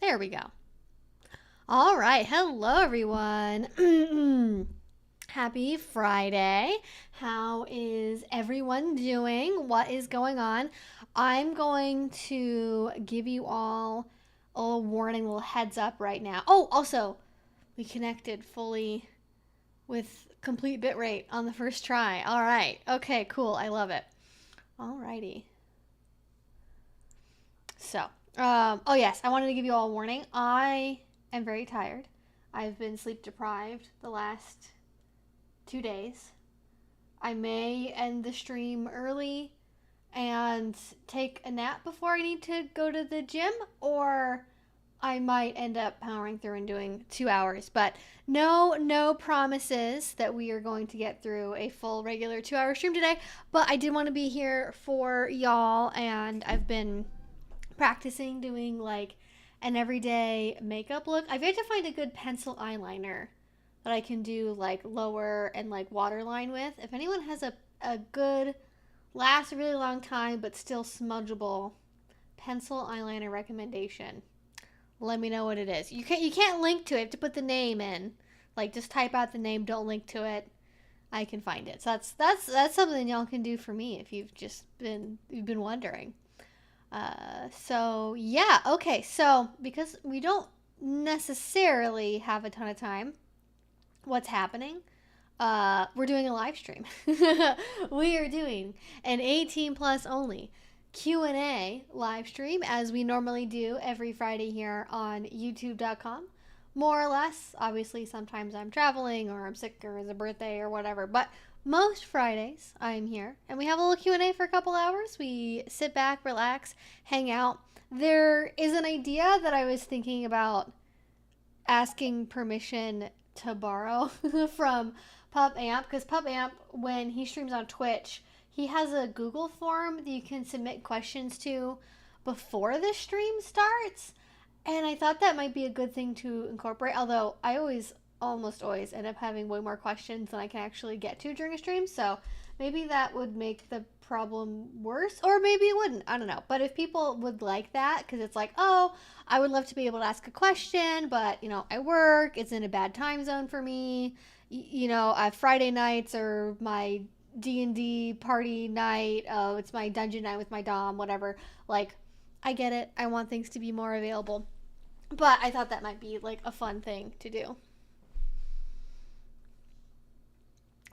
There we go. All right. Hello, everyone. Happy Friday. How is everyone doing? What is going on? I'm going to give you all a little warning, a little heads up right now. Oh, also, we connected fully with complete bitrate on the first try. All right. Okay, cool. I love it. All righty. So, oh yes, I wanted to give you all a warning. I am very tired. I've been sleep deprived the last 2 days. I may end the stream early and take a nap before I need to go to the gym, or I might end up powering through and doing 2 hours. But no promises that we are going to get through a full regular 2 hour stream today. But I did want to be here for y'all, and I've been practicing doing like an everyday makeup look. I've yet to find a good pencil eyeliner that I can do like lower and like waterline with. If anyone has a good, lasts a really long time but still smudgeable pencil eyeliner recommendation, let me know what it is. You can't link to it. You have to put the name in. Like just type out the name, don't link to it. I can find it. So that's something y'all can do for me if you've been wondering. So yeah, okay. So because we don't necessarily have a ton of time, what's happening? We're doing a live stream. We are doing an 18 plus only Q&A live stream as we normally do every Friday here on youtube.com. More or less, obviously sometimes I'm traveling or I'm sick or it's a birthday or whatever, but most Fridays I'm here and we have a little Q&A for a couple hours. We sit back, relax, hang out. There is an idea that I was thinking about asking permission to borrow from Pup Amp, because Pup Amp, when he streams on Twitch, he has a Google form that you can submit questions to before the stream starts. And I thought that might be a good thing to incorporate, although I almost always end up having way more questions than I can actually get to during a stream. So maybe that would make the problem worse, or maybe it wouldn't. I don't know. But if people would like that, because it's like, oh, I would love to be able to ask a question, but I work. It's in a bad time zone for me. Friday nights are my D&D party night. Oh, it's my dungeon night with my dom, whatever. Like, I get it. I want things to be more available. But I thought that might be like a fun thing to do.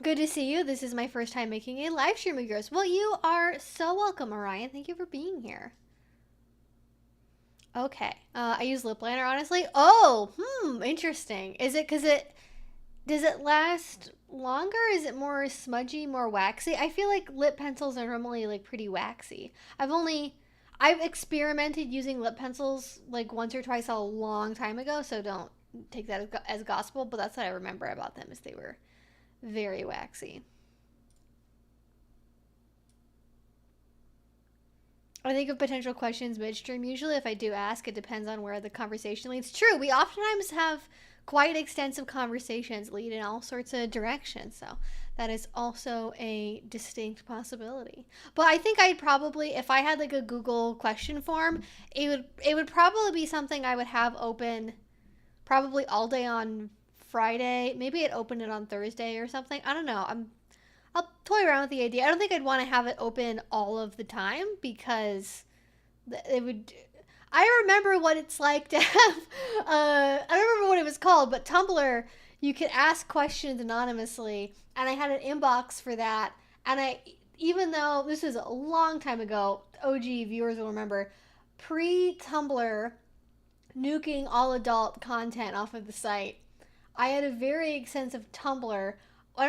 Good to see you. This is my first time making a live stream of yours. Well, you are so welcome, Orion. Thank you for being here. Okay. I use lip liner, honestly. Oh, interesting. Is it because does it last longer? Is it more smudgy, more waxy? I feel like lip pencils are normally like pretty waxy. I've experimented using lip pencils like once or twice a long time ago, so don't take that as gospel, but that's what I remember about them, is they were very waxy. I think of potential questions midstream. Usually if I do ask, it depends on where the conversation leads. True, we oftentimes have quite extensive conversations lead in all sorts of directions, so that is also a distinct possibility. But I think I'd probably, if I had like a Google question form, it would probably be something I would have open probably all day on Friday. Maybe I'd open it on Thursday or something. I don't know. I'll toy around with the idea. I don't think I'd want to have it open all of the time, because it would. I remember what it's like to have. I don't remember what it was called, but Tumblr, you could ask questions anonymously, and I had an inbox for that. And even though this was a long time ago, OG viewers will remember, pre-Tumblr nuking all adult content off of the site, I had a very extensive Tumblr. I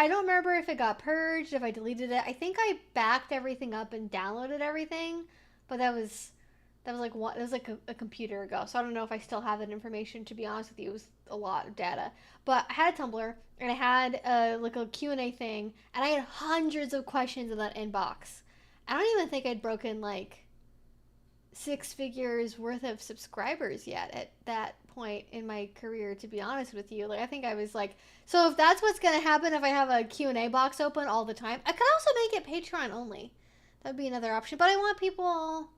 don't remember if it got purged, if I deleted it. I think I backed everything up and downloaded everything, but that was like a computer ago. So I don't know if I still have that information, to be honest with you. It was a lot of data. But I had a Tumblr, and I had like a Q&A thing, and I had hundreds of questions in that inbox. I don't even think I'd broken like 6 figures worth of subscribers yet at that point in my career, to be honest with you. Like, I think I was like, so if that's what's gonna happen if I have a Q&A box open all the time, I could also make it Patreon only. That'd be another option. But I want people,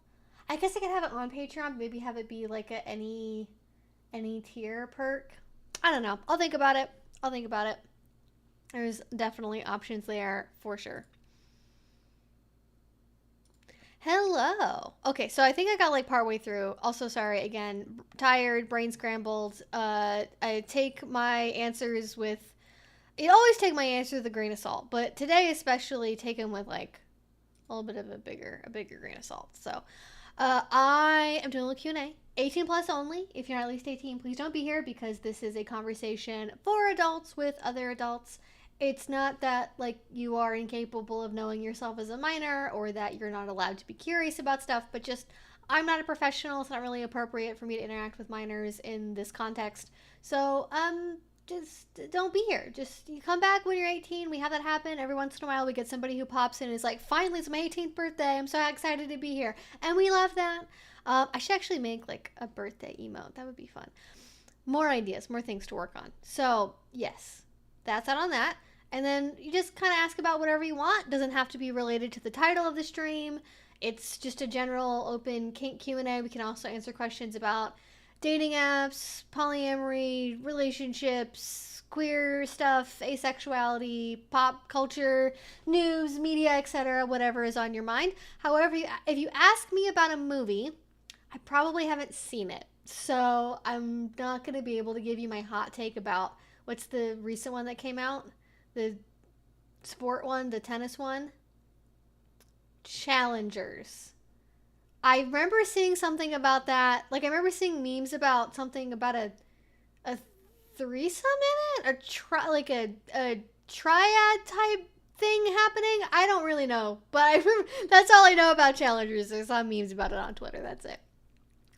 I guess I could have it on Patreon, maybe have it be like a any tier perk. I don't know. I'll think about it. I'll think about it. There's definitely options there for sure. Hello. Okay, so I think I got like partway through. Also, sorry again. Tired, brain scrambled. I take my answers with. I always take my answers with a grain of salt, but today especially take them with like a little bit of a bigger grain of salt. So, I am doing a little Q&A. 18 plus only. If you're not at least 18, please don't be here because this is a conversation for adults with other adults. It's not that like you are incapable of knowing yourself as a minor or that you're not allowed to be curious about stuff, but just I'm not a professional. It's not really appropriate for me to interact with minors in this context. So, just don't be here. Just you come back when you're 18. We have that happen every once in a while. We get somebody who pops in and is like, finally, it's my 18th birthday. I'm so excited to be here. And we love that. I should actually make like a birthday emote. That would be fun. More ideas, more things to work on. So, yes, that's out on that. And then you just kind of ask about whatever you want. Doesn't have to be related to the title of the stream. It's just a general open kink Q&A. We can also answer questions about dating apps, polyamory, relationships, queer stuff, asexuality, pop culture, news, media, etc., whatever is on your mind. However, if you ask me about a movie, I probably haven't seen it. So I'm not going to be able to give you my hot take about what's the recent one that came out? The sport one, the tennis one? Challengers. I remember seeing something about that. Like, I remember seeing memes about something about a threesome in it? A triad type thing happening? I don't really know. But I remember, that's all I know about Challengers. I saw memes about it on Twitter. That's it.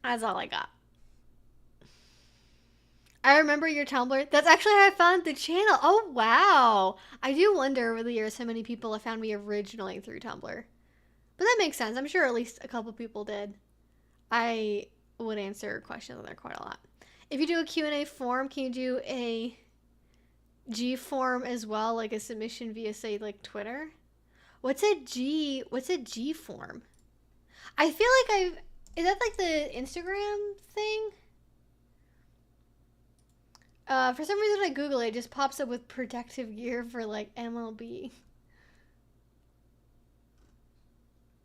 That's all I got. I remember your Tumblr. That's actually how I found the channel. Oh, wow. I do wonder over the years how many people have found me originally through Tumblr. But that makes sense. I'm sure at least a couple people did. I would answer questions on there quite a lot. If you do a Q&A form, can you do a G form as well, like a submission via, say, like Twitter? What's a G form? I feel like is that like the Instagram thing? For some reason I Google it, it just pops up with protective gear for like MLB.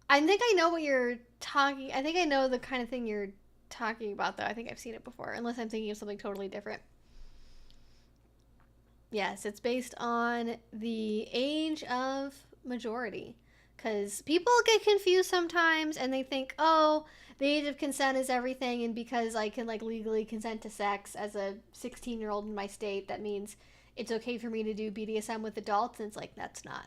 I think I know what you're talking. I think I know the kind of thing you're talking about, though. I think I've seen it before, unless I'm thinking of something totally different. Yes, it's based on the age of majority. Because people get confused sometimes and they think, oh, the age of consent is everything, and because I can like legally consent to sex as a 16-year-old in my state, that means it's okay for me to do BDSM with adults. And it's like, that's not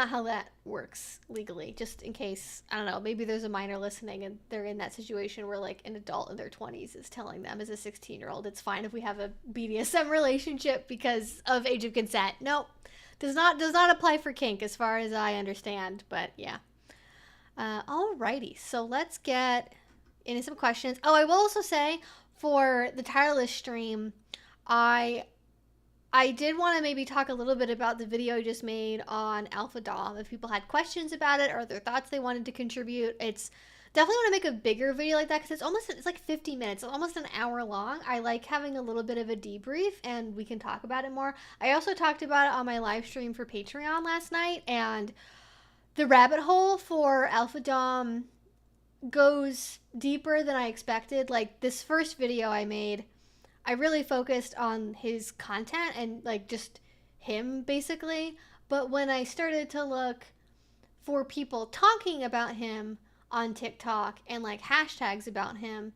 how that works legally. Just in case, I don't know, maybe there's a minor listening and they're in that situation where like an adult in their 20s is telling them as a 16-year-old, it's fine if we have a BDSM relationship because of age of consent. Nope. Does not apply for kink as far as I understand, but yeah. Alrighty, so let's get into some questions. Oh, I will also say for the tireless stream, I did want to maybe talk a little bit about the video I just made on Alpha Dom. If people had questions about it or their thoughts they wanted to contribute, it's definitely want to make a bigger video like that because it's like 50 minutes. It's almost an hour long. I like having a little bit of a debrief and we can talk about it more. I also talked about it on my live stream for Patreon last night, and the rabbit hole for Alpha Dom goes deeper than I expected. Like this first video I made, I really focused on his content and like just him basically. But when I started to look for people talking about him on TikTok and like hashtags about him,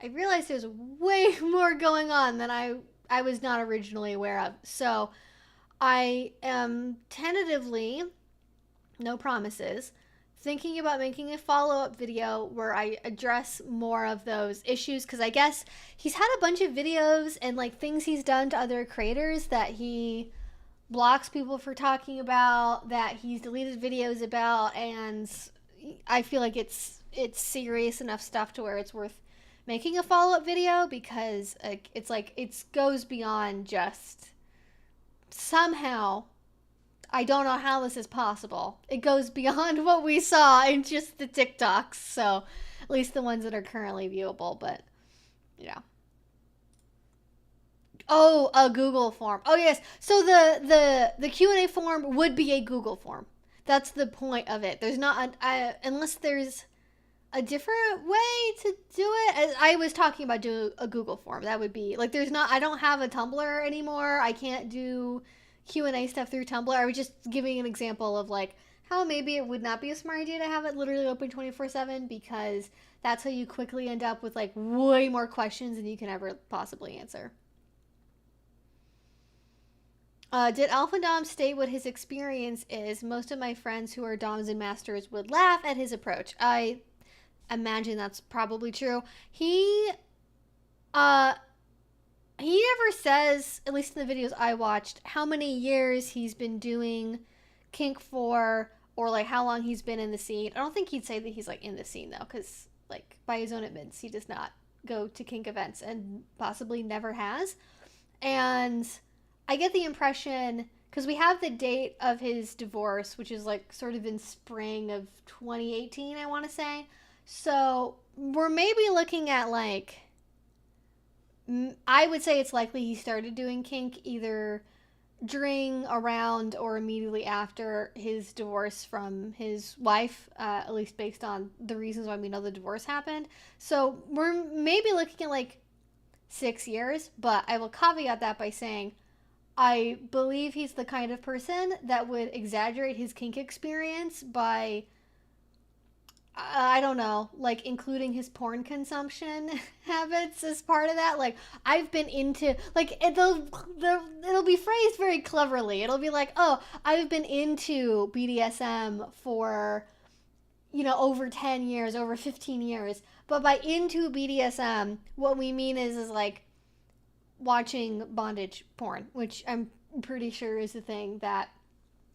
I realized there's way more going on than I was not originally aware of. So I am tentatively, no promises, thinking about making a follow-up video where I address more of those issues, because I guess he's had a bunch of videos and like things he's done to other creators that he blocks people for talking about, that he's deleted videos about, and I feel like it's serious enough stuff to where it's worth making a follow-up video, because it goes beyond just somehow, I don't know how this is possible, it goes beyond what we saw in just the TikToks. So At least the ones that are currently viewable, but yeah. Oh, a Google form. Oh yes. So the Q&A form would be a Google form. That's the point of it. There's not unless there's a different way to do it. I was talking about doing a Google form. That would be like there's not I don't have a Tumblr anymore. I can't do Q&A stuff through Tumblr. I was just giving an example of like how maybe it would not be a smart idea to have it literally open 24/7 because that's how you quickly end up with like way more questions than you can ever possibly answer. Did Alpha Dom state what his experience is? Most of my friends who are Doms and Masters would laugh at his approach. I imagine that's probably true. Uh, he never says, at least in the videos I watched, how many years he's been doing kink for, or like how long he's been in the scene. I don't think he'd say that he's like in the scene though, because like by his own admittance, he does not go to kink events and possibly never has. And I get the impression because we have the date of his divorce, which is like sort of in spring of 2018, I want to say. So we're maybe looking at like, I would say it's likely he started doing kink either during, around, or immediately after his divorce from his wife, at least based on the reasons why we know the divorce happened. So we're maybe looking at like 6 years, but I will caveat that by saying I believe he's the kind of person that would exaggerate his kink experience by, I don't know, like including his porn consumption habits as part of that. Like, I've been into, like, it'll be phrased very cleverly. It'll be like, oh, I've been into BDSM for, over 10 years, over 15 years. But by into BDSM, what we mean is like, watching bondage porn, which I'm pretty sure is the thing that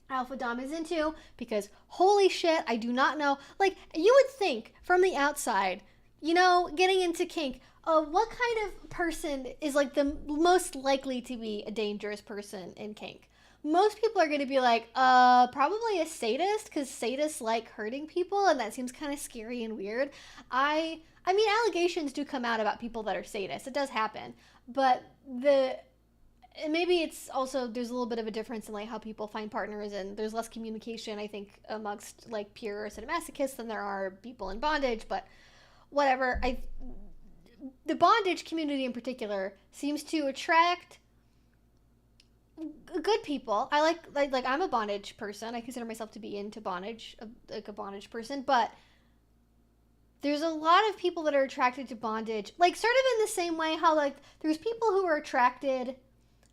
Alpha Dom is into, because holy shit, I do not know. Like, you would think from the outside, getting into kink, what kind of person is like the most likely to be a dangerous person in kink? Most people are going to be like, probably a sadist, because sadists like hurting people, and that seems kind of scary and weird. I mean, allegations do come out about people that are sadists. It does happen. But maybe it's also there's a little bit of a difference in like how people find partners, and there's less communication I think amongst like pure sadomasochists than there are people in bondage. But whatever, the bondage community in particular seems to attract good people. I like I'm a bondage person. I consider myself to be into bondage, like a bondage person, but there's a lot of people that are attracted to bondage, like sort of in the same way how like there's people who are attracted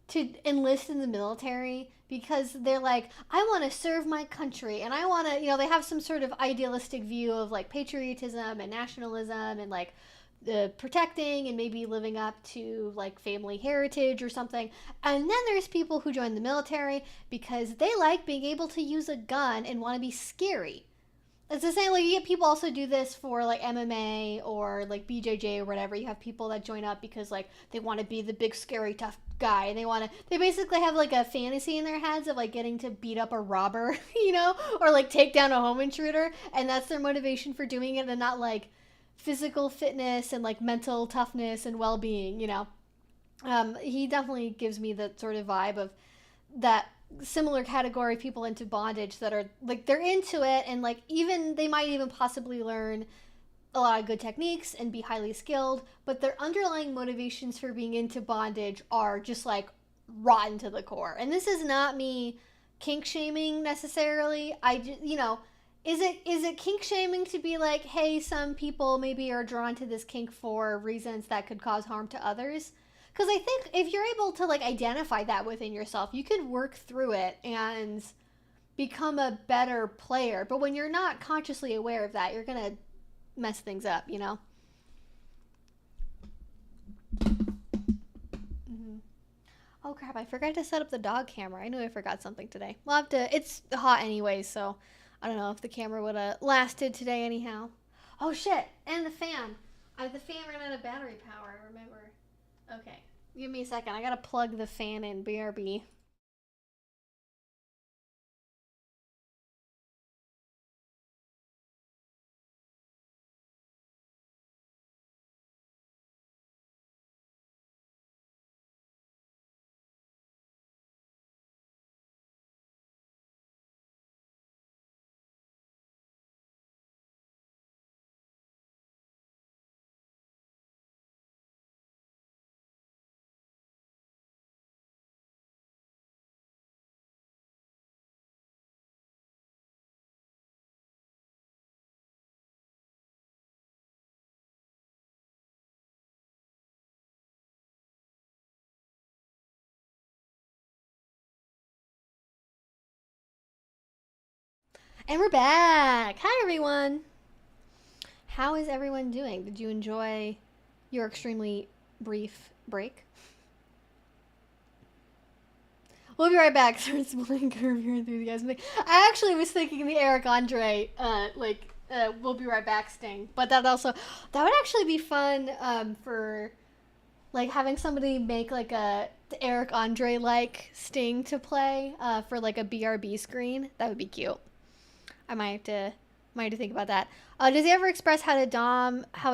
to enlist in the military because they're like, I want to serve my country, and I want to, they have some sort of idealistic view of like patriotism and nationalism and like the protecting and maybe living up to like family heritage or something. And then there's people who join the military because they like being able to use a gun and want to be scary. It's the same, like, you get people also do this for, like, MMA or, like, BJJ or whatever. You have people that join up because, like, they want to be the big, scary, tough guy. And they basically have, like, a fantasy in their heads of, like, getting to beat up a robber, or, like, take down a home intruder. And that's their motivation for doing it, and not, like, physical fitness and, like, mental toughness and well-being, He definitely gives me the sort of vibe of that similar category of people into bondage that are like they're into it, and like even they might even possibly learn a lot of good techniques and be highly skilled, but their underlying motivations for being into bondage are just like rotten to the core. And this is not me kink shaming necessarily. I just, is it kink shaming to be like, hey, some people maybe are drawn to this kink for reasons that could cause harm to others? Because I think if you're able to like identify that within yourself, you could work through it and become a better player. But when you're not consciously aware of that, you're gonna mess things up, Mm-hmm. Oh crap! I forgot to set up the dog camera. I knew I forgot something today. We'll have to. It's hot anyway, so I don't know if the camera would have lasted today anyhow. Oh shit! And the fan. The fan ran out of battery power. I remember. Okay. Give me a second. I gotta plug the fan in. BRB. And we're back. Hi, everyone. How is everyone doing? Did you enjoy your extremely brief break? We'll be right back. Start spoiling Curb Your Enthusiasm. I actually was thinking the Eric Andre, we'll be right back sting. But that would actually be fun for, like, having somebody make, like, the Eric Andre, like, sting to play for, like, a BRB screen. That would be cute. I might have to think about that. Does he ever express how a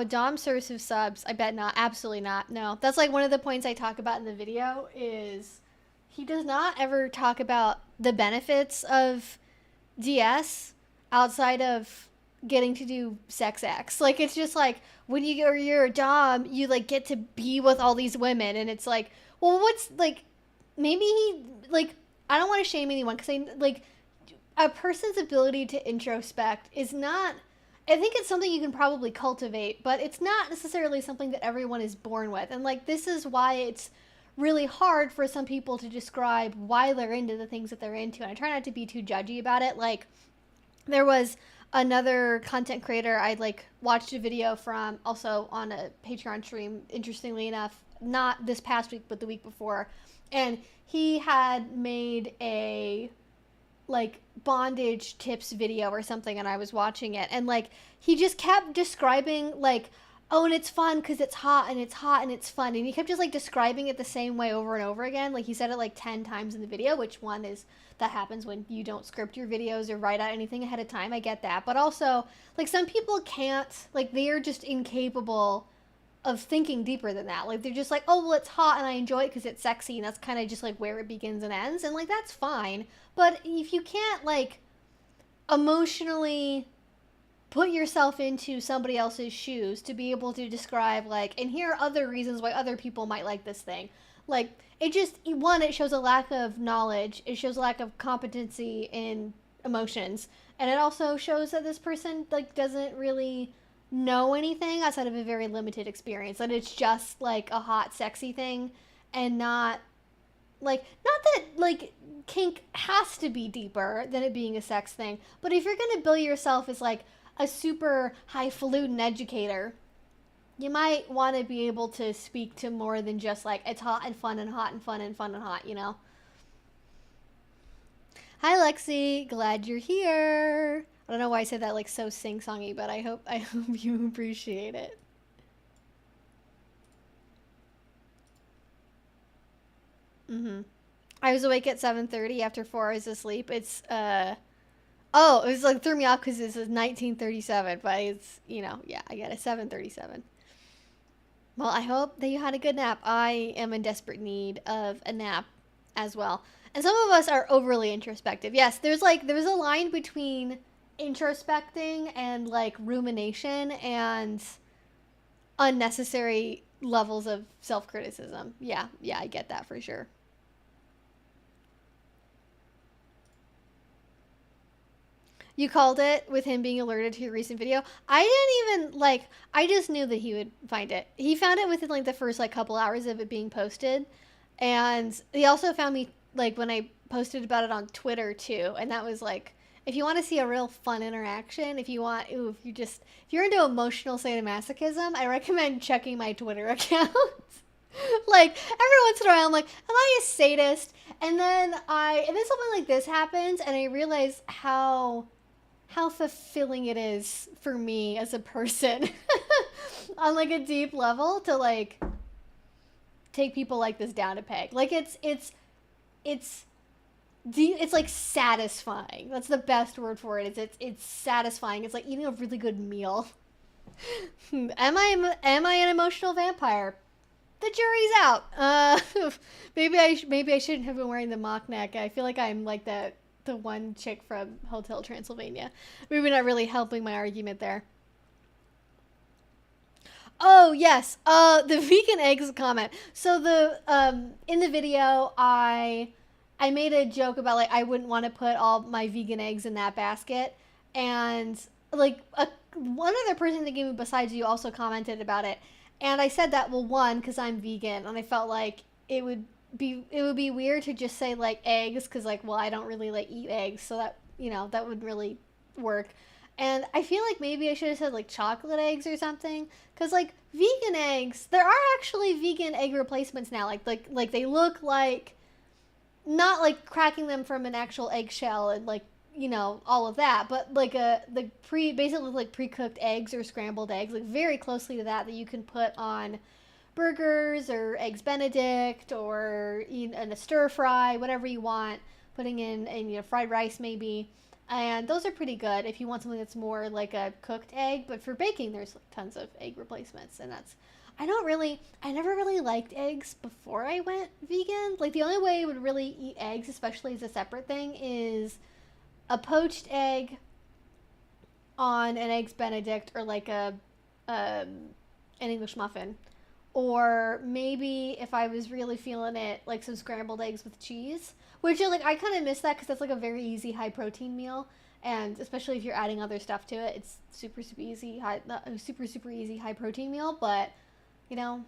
dom serves his subs? I bet not. Absolutely not. No. That's like one of the points I talk about in the video is he does not ever talk about the benefits of DS outside of getting to do sex acts. Like, it's just like when you're a dom, you like get to be with all these women, and it's like, well, what's like, maybe he like, I don't want to shame anyone because I like a person's ability to introspect is not, I think it's something you can probably cultivate, but it's not necessarily something that everyone is born with. And like, this is why it's really hard for some people to describe why they're into the things that they're into. And I try not to be too judgy about it. Like, there was another content creator I'd like watched a video from, also on a Patreon stream, interestingly enough, not this past week, but the week before. And he had made a like bondage tips video or something, and I was watching it, and like he just kept describing like, oh, and it's fun because it's hot and it's hot and it's fun, and he kept just like describing it the same way over and over again. Like, he said it like 10 times in the video, which one is that happens when you don't script your videos or write out anything ahead of time. I get that, but also like some people can't, like they're just incapable of thinking deeper than that. Like, they're just like, oh, well, it's hot and I enjoy it because it's sexy, and that's kind of just like where it begins and ends, and like that's fine. But if you can't like emotionally put yourself into somebody else's shoes to be able to describe like, and here are other reasons why other people might like this thing, like, it just, one, it shows a lack of knowledge, it shows a lack of competency in emotions, and it also shows that this person like doesn't really know anything outside of a very limited experience, that it's just like a hot sexy thing, and not like, not that like kink has to be deeper than it being a sex thing, but if you're gonna bill yourself as like a super highfalutin educator, you might want to be able to speak to more than just like, it's hot and fun and hot and fun and fun and hot, you know? Hi, Lexi. Glad you're here. I don't know why I said that like so sing-songy, but I hope you appreciate it. I was awake at 7:30 after 4 hours of sleep. It's oh, it was like, threw me off because this is 1937, but it's, you know, yeah, I get it, 7:37. Well, I hope that you had a good nap. I am in desperate need of a nap as well. And some of us are overly introspective. Yes, there's a line between introspecting and like rumination and unnecessary levels of self-criticism. Yeah, I get that for sure. You called it with him being alerted to your recent video. I didn't even, like, I just knew that he would find it. He found it within, like, the first, like, couple hours of it being posted. And he also found me, like, when I posted about it on Twitter, too. And that was, like, if you want to see a real fun interaction, if you want, if you're into emotional sadomasochism, I recommend checking my Twitter account. Like, every once in a while, I'm like, am I a sadist? And then something like this happens, and I realize how fulfilling it is for me as a person on like a deep level to like take people like this down a peg. Like, it's like satisfying. That's the best word for it. It's satisfying. It's like eating a really good meal. Am I an emotional vampire? The jury's out. Maybe I shouldn't have been wearing the mock neck. I feel like I'm like the one chick from Hotel Transylvania. Maybe not really helping my argument there. Oh yes, the vegan eggs comment. So the in the video, I made a joke about like I wouldn't want to put all my vegan eggs in that basket, and like one other person that gave me besides you also commented about it, and I said that, well, one, because I'm vegan, and I felt like it would be weird to just say like eggs, because like, well, I don't really like eat eggs, so that, you know, that would really work. And I feel like maybe I should have said like chocolate eggs or something, because like vegan eggs, there are actually vegan egg replacements now. Like they look like, not like cracking them from an actual eggshell and like, you know, all of that, but like basically like pre-cooked eggs or scrambled eggs, like very closely to that you can put on burgers or eggs Benedict or in a stir fry, whatever you want, putting in you know, fried rice maybe. And those are pretty good if you want something that's more like a cooked egg. But for baking, there's tons of egg replacements. And that's, I never really liked eggs before I went vegan. Like the only way I would really eat eggs, especially as a separate thing, is a poached egg on an eggs Benedict or like an English muffin. Or maybe if I was really feeling it, like some scrambled eggs with cheese. Which, like, I kind of miss that because that's like a very easy high protein meal, and especially if you're adding other stuff to it, it's super easy, super easy high protein meal. But you know,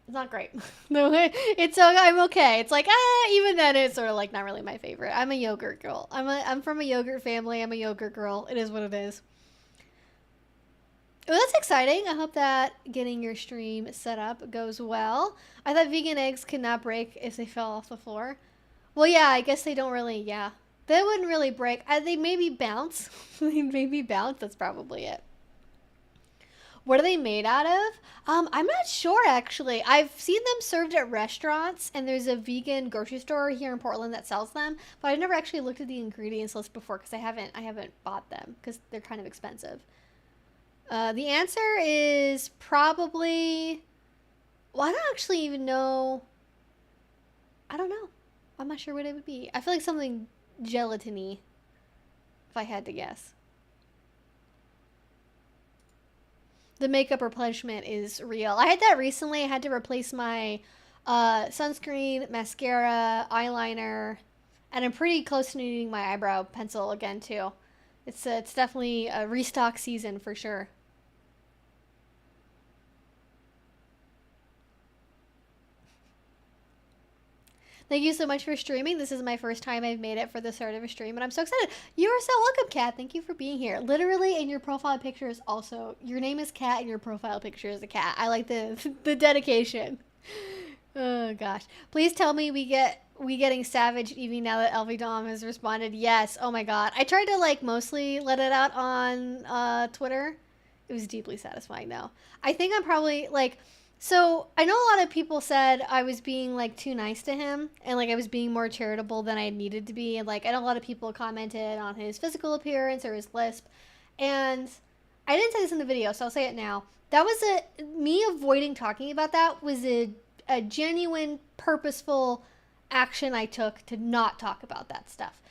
it's not great. No, it's I'm okay. It's like even then, it's sort of like not really my favorite. I'm a yogurt girl. I'm from a yogurt family. I'm a yogurt girl. It is what it is. Well, that's exciting. I hope that getting your stream set up goes well. I thought vegan eggs could not break if they fell off the floor. Well, yeah, I guess they don't really, yeah. They wouldn't really break. They maybe bounce. They maybe bounce. That's probably it. What are they made out of? I'm not sure, actually. I've seen them served at restaurants, and there's a vegan grocery store here in Portland that sells them, but I've never actually looked at the ingredients list before because I haven't bought them because they're kind of expensive. The answer is probably, well, I don't actually even know. I don't know. I'm not sure what it would be. I feel like something gelatiny, if I had to guess. The makeup replenishment is real. I had that recently. I had to replace my sunscreen, mascara, eyeliner, and I'm pretty close to needing my eyebrow pencil again, too. It's definitely a restock season for sure. Thank you so much for streaming. This is my first time I've made it for the start of a stream, and I'm so excited. You are so welcome, Kat. Thank you for being here. Literally, in your profile picture is also, your name is Kat, and your profile picture is a cat. I like the dedication. Oh, gosh. Please tell me we getting savage Evie now that LV Dom has responded. Yes. Oh, my God. I tried to, like, mostly let it out on Twitter. It was deeply satisfying, though. I think I'm probably, like... So, I know a lot of people said I was being, like, too nice to him, and, like, I was being more charitable than I needed to be, and, like, I know a lot of people commented on his physical appearance or his lisp, and I didn't say this in the video, so I'll say it now. That was me avoiding talking about that was a genuine, purposeful action I took to not talk about that stuff.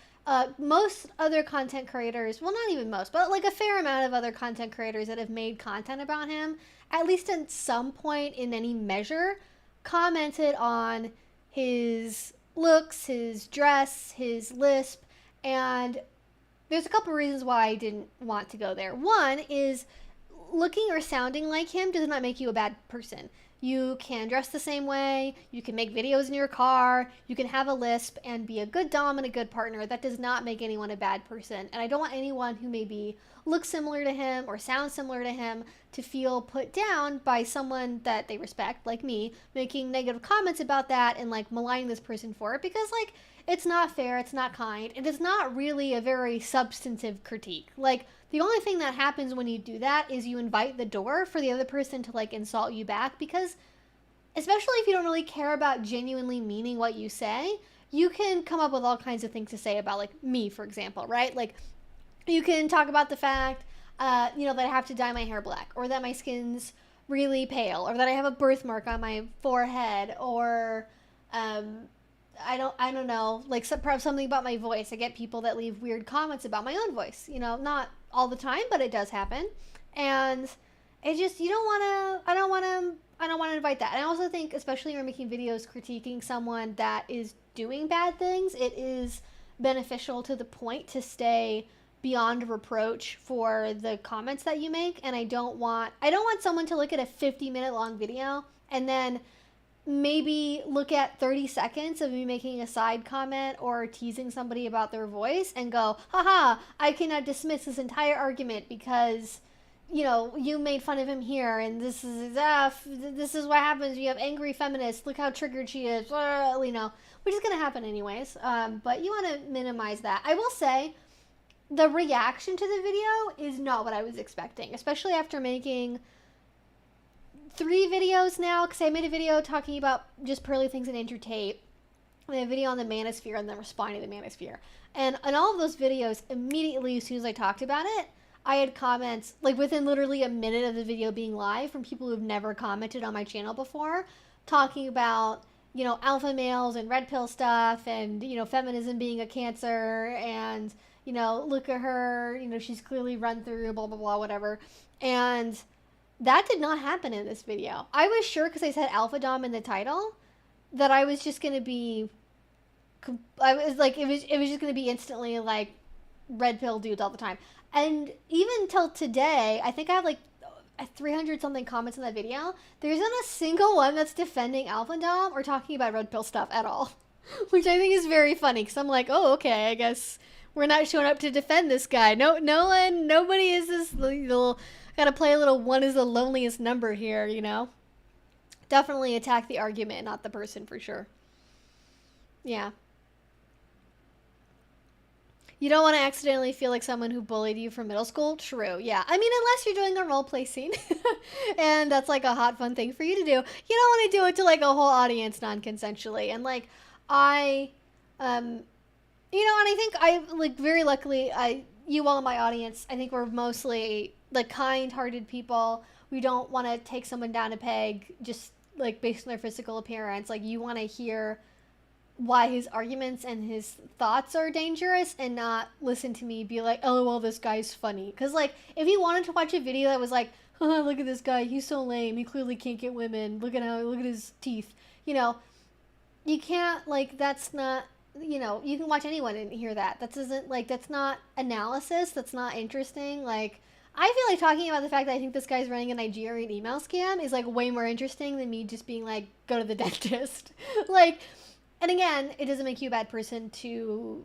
Most other content creators, well, not even most, but like a fair amount of other content creators that have made content about him, at least at some point in any measure, commented on his looks, his dress, his lisp, and there's a couple reasons why I didn't want to go there. One is looking or sounding like him does not make you a bad person. You can dress the same way, you can make videos in your car, you can have a lisp and be a good dom and a good partner. That does not make anyone a bad person. And I don't want anyone who maybe looks similar to him or sounds similar to him to feel put down by someone that they respect, like me, making negative comments about that and like maligning this person for it, because like it's not fair, it's not kind, and it's not really a very substantive critique. Like, the only thing that happens when you do that is you invite the door for the other person to, like, insult you back, because especially if you don't really care about genuinely meaning what you say, you can come up with all kinds of things to say about, like, me, for example, right? Like, you can talk about the fact, you know, that I have to dye my hair black, or that my skin's really pale, or that I have a birthmark on my forehead, or, I don't know, like perhaps something about my voice. I get people that leave weird comments about my own voice, you know, not all the time, but it does happen. And it just, I don't want to invite that. And I also think, especially when you're making videos critiquing someone that is doing bad things, it is beneficial to the point to stay beyond reproach for the comments that you make. And I don't want someone to look at a 50-minute long video and then maybe look at 30 seconds of me making a side comment or teasing somebody about their voice and go, haha, I cannot dismiss this entire argument because, you made fun of him here, and this is what happens when you have angry feminists. Look how triggered she is, which is going to happen anyways. But you want to minimize that. I will say, the reaction to the video is not what I was expecting, especially after making 3 videos now, because I made a video talking about just pearly things in Intertape, and a video on the manosphere, and then responding to the manosphere. And in all of those videos, immediately as soon as I talked about it, I had comments, like within literally a minute of the video being live, from people who've never commented on my channel before, talking about, alpha males and red pill stuff, and, feminism being a cancer, and, look at her, she's clearly run through, blah, blah, blah, whatever. And that did not happen in this video. I was sure, because I said alpha dom in the title, that I was just going to be, I was like, it was just going to be instantly like red pill dudes all the time. And even till today, I think I have like 300 something comments on that video. There isn't a single one that's defending alpha dom or talking about red pill stuff at all, which I think is very funny, because I'm like, oh, okay, I guess we're not showing up to defend this guy. Nobody is this little, gotta play a little one is the loneliest number here, Definitely attack the argument, not the person, for sure. Yeah. You don't want to accidentally feel like someone who bullied you from middle school? True, yeah. I mean, unless you're doing a role play scene and that's like a hot, fun thing for you to do. You don't want to do it to like a whole audience non-consensually. And like, and I think like very luckily, you all in my audience, I think we're mostly like kind-hearted people. We don't want to take someone down a peg just like based on their physical appearance. Like, you want to hear why his arguments and his thoughts are dangerous, and not listen to me be like, oh, well, this guy's funny. Because like, if you wanted to watch a video that was like, oh, look at this guy, he's so lame, he clearly can't get women, look at his teeth, you can't, like, that's not, you can watch anyone and hear that. That's not analysis, that's not interesting. Like, I feel like talking about the fact that I think this guy's running a Nigerian email scam is like way more interesting than me just being like, go to the dentist. Like, and again, it doesn't make you a bad person to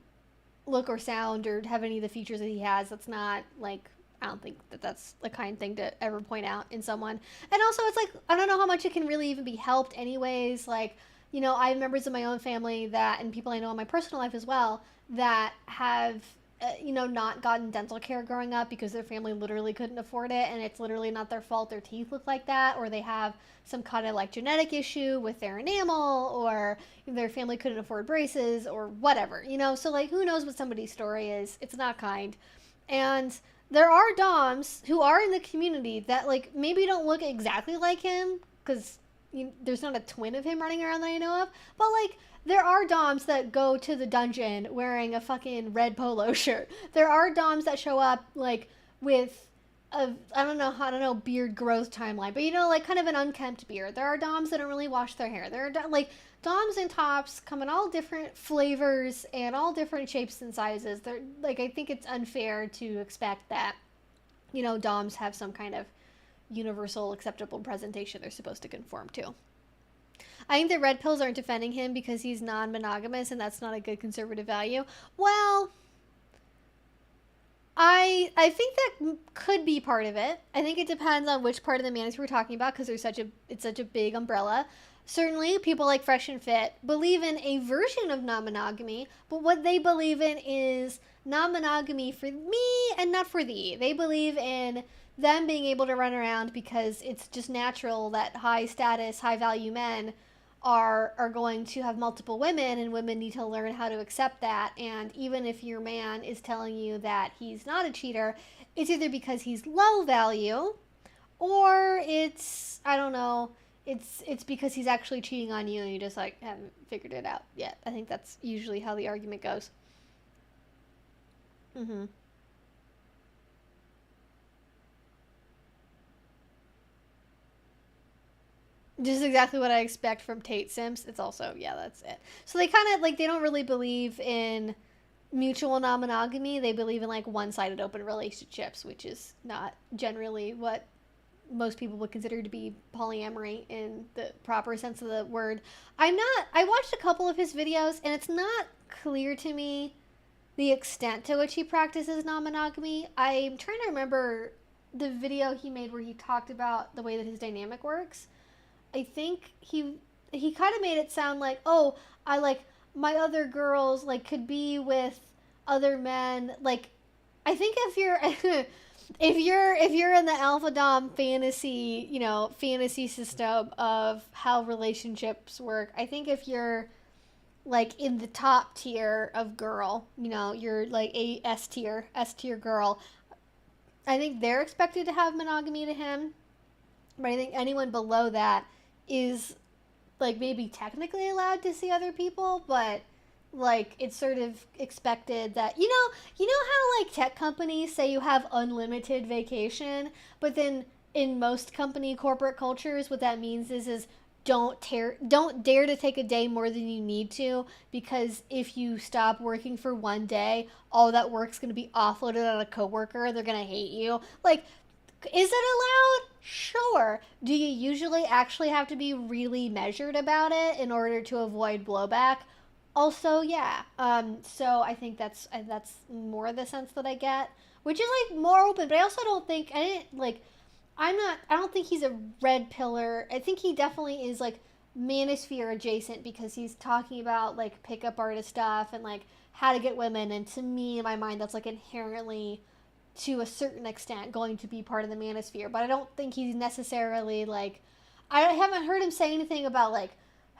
look or sound or have any of the features that he has. That's not, like, I don't think that that's the kind thing to ever point out in someone. And also, it's like, I don't know how much it can really even be helped anyways. Like, I have members of my own family that, and people I know in my personal life as well, that have, not gotten dental care growing up because their family literally couldn't afford it, and it's literally not their fault their teeth look like that, or they have some kind of like genetic issue with their enamel, or their family couldn't afford braces, or whatever, so like, who knows what somebody's story is. It's not kind. And there are doms who are in the community that like maybe don't look exactly like him, because there's not a twin of him running around that I know of, but like, there are doms that go to the dungeon wearing a fucking red polo shirt. There are doms that show up like with a, I don't know, beard growth timeline, but like kind of an unkempt beard. There are doms that don't really wash their hair. There are like doms and tops come in all different flavors and all different shapes and sizes. They're like, I think it's unfair to expect that, doms have some kind of universal acceptable presentation they're supposed to conform to. I think the red pills aren't defending him because he's non-monogamous, and that's not a good conservative value. Well, I think that could be part of it. I think it depends on which part of the manosphere we're talking about, because it's such a big umbrella. Certainly, people like Fresh and Fit believe in a version of non-monogamy, but what they believe in is non-monogamy for me and not for thee. They believe in them being able to run around because it's just natural that high status, high value men are going to have multiple women, and women need to learn how to accept that. And even if your man is telling you that he's not a cheater, it's either because he's low value, or it's, I don't know, it's because he's actually cheating on you and you just like haven't figured it out yet. I think that's usually how the argument goes. Mm-hmm. Just exactly what I expect from Tate Sims. It's also, yeah, that's it. So they kind of, like, they don't really believe in mutual non-monogamy. They believe in, like, one-sided open relationships, which is not generally what most people would consider to be polyamory in the proper sense of the word. I watched a couple of his videos, and it's not clear to me the extent to which he practices non-monogamy. I'm trying to remember the video he made where he talked about the way that his dynamic works. I think he kind of made it sound like, oh, I like my other girls like could be with other men. Like, I think if you're if you're in the alpha dom fantasy, fantasy system of how relationships work, I think if you're like in the top tier of girl, you're like a S tier girl, I think they're expected to have monogamy to him. But I think anyone below that is like maybe technically allowed to see other people, but like it's sort of expected that how like tech companies say you have unlimited vacation, but then in most company corporate cultures what that means is don't dare to take a day more than you need to, because if you stop working for one day, all that work's going to be offloaded on a coworker. They're going to hate you. Like, is it allowed? Sure. Do you usually actually have to be really measured about it in order to avoid blowback? Also, yeah. So I think that's more the sense that I get, which is like more open. But I also don't think I don't think he's a red pillar. I think he definitely is like manosphere adjacent, because he's talking about like pickup artist stuff and like how to get women. And to me, in my mind, that's like inherently, to a certain extent, going to be part of the manosphere. But I don't think he's necessarily like, I haven't heard him say anything about like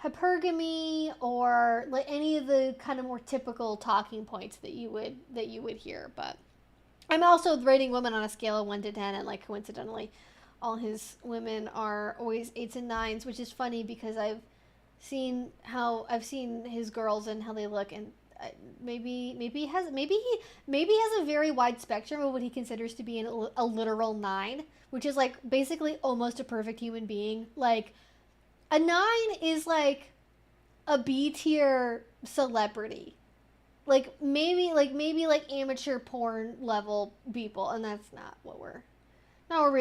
hypergamy or like any of the kind of more typical talking points that you would hear. But I'm also rating women on a scale of 1 to 10, and like coincidentally, all his women are always 8s and 9s, which is funny because I've seen his girls and how they look, and maybe he has a very wide spectrum of what he considers to be a literal 9, which is like basically almost a perfect human being. Like a 9 is like a B tier celebrity. Like maybe amateur porn level people, and that's not what we're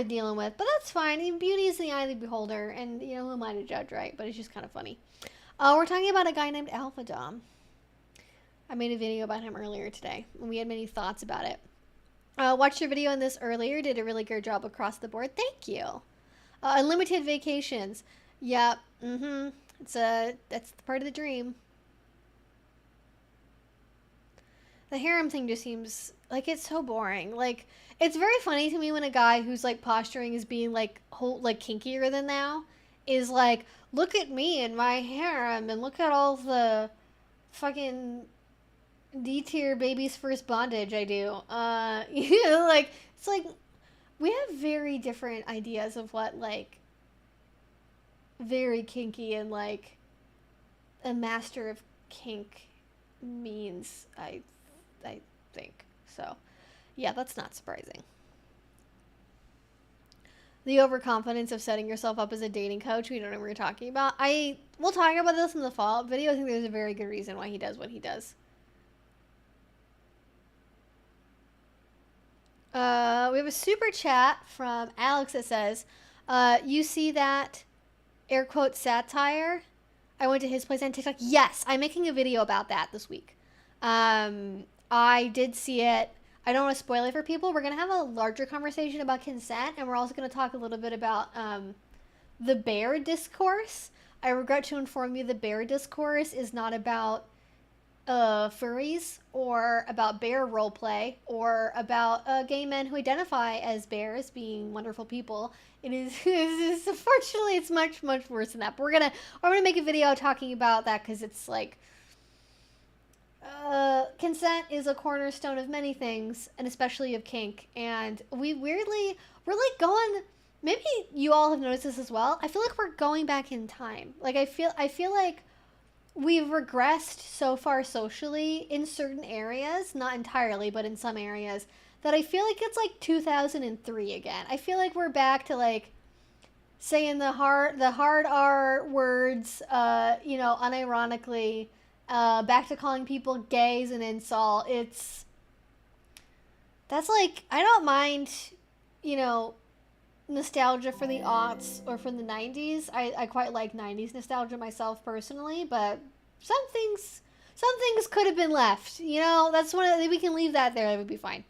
dealing with. But that's fine. I mean, beauty is the eye of the beholder, and who am I to judge, right? But it's just kind of funny. We're talking about a guy named Alpha Dom. I made a video about him earlier today, and we had many thoughts about it. Watched your video on this earlier. Did a really good job across the board. Thank you. Unlimited vacations. Yep. That's part of the dream. The harem thing just seems like it's so boring. Like, it's very funny to me when a guy who's like posturing as being like kinkier than thou is like, look at me and my harem, and look at all the fucking D tier baby's first bondage I do. Like, it's like we have very different ideas of what like very kinky and like a master of kink means. I think so. Yeah, that's not surprising. The overconfidence of setting yourself up as a dating coach. We don't know what we're talking about. We'll talk about this in the follow-up video. I think there's a very good reason why he does what he does. We have a super chat from Alex that says, you see that air quote satire? I went to his place on TikTok. Yes, I'm making a video about that this week. I did see it. I don't want to spoil it for people. We're going to have a larger conversation about consent, and we're also going to talk a little bit about the bear discourse. I regret to inform you the bear discourse is not about furries or about bear roleplay or about gay men who identify as bears being wonderful people. It is unfortunately it's much worse than that. But we're gonna make a video talking about that, because it's like consent is a cornerstone of many things, and especially of kink. And we're like going. Maybe you all have noticed this as well. I feel like we're going back in time. Like I feel like we've regressed so far socially in certain areas, not entirely, but in some areas, that I feel like it's like 2003 again. I feel like we're back to like saying the hard R words, unironically, back to calling people gays an insult. That's like, I don't mind, nostalgia for the aughts or from the 90s. I quite like 90s nostalgia myself personally, but some things could have been left. You know, that's we can leave that there. That would be fine.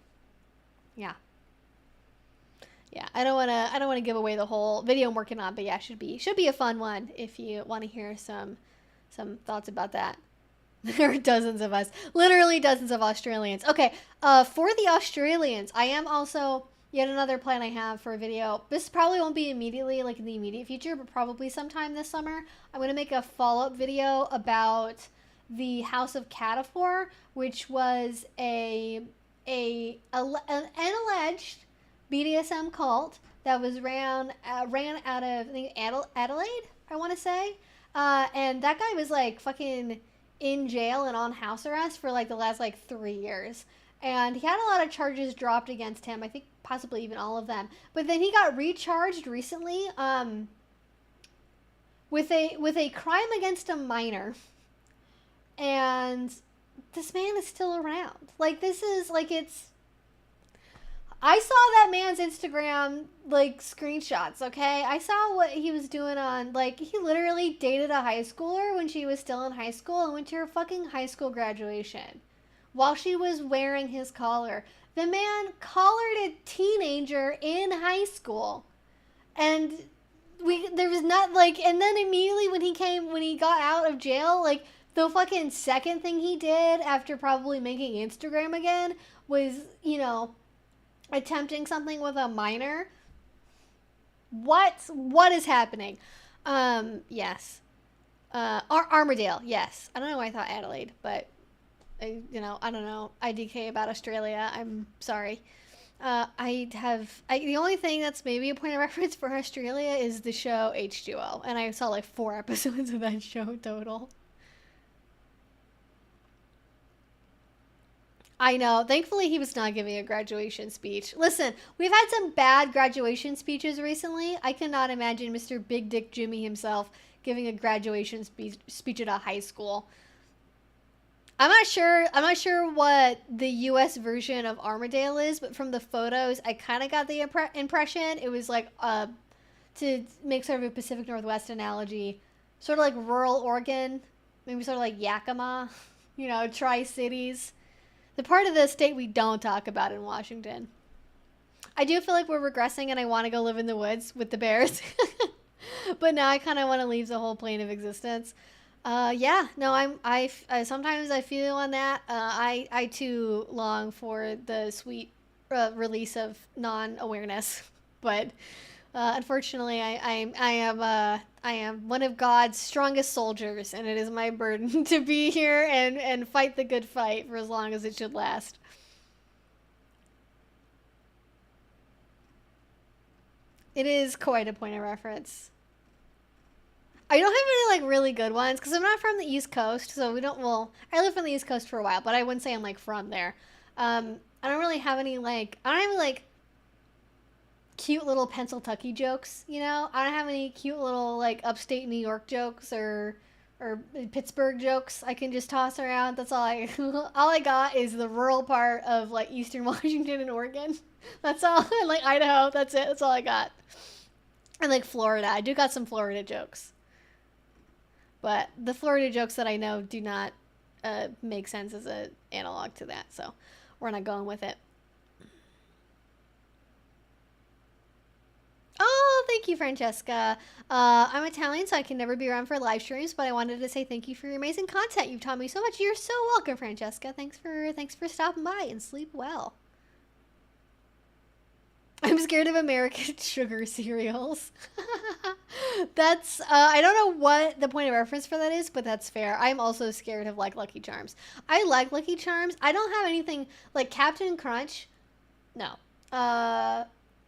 Yeah. Yeah, I don't want to give away the whole video I'm working on, but yeah, should be a fun one if you want to hear some thoughts about that. There are dozens of us, literally dozens of Australians. Okay, for the Australians, I am also yet another plan I have for a video. This probably won't be immediately, like in the immediate future, but probably sometime this summer. I'm gonna make a follow-up video about the House of Cataphor, which was an alleged BDSM cult that was ran out of, I think, Adelaide, I want to say. And that guy was like fucking in jail and on house arrest for like the last like 3 years. And he had a lot of charges dropped against him. I think possibly even all of them. But then he got recharged recently with a crime against a minor. And this man is still around. Like, this is like, I saw that man's Instagram, like, screenshots, okay? I saw what he was doing on, like, he literally dated a high schooler when she was still in high school and went to her fucking high school graduation while she was wearing his collar. The man collared a teenager in high school. And there was not, like, and then immediately when he got out of jail, like, the fucking second thing he did after probably making Instagram again was, you know, attempting something with a minor. What is happening? Yes. Armadale, yes. I don't know why I thought Adelaide, but I don't know. IDK about Australia. I'm sorry. The only thing that's maybe a point of reference for Australia is the show H2O, and I saw like 4 episodes of that show total. I know. Thankfully, he was not giving a graduation speech. Listen, we've had some bad graduation speeches recently. I cannot imagine Mr. Big Dick Jimmy himself giving a graduation speech at a high school. I'm not sure what the U.S. version of Armadale is, but from the photos, I kind of got the impression it was like, to make sort of a Pacific Northwest analogy, sort of like rural Oregon, maybe sort of like Yakima, Tri-Cities. The part of the state we don't talk about in Washington. I do feel like we're regressing and I want to go live in the woods with the bears. But now I kind of want to leave the whole plane of existence. Sometimes I feel on that. I too long for the sweet release of non-awareness. But unfortunately, I am one of God's strongest soldiers, and it is my burden to be here and fight the good fight for as long as it should last. It is quite a point of reference. I don't have any, like, really good ones, because I'm not from the East Coast, so I lived on the East Coast for a while, but I wouldn't say I'm, like, from there. I don't really have any, cute little Pennsyltucky jokes, I don't have any cute little, like, upstate New York jokes or Pittsburgh jokes I can just toss around. That's all I got is the rural part of, like, Eastern Washington and Oregon. That's all. And, like, Idaho, that's it. That's all I got. And, like, Florida. I do got some Florida jokes. But the Florida jokes that I know do not make sense as an analog to that, so we're not going with it. Oh, thank you, Francesca. I'm Italian, so I can never be around for live streams, but I wanted to say thank you for your amazing content. You've taught me so much. You're so welcome, Francesca. Thanks for stopping by, and sleep well. I'm scared of American sugar cereals. That's, I don't know what the point of reference for that is, but that's fair. I'm also scared of, like, Lucky Charms. I like Lucky Charms. I don't have anything, like, Captain Crunch. No.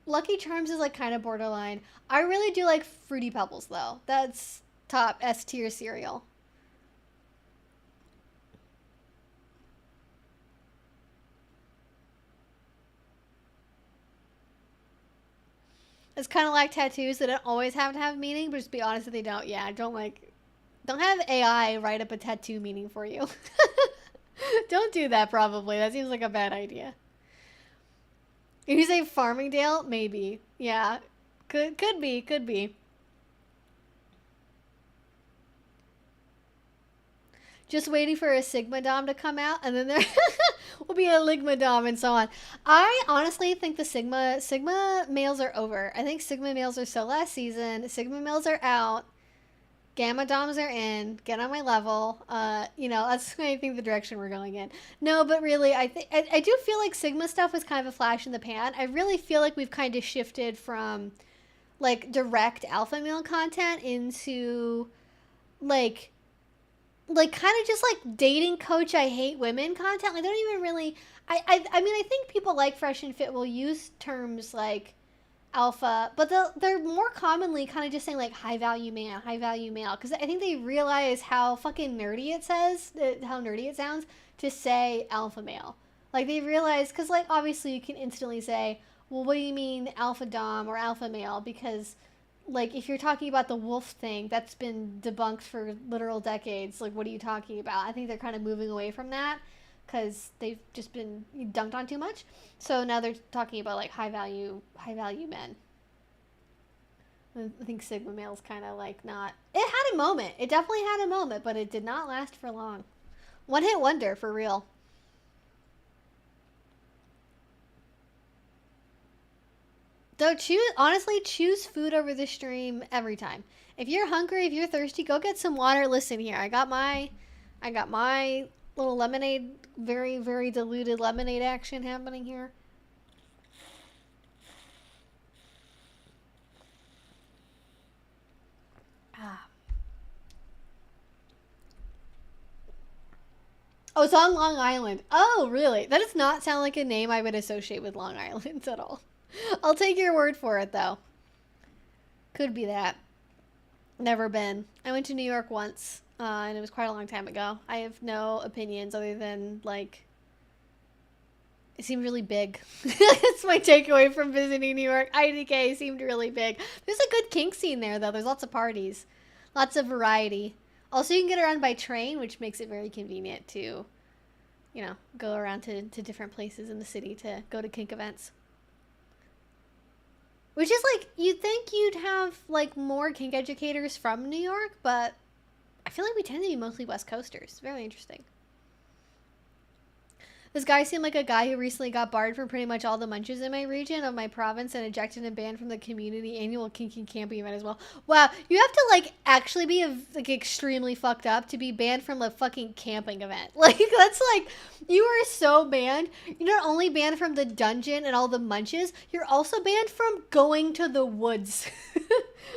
Lucky Charms is, like, kind of borderline. I really do like Fruity Pebbles, though. That's top S tier cereal. It's kind of like tattoos that don't always have to have meaning, but just be honest that they don't. Yeah, don't have AI write up a tattoo meaning for you. Don't do that, probably. That seems like a bad idea. If you say Farmingdale, maybe. Yeah. Could be, could be. Just waiting for a Sigma Dom to come out, and then there will be a Ligma Dom and so on. I honestly think the Sigma males are over. I think Sigma males are so last season. Sigma males are out. Gamma Doms are in. Get on my level. You know, that's I think the direction we're going in. No, but really, I do feel like Sigma stuff was kind of a flash in the pan. I really feel like we've kind of shifted from like direct alpha male content into like kind of just like dating coach I hate women content. Like, they don't even really I mean, I think people like Fresh and Fit will use terms like alpha, but they're more commonly kind of just saying like high value male, because I think they realize how fucking nerdy it says, how nerdy it sounds to say alpha male. Like, they realize, because like obviously you can instantly say, well, what do you mean alpha dom or alpha male? Because like, if you're talking about the wolf thing, that's been debunked for literal decades. Like, what are you talking about? I think they're kind of moving away from that because they've just been dunked on too much. So now they're talking about like high value men. I think Sigma male's kind of like not. It had a moment. It definitely had a moment, but it did not last for long. One hit wonder for real. Though honestly, choose food over the stream every time. If you're hungry, if you're thirsty, go get some water. Listen here, I got my little lemonade, very, very diluted lemonade action happening here. Ah. Oh, it's on Long Island. Oh, really? That does not sound like a name I would associate with Long Island at all. I'll take your word for it, though. Could be that. Never been. I went to New York once, and it was quite a long time ago. I have no opinions other than, like, it seemed really big. That's my takeaway from visiting New York. IDK seemed really big. There's a good kink scene there, though. There's lots of parties. Lots of variety. Also, you can get around by train, which makes it very convenient to, you know, go around to different places in the city to go to kink events. Which is like, you'd think you'd have like more kink educators from New York, but I feel like we tend to be mostly West Coasters. Very interesting. This guy seemed like a guy who recently got barred from pretty much all the munches in my region of my province and ejected and banned from the community annual kinky camping event as well. Wow, you have to like actually be like extremely fucked up to be banned from a fucking camping event. Like, that's like, you are so banned. You're not only banned from the dungeon and all the munches, you're also banned from going to the woods.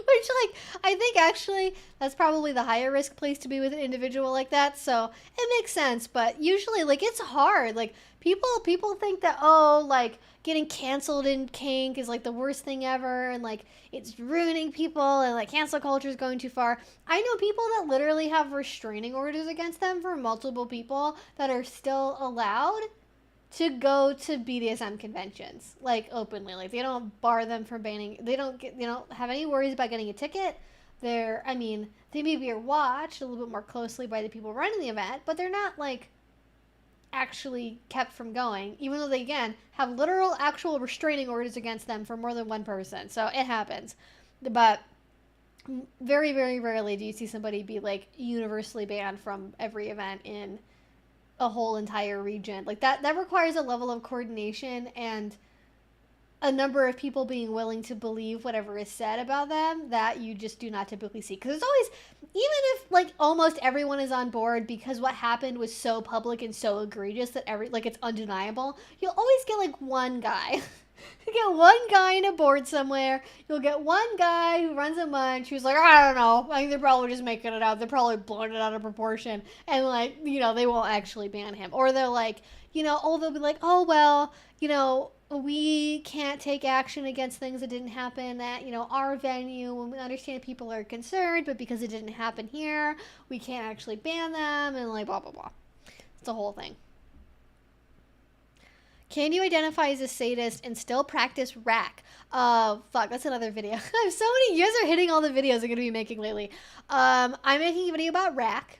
Which, like, I think actually that's probably the higher risk place to be with an individual like that. So it makes sense. But usually, like, it's hard. Like, people think that, oh, like, getting canceled in kink is like the worst thing ever, and like it's ruining people, and like cancel culture is going too far. I know people that literally have restraining orders against them for multiple people that are still allowed to go to BDSM conventions, like, openly. Like, they don't bar them from banning. They don't have any worries about getting a ticket. I mean, they maybe are watched a little bit more closely by the people running the event, but they're not, like, actually kept from going, even though they, again, have literal, actual restraining orders against them for more than one person. So it happens. But very, very rarely do you see somebody be, like, universally banned from every event in a whole entire region. Like, that requires a level of coordination and a number of people being willing to believe whatever is said about them that you just do not typically see. Because there's always, even if like almost everyone is on board because what happened was so public and so egregious that it's undeniable, you'll always get like one guy. You get one guy in a board somewhere. You'll get one guy who runs a munch who's like, I don't know. I think they're probably just making it out. They're probably blowing it out of proportion. And, like, you know, they won't actually ban him. Or they're like, you know, they'll be like, oh, well, you know, we can't take action against things that didn't happen at, you know, our venue. When we understand people are concerned, but because it didn't happen here, we can't actually ban them. And, like, blah, blah, blah. It's a whole thing. Can you identify as a sadist and still practice rack? Fuck, that's another video. I have so many, you guys are hitting all the videos I'm going to be making lately. I'm making a video about rack.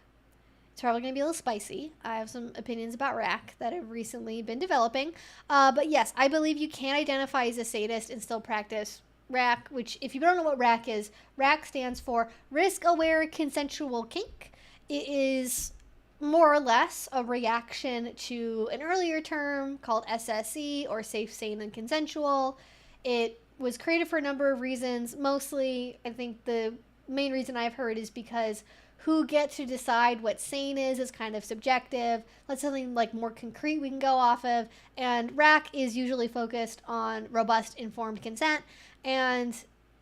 It's probably going to be a little spicy. I have some opinions about rack that have recently been developing. But yes, I believe you can identify as a sadist and still practice RAC, which if you don't know what RAC stands for Risk Aware Consensual Kink. It is more or less a reaction to an earlier term called SSE, or safe, sane, and consensual. It was created for a number of reasons. Mostly, I think the main reason I've heard is because who gets to decide what sane is kind of subjective. That's something like more concrete we can go off of. And RAC is usually focused on robust, informed consent and,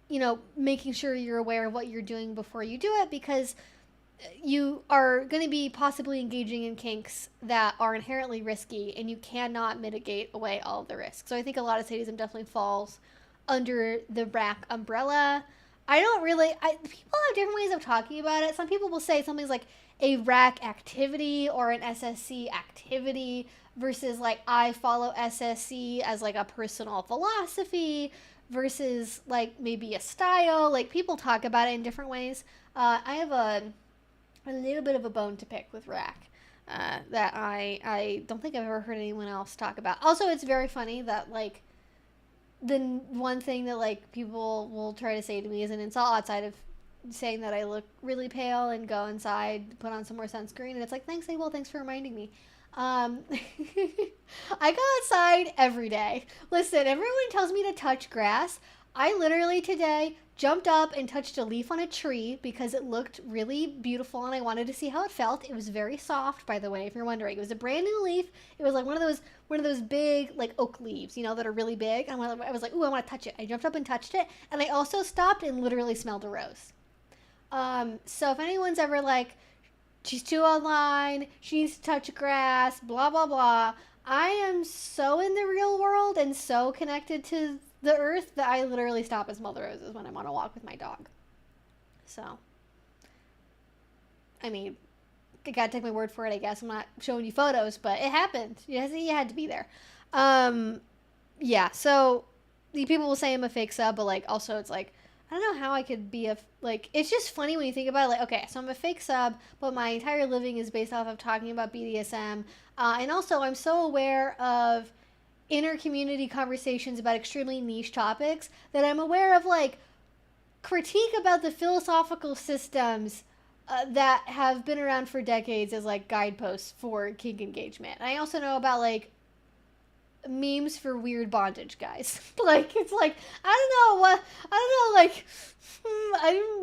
you know, making sure you're aware of what you're doing before you do it, because you are going to be possibly engaging in kinks that are inherently risky, and you cannot mitigate away all of the risks. So I think a lot of sadism definitely falls under the RAC umbrella. People have different ways of talking about it. Some people will say something's like a RAC activity or an SSC activity versus like I follow SSC as like a personal philosophy versus like maybe a style. Like people talk about it in different ways. I have a little bit of a bone to pick with RAC that I don't think I've ever heard anyone else talk about. Also, it's very funny that like the one thing that like people will try to say to me is an insult outside of saying that I look really pale and go inside, put on some more sunscreen, and it's like, thanks, Abel, thanks for reminding me. I go outside every day. Listen, everyone tells me to touch grass. I literally today jumped up and touched a leaf on a tree because it looked really beautiful and I wanted to see how it felt. It was very soft, by the way, if you're wondering. It was a brand new leaf. It was like one of those big like oak leaves, you know, that are really big. And I was like, ooh, I want to touch it. I jumped up and touched it, and I also stopped and literally smelled a rose. So if anyone's ever like, she's too online, she needs to touch grass, blah blah blah, I am so in the real world and so connected to the earth that I literally stop and smell the roses when I'm on a walk with my dog. So, I mean, you gotta take my word for it, I guess. I'm not showing you photos, but it happened. You had to be there. Yeah, so the people will say I'm a fake sub, but like also it's like, I don't know how I could be it's just funny when you think about it. Like, okay, so I'm a fake sub, but my entire living is based off of talking about BDSM. And also I'm so aware of inter-community conversations about extremely niche topics that I'm aware of like critique about the philosophical systems that have been around for decades as like guideposts for kink engagement. And I also know about like memes for weird bondage guys. Like it's like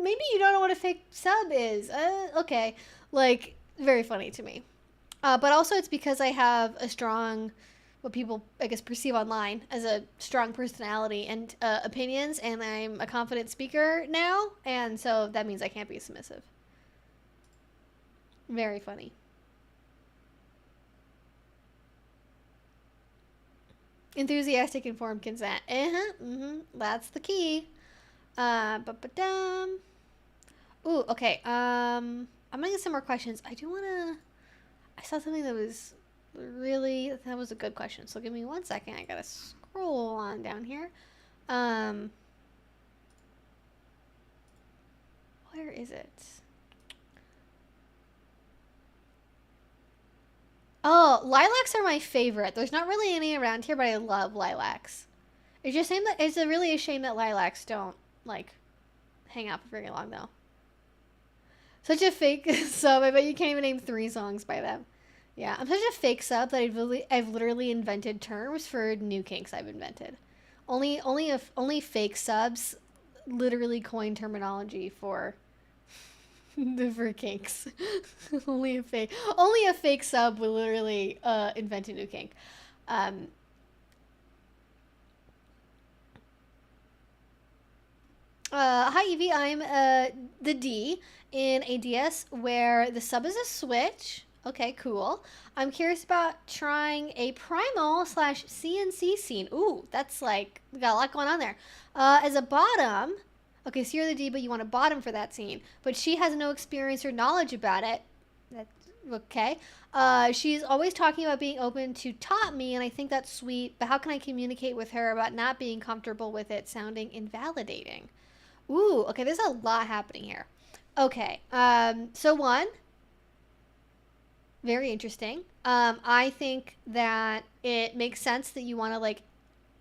maybe you don't know what a fake sub is. Okay, like very funny to me. But also it's because I have a strong, what people I guess perceive online as a strong personality and opinions, and I'm a confident speaker now, and so that means I can't be submissive. Very funny. Enthusiastic informed consent. That's the key. Ooh, okay. I'm gonna get some more questions. I saw something that was a good question. So give me 1 second. I gotta scroll on down here. Where is it? Oh, lilacs are my favorite. There's not really any around here, but I love lilacs. It's really a shame that lilacs don't like hang out for very long though. Such a fake sub. I bet you can't even name 3 songs by them. Yeah, I'm such a fake sub that I've literally invented terms for new kinks I've invented. Only fake subs literally coin terminology for for kinks. only a fake sub will literally invent a new kink. Hi Evie, I'm the D in ADS where the sub is a switch. Okay, cool. I'm curious about trying a Primal / CNC scene. Ooh, that's like, we got a lot going on there. As a bottom, okay, so you're the D, but you want a bottom for that scene. But she has no experience or knowledge about it. That's okay. She's always talking about being open to taught me, and I think that's sweet. But how can I communicate with her about not being comfortable with it sounding invalidating? Ooh, okay, there's a lot happening here. Okay, so one, very interesting. I think that it makes sense that you want to like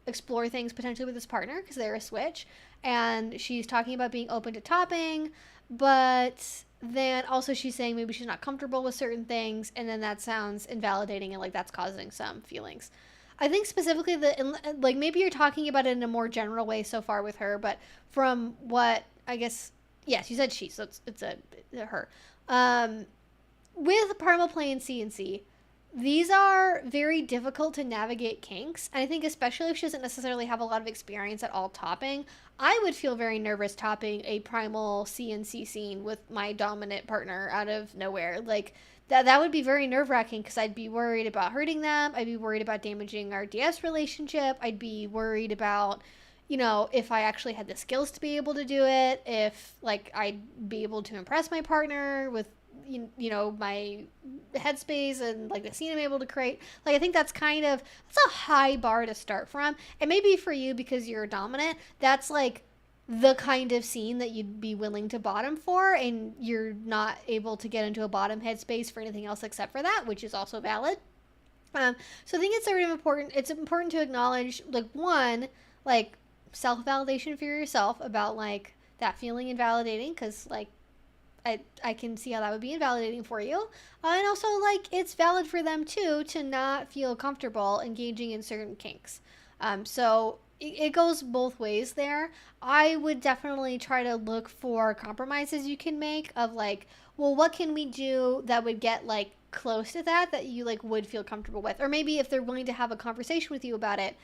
explore things potentially with his partner because they're a switch, and she's talking about being open to topping, but then also she's saying maybe she's not comfortable with certain things, and then that sounds invalidating and like that's causing some feelings. I think specifically like maybe you're talking about it in a more general way so far with her, but from what I guess, yes, you said she, so it's a her. With Primal Play and CNC, these are very difficult to navigate kinks. And I think especially if she doesn't necessarily have a lot of experience at all topping, I would feel very nervous topping a Primal CNC scene with my dominant partner out of nowhere. Like, that would be very nerve-wracking because I'd be worried about hurting them. I'd be worried about damaging our DS relationship. I'd be worried about, if I actually had the skills to be able to do it, if, like, I'd be able to impress my partner with my headspace and like the scene I'm able to create. Like, I think that's a high bar to start from. And maybe for you, because you're dominant, that's like the kind of scene that you'd be willing to bottom for, and you're not able to get into a bottom headspace for anything else except for that, which is also valid. So I think it's sort of important. It's important to acknowledge, like, one, like, self-validation for yourself about like that feeling invalidating, because like I can see how that would be invalidating for you. And also, like, it's valid for them, too, to not feel comfortable engaging in certain kinks. So it goes both ways there. I would definitely try to look for compromises you can make of, like, well, what can we do that would get, like, close to that you, like, would feel comfortable with? Or maybe if they're willing to have a conversation with you about it,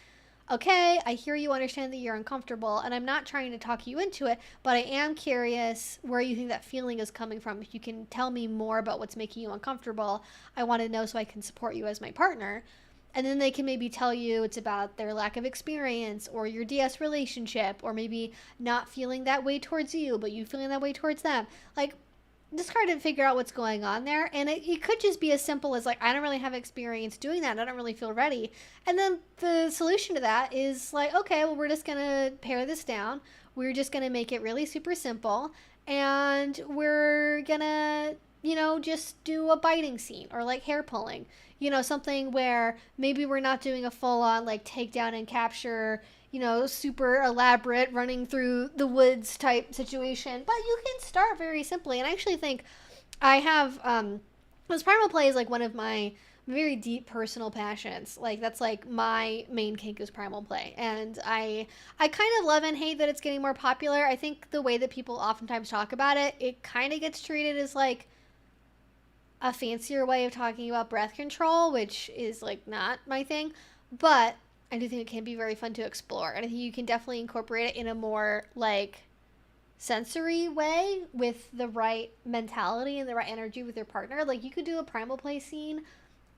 okay, I hear you understand that you're uncomfortable, and I'm not trying to talk you into it, but I am curious where you think that feeling is coming from. If you can tell me more about what's making you uncomfortable, I want to know so I can support you as my partner. And then they can maybe tell you it's about their lack of experience or your DS relationship, or maybe not feeling that way towards you, but you feeling that way towards them. Like, just try to figure out what's going on there. And it could just be as simple as, like, I don't really have experience doing that. I don't really feel ready. And then the solution to that is like, okay, well, we're just going to pare this down. We're just going to make it really super simple. And we're going to, just do a biting scene or like hair pulling, something where maybe we're not doing a full on like takedown and capture, super elaborate running through the woods type situation. But you can start very simply. And I actually think I have, this Primal Play is like one of my very deep personal passions. Like, that's like my main kink is Primal Play. And I kind of love and hate that it's getting more popular. I think the way that people oftentimes talk about it, it kind of gets treated as like a fancier way of talking about breath control, which is like not my thing. But I do think it can be very fun to explore. And I think you can definitely incorporate it in a more like sensory way with the right mentality and the right energy with your partner. Like, you could do a Primal Play scene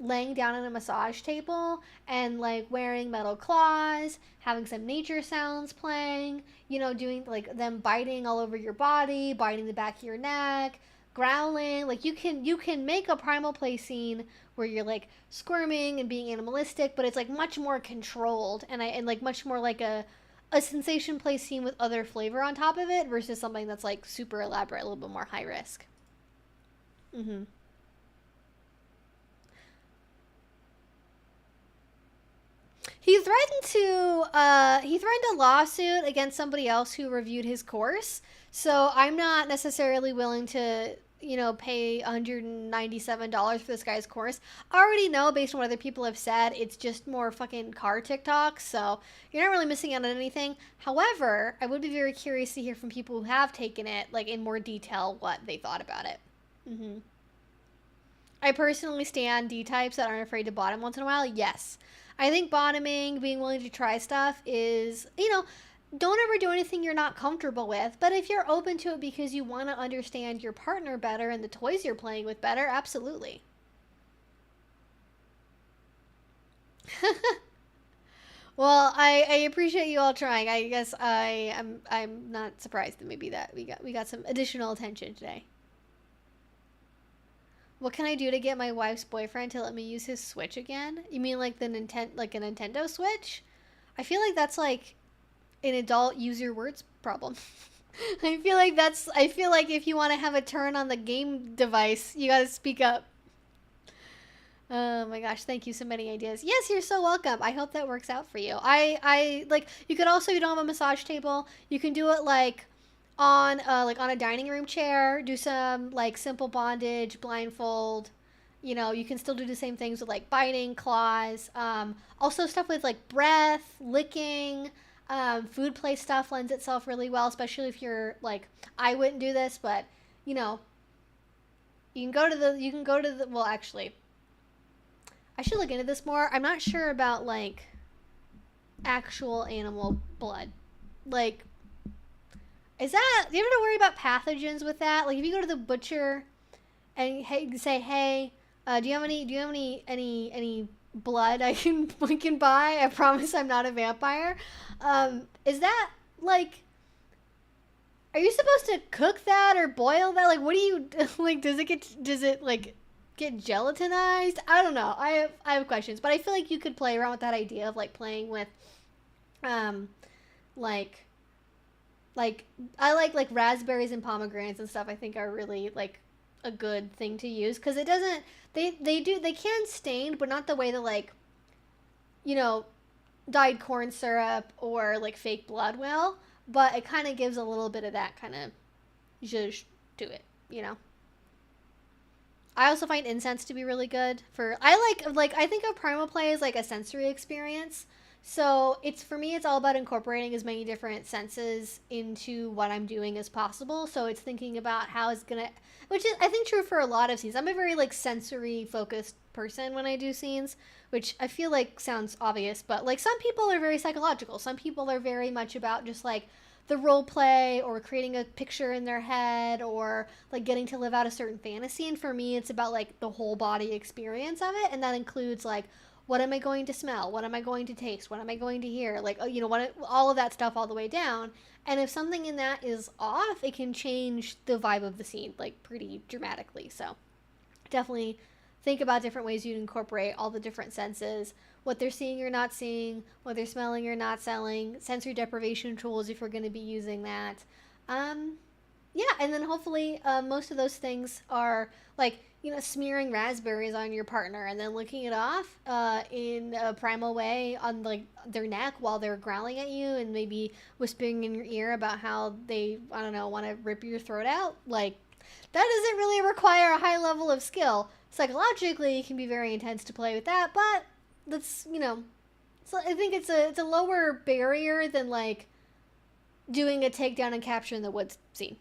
laying down on a massage table and like wearing metal claws, having some nature sounds playing, doing like them biting all over your body, biting the back of your neck, growling. Like, you can make a Primal Play scene where you're like squirming and being animalistic, but it's like much more controlled and like much more like a sensation play scene with other flavor on top of it versus something that's like super elaborate, a little bit more high risk. Mm-hmm. He threatened a lawsuit against somebody else who reviewed his course. So I'm not necessarily willing to, pay $197 for this guy's course. I already know, based on what other people have said, it's just more fucking car TikToks. So you're not really missing out on anything. However, I would be very curious to hear from people who have taken it, like, in more detail, what they thought about it. Mm-hmm. I personally stand D-types that aren't afraid to bottom once in a while. Yes. I think bottoming, being willing to try stuff is, don't ever do anything you're not comfortable with. But if you're open to it because you want to understand your partner better and the toys you're playing with better, absolutely. Well, I appreciate you all trying. I guess I'm not surprised that maybe that we got some additional attention today. What can I do to get my wife's boyfriend to let me use his Switch again? You mean like a Nintendo Switch? I feel like that's like an adult use your words problem. I feel like if you want to have a turn on the game device, you got to speak up. Oh my gosh, thank you. So many ideas. Yes, you're so welcome. I hope that works out for you. I like, you could also, you don't have a massage table, you can do it like on a dining room chair, do some like simple bondage, blindfold. You can still do the same things with like biting, claws. Also stuff with like breath, licking, food play stuff lends itself really well, especially if you're like, I wouldn't do this, but you know, you can go to the, well, actually, I should look into this more. I'm not sure about like actual animal blood. Like, is that, do you ever have to worry about pathogens with that? Like, if you go to the butcher and say, hey, do you have any blood we can buy? I promise I'm not a vampire. Is that like, are you supposed to cook that or boil that? Like, what do you like? Does it like get gelatinized? I don't know. I have questions, but I feel like you could play around with that idea of like playing with, um, like I like raspberries and pomegranates and stuff. I think are really like a good thing to use because it doesn't. They can stain, but not the way that like, you know, dyed corn syrup or like fake blood will. But it kind of gives a little bit of that kind of zhuzh to it, you know. I also find incense to be really good for. I think of Primal play as like a sensory experience. So it's, for me, it's all about incorporating as many different senses into what I'm doing as possible. So it's thinking about how it's gonna, which is I think true for a lot of scenes. I'm a very like sensory focused person when I do scenes, which I feel like sounds obvious, but like some people are very psychological. Some people are very much about just like the role play or creating a picture in their head or like getting to live out a certain fantasy. And for me, it's about like the whole body experience of it. And that includes like, what am I going to smell? What am I going to taste? What am I going to hear? Like, all of that stuff all the way down. And if something in that is off, it can change the vibe of the scene like pretty dramatically. So definitely think about different ways you'd incorporate all the different senses, what they're seeing or not seeing, what they're smelling or not smelling, sensory deprivation tools if we're going to be using that. Um, yeah, and then hopefully most of those things are like, smearing raspberries on your partner and then licking it off in a primal way on like their neck while they're growling at you and maybe whispering in your ear about how they, I don't know, want to rip your throat out. Like, that doesn't really require a high level of skill. Psychologically, it can be very intense to play with that, but that's, so I think it's a lower barrier than like doing a takedown and capture in the woods scene.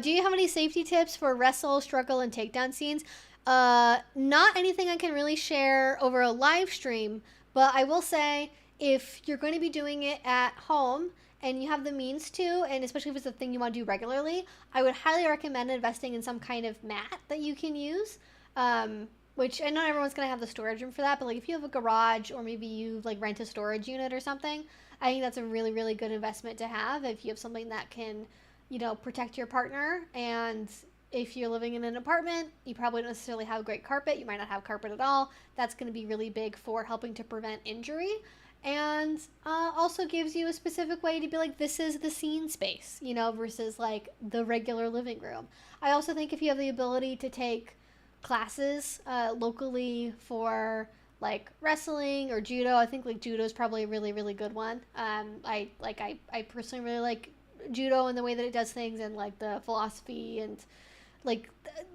Do you have any safety tips for wrestle, struggle, and takedown scenes? Not anything I can really share over a live stream, but I will say if you're going to be doing it at home and you have the means to, and especially if it's a thing you want to do regularly, I would highly recommend investing in some kind of mat that you can use. Which I know everyone's gonna have the storage room for that, but like if you have a garage or maybe you like rent a storage unit or something, I think that's a really, really good investment to have if you have something that can, protect your partner. And if you're living in an apartment, you probably don't necessarily have great carpet. You might not have carpet at all. That's going to be really big for helping to prevent injury. And also gives you a specific way to be like, this is the scene space, versus like the regular living room. I also think if you have the ability to take classes locally for like wrestling or judo, I think like judo is probably a really, really good one. I personally really like judo and the way that it does things and like the philosophy and like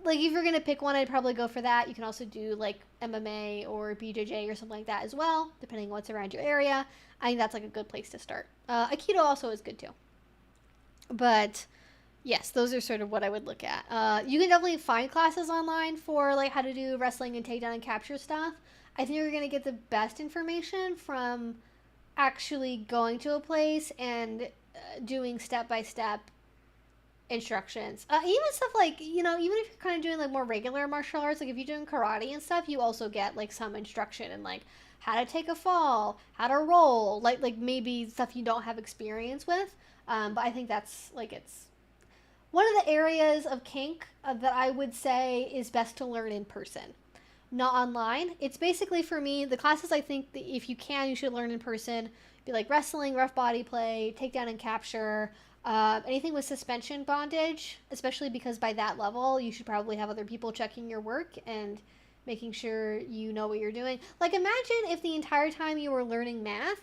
if you're gonna pick one, I'd probably go for that. You can also do like MMA or BJJ or something like that as well, depending on what's around your area. I think that's like a good place to start. Aikido also is good too, but yes, those are sort of what I would look at. You can definitely find classes online for like how to do wrestling and takedown and capture stuff. I think you're gonna get the best information from actually going to a place and doing step by step instructions. Even stuff like, even if you're kind of doing like more regular martial arts, like if you're doing karate and stuff, you also get like some instruction in like how to take a fall, how to roll, like maybe stuff you don't have experience with. But I think that's like, it's one of the areas of kink that I would say is best to learn in person, not online. It's basically, for me, the classes I think that if you can, you should learn in person. Be like wrestling, rough body play, takedown and capture, Anything with suspension bondage, especially because by that level, you should probably have other people checking your work and making sure you know what you're doing. Like, imagine if the entire time you were learning math,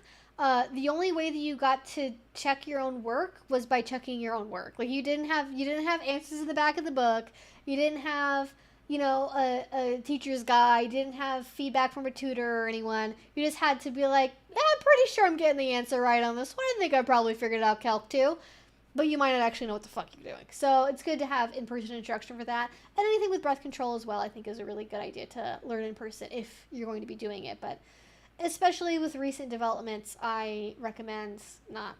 the only way that you got to check your own work was by checking your own work. Like, you didn't have answers in the back of the book. You didn't have, a teacher's guide. You didn't have feedback from a tutor or anyone. You just had to be like, I'm pretty sure I'm getting the answer right on this one. I think I probably figured out Calc 2. But you might not actually know what the fuck you're doing. So it's good to have in-person instruction for that. And anything with breath control as well, I think is a really good idea to learn in person if you're going to be doing it. But especially with recent developments, I recommend not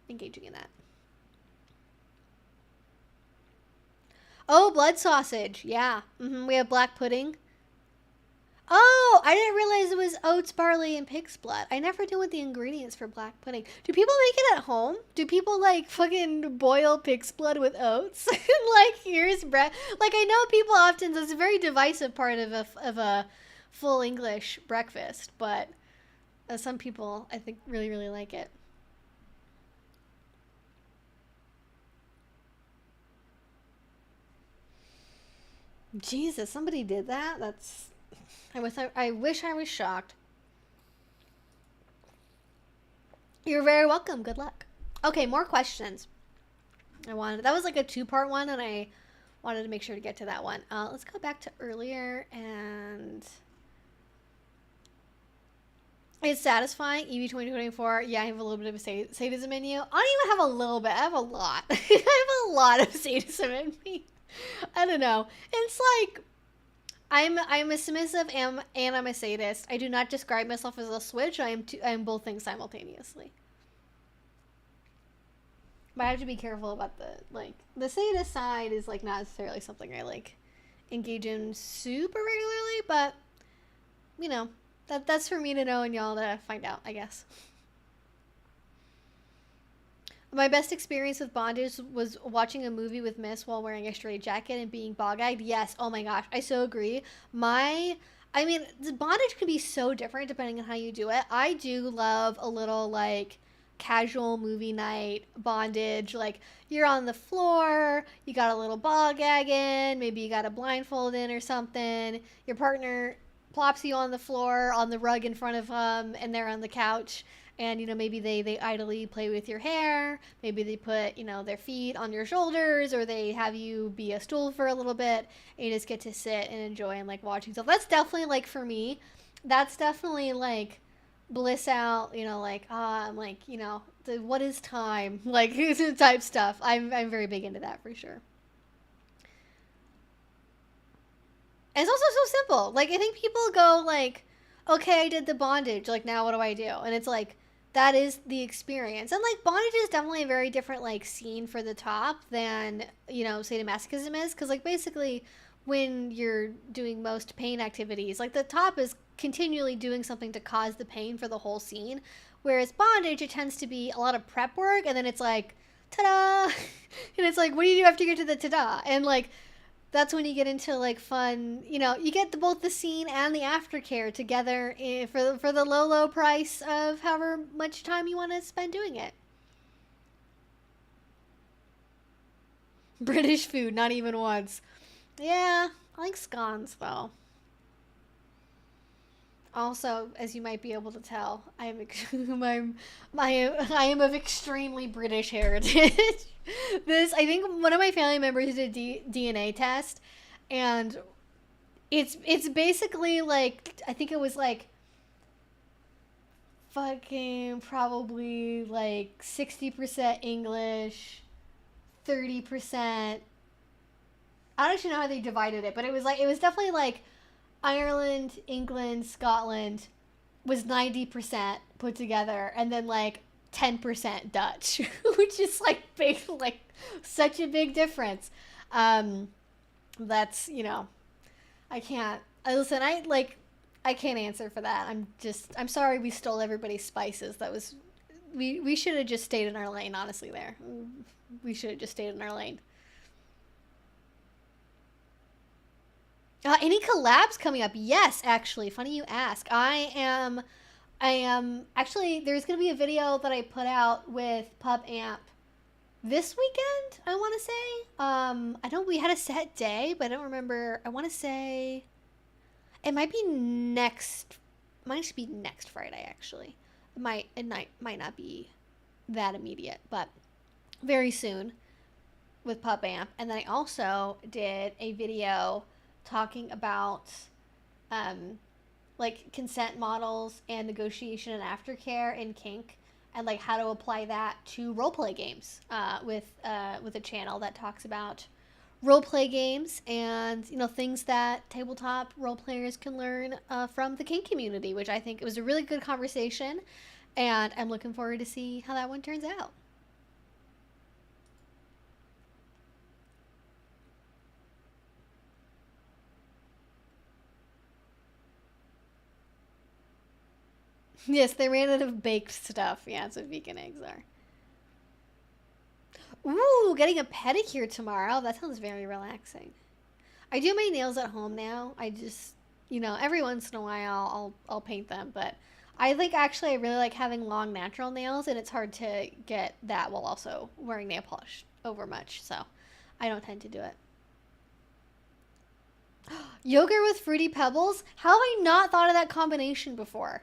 engaging in that. Oh, blood sausage. Yeah. We have black pudding. Oh, I didn't realize it was oats, barley, and pig's blood. I never knew what the ingredients for black pudding. Do people make it at home? Do people like fucking boil pig's blood with oats? Like, here's bread. Like, I know people often, that's a very divisive part of a full English breakfast, but some people, I think, really, really like it. Jesus, somebody did that? I wish I was shocked. You're very welcome. Good luck. Okay, more questions. That was like a two-part one, and I wanted to make sure to get to that one. Let's go back to earlier, and it's satisfying. EV 2024. Yeah, I have a little bit of a sadism in you. I don't even have a little bit. I have a lot. I have a lot of sadism in me. I don't know. It's like I'm a submissive and I'm a sadist. I do not describe myself as a switch. I'm both things simultaneously. But I have to be careful about the sadist side is like not necessarily something I like engage in super regularly, but that's for me to know and y'all to find out, I guess. My best experience with bondage was watching a movie with Miss while wearing a straight jacket and being bog-eyed. Yes, oh my gosh, I so agree. The bondage can be so different depending on how you do it. I do love a little, like, casual movie night bondage. Like, you're on the floor, you got a little ball gag in, maybe you got a blindfold in or something. Your partner plops you on the floor, on the rug in front of them, and they're on the couch. And, maybe they idly play with your hair. Maybe they put, their feet on your shoulders, or they have you be a stool for a little bit. And you just get to sit and enjoy and, like, watching stuff. That's definitely, like, for me, that's definitely, like, bliss out, I'm like, the what is time? Like, type stuff. I'm very big into that for sure. And it's also so simple. Like, I think people go, like, okay, I did the bondage. Like, now what do I do? And it's like, that is the experience. And, like, bondage is definitely a very different, like, scene for the top than, sadomasochism is. Because, like, basically, when you're doing most pain activities, like, the top is continually doing something to cause the pain for the whole scene. Whereas bondage, it tends to be a lot of prep work. And then it's like, ta-da! And it's like, what do you do after you get to the ta-da? And, like, that's when you get into, like, fun, you get both the scene and the aftercare together for the low price of however much time you want to spend doing it. British food, not even once. Yeah, I like scones, though. Also, as you might be able to tell, I am of extremely British heritage. I think one of my family members did a DNA test, and it's basically like, I think it was like fucking probably like 60% English, 30%. I don't actually know how they divided it, but it was definitely like Ireland, England, Scotland was 90% put together, and then like 10% Dutch, which is like big, like such a big difference. That's, I can't, I can't answer for that. I'm sorry we stole everybody's spices. We should have just stayed in our lane, honestly, there. We should have just stayed in our lane. Any collabs coming up? Yes, actually. Funny you ask. I am actually, there's going to be a video that I put out with Pub Amp this weekend, I want to say. I know we had a set day, but I don't remember. I want to say it might be next. Might just be next Friday, actually. It might not be that immediate, but very soon with Pup Amp. And then I also did a video talking about um, like consent models and negotiation and aftercare in kink, and like how to apply that to roleplay games with a channel that talks about roleplay games and things that tabletop role players can learn from the kink community, which I think it was a really good conversation, and I'm looking forward to see how that one turns out. Yes, they ran out of baked stuff. Yeah, that's what vegan eggs are. Ooh, getting a pedicure tomorrow. That sounds very relaxing. I do my nails at home now. I just, every once in a while I'll paint them, but I like actually I really like having long natural nails, and it's hard to get that while also wearing nail polish over much. So, I don't tend to do it. Yogurt with fruity pebbles? How have I not thought of that combination before?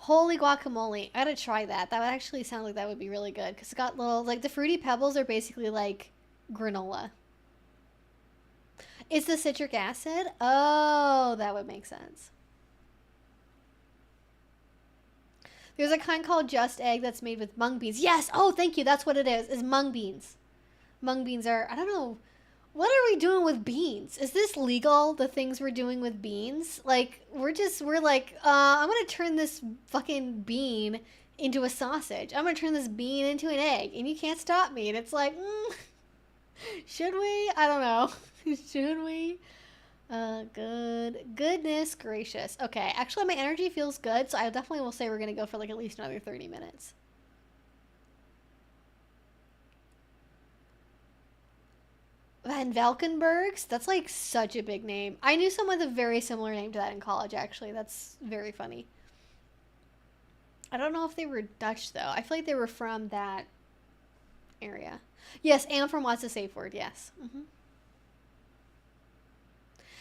Holy guacamole. I gotta try that. That would actually sound like that would be really good. Because it's got little, like, the fruity pebbles are basically like granola. Is the citric acid? Oh, that would make sense. There's a kind called Just Egg that's made with mung beans. Yes! Oh, thank you. That's what it is mung beans. Mung beans are, I don't know. What are we doing with beans? Is this legal, the things we're doing with beans? Like, we're like, I'm gonna turn this fucking bean into a sausage. I'm gonna turn this bean into an egg, and you can't stop me. And it's like, should we? I don't know. Should we? Goodness gracious. Okay, actually my energy feels good, so I definitely will say we're gonna go for like at least another 30 minutes. Van Valkenburgs? That's like such a big name. I knew someone with a very similar name to that in college, actually. That's very funny. I don't know if they were Dutch, though. I feel like they were from that area. Yes, and from What's a Safe Word, yes.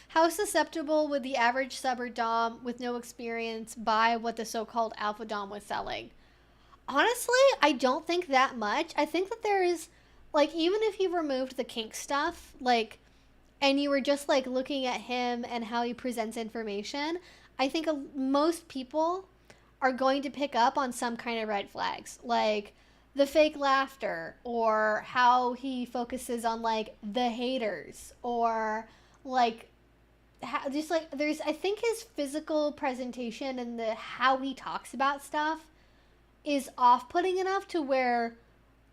How susceptible would the average sub or dom with no experience buy what the so-called alpha dom was selling? Honestly, I don't think that much. I think that there is, like, even if you removed the kink stuff, like, and you were just, like, looking at him and how he presents information, I think most people are going to pick up on some kind of red flags. Like, the fake laughter, or how he focuses on, like, the haters, or, like, just, like, there's, I think his physical presentation and the how he talks about stuff is off-putting enough to where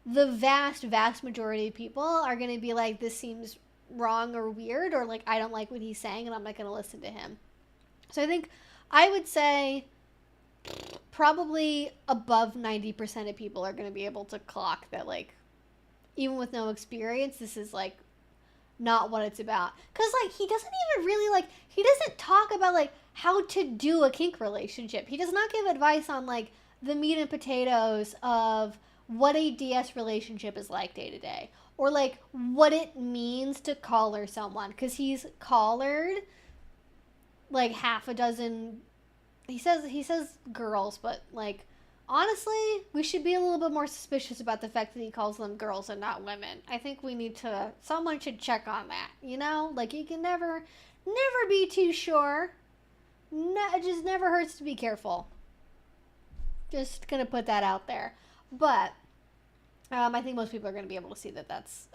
the vast majority of people are going to be like, this seems wrong or weird, or like, I don't like what he's saying and I'm not going to listen to him. So I think I would say probably above 90% of people are going to be able to clock that, like, even with no experience, this is like not what it's about. Because, like, he doesn't even really, like, he doesn't talk about, like, how to do a kink relationship. He does not give advice on, like, the meat and potatoes of what a DS relationship is like day to day, or like what it means to collar someone, because he's collared like half a dozen. He says girls, but like, honestly, we should be a little bit more suspicious about the fact that he calls them girls and not women. I think we need to, someone should check on that, like, you can never be too sure. No, it just never hurts to be careful. Just gonna put that out there. But I think most people are gonna be able to see that that's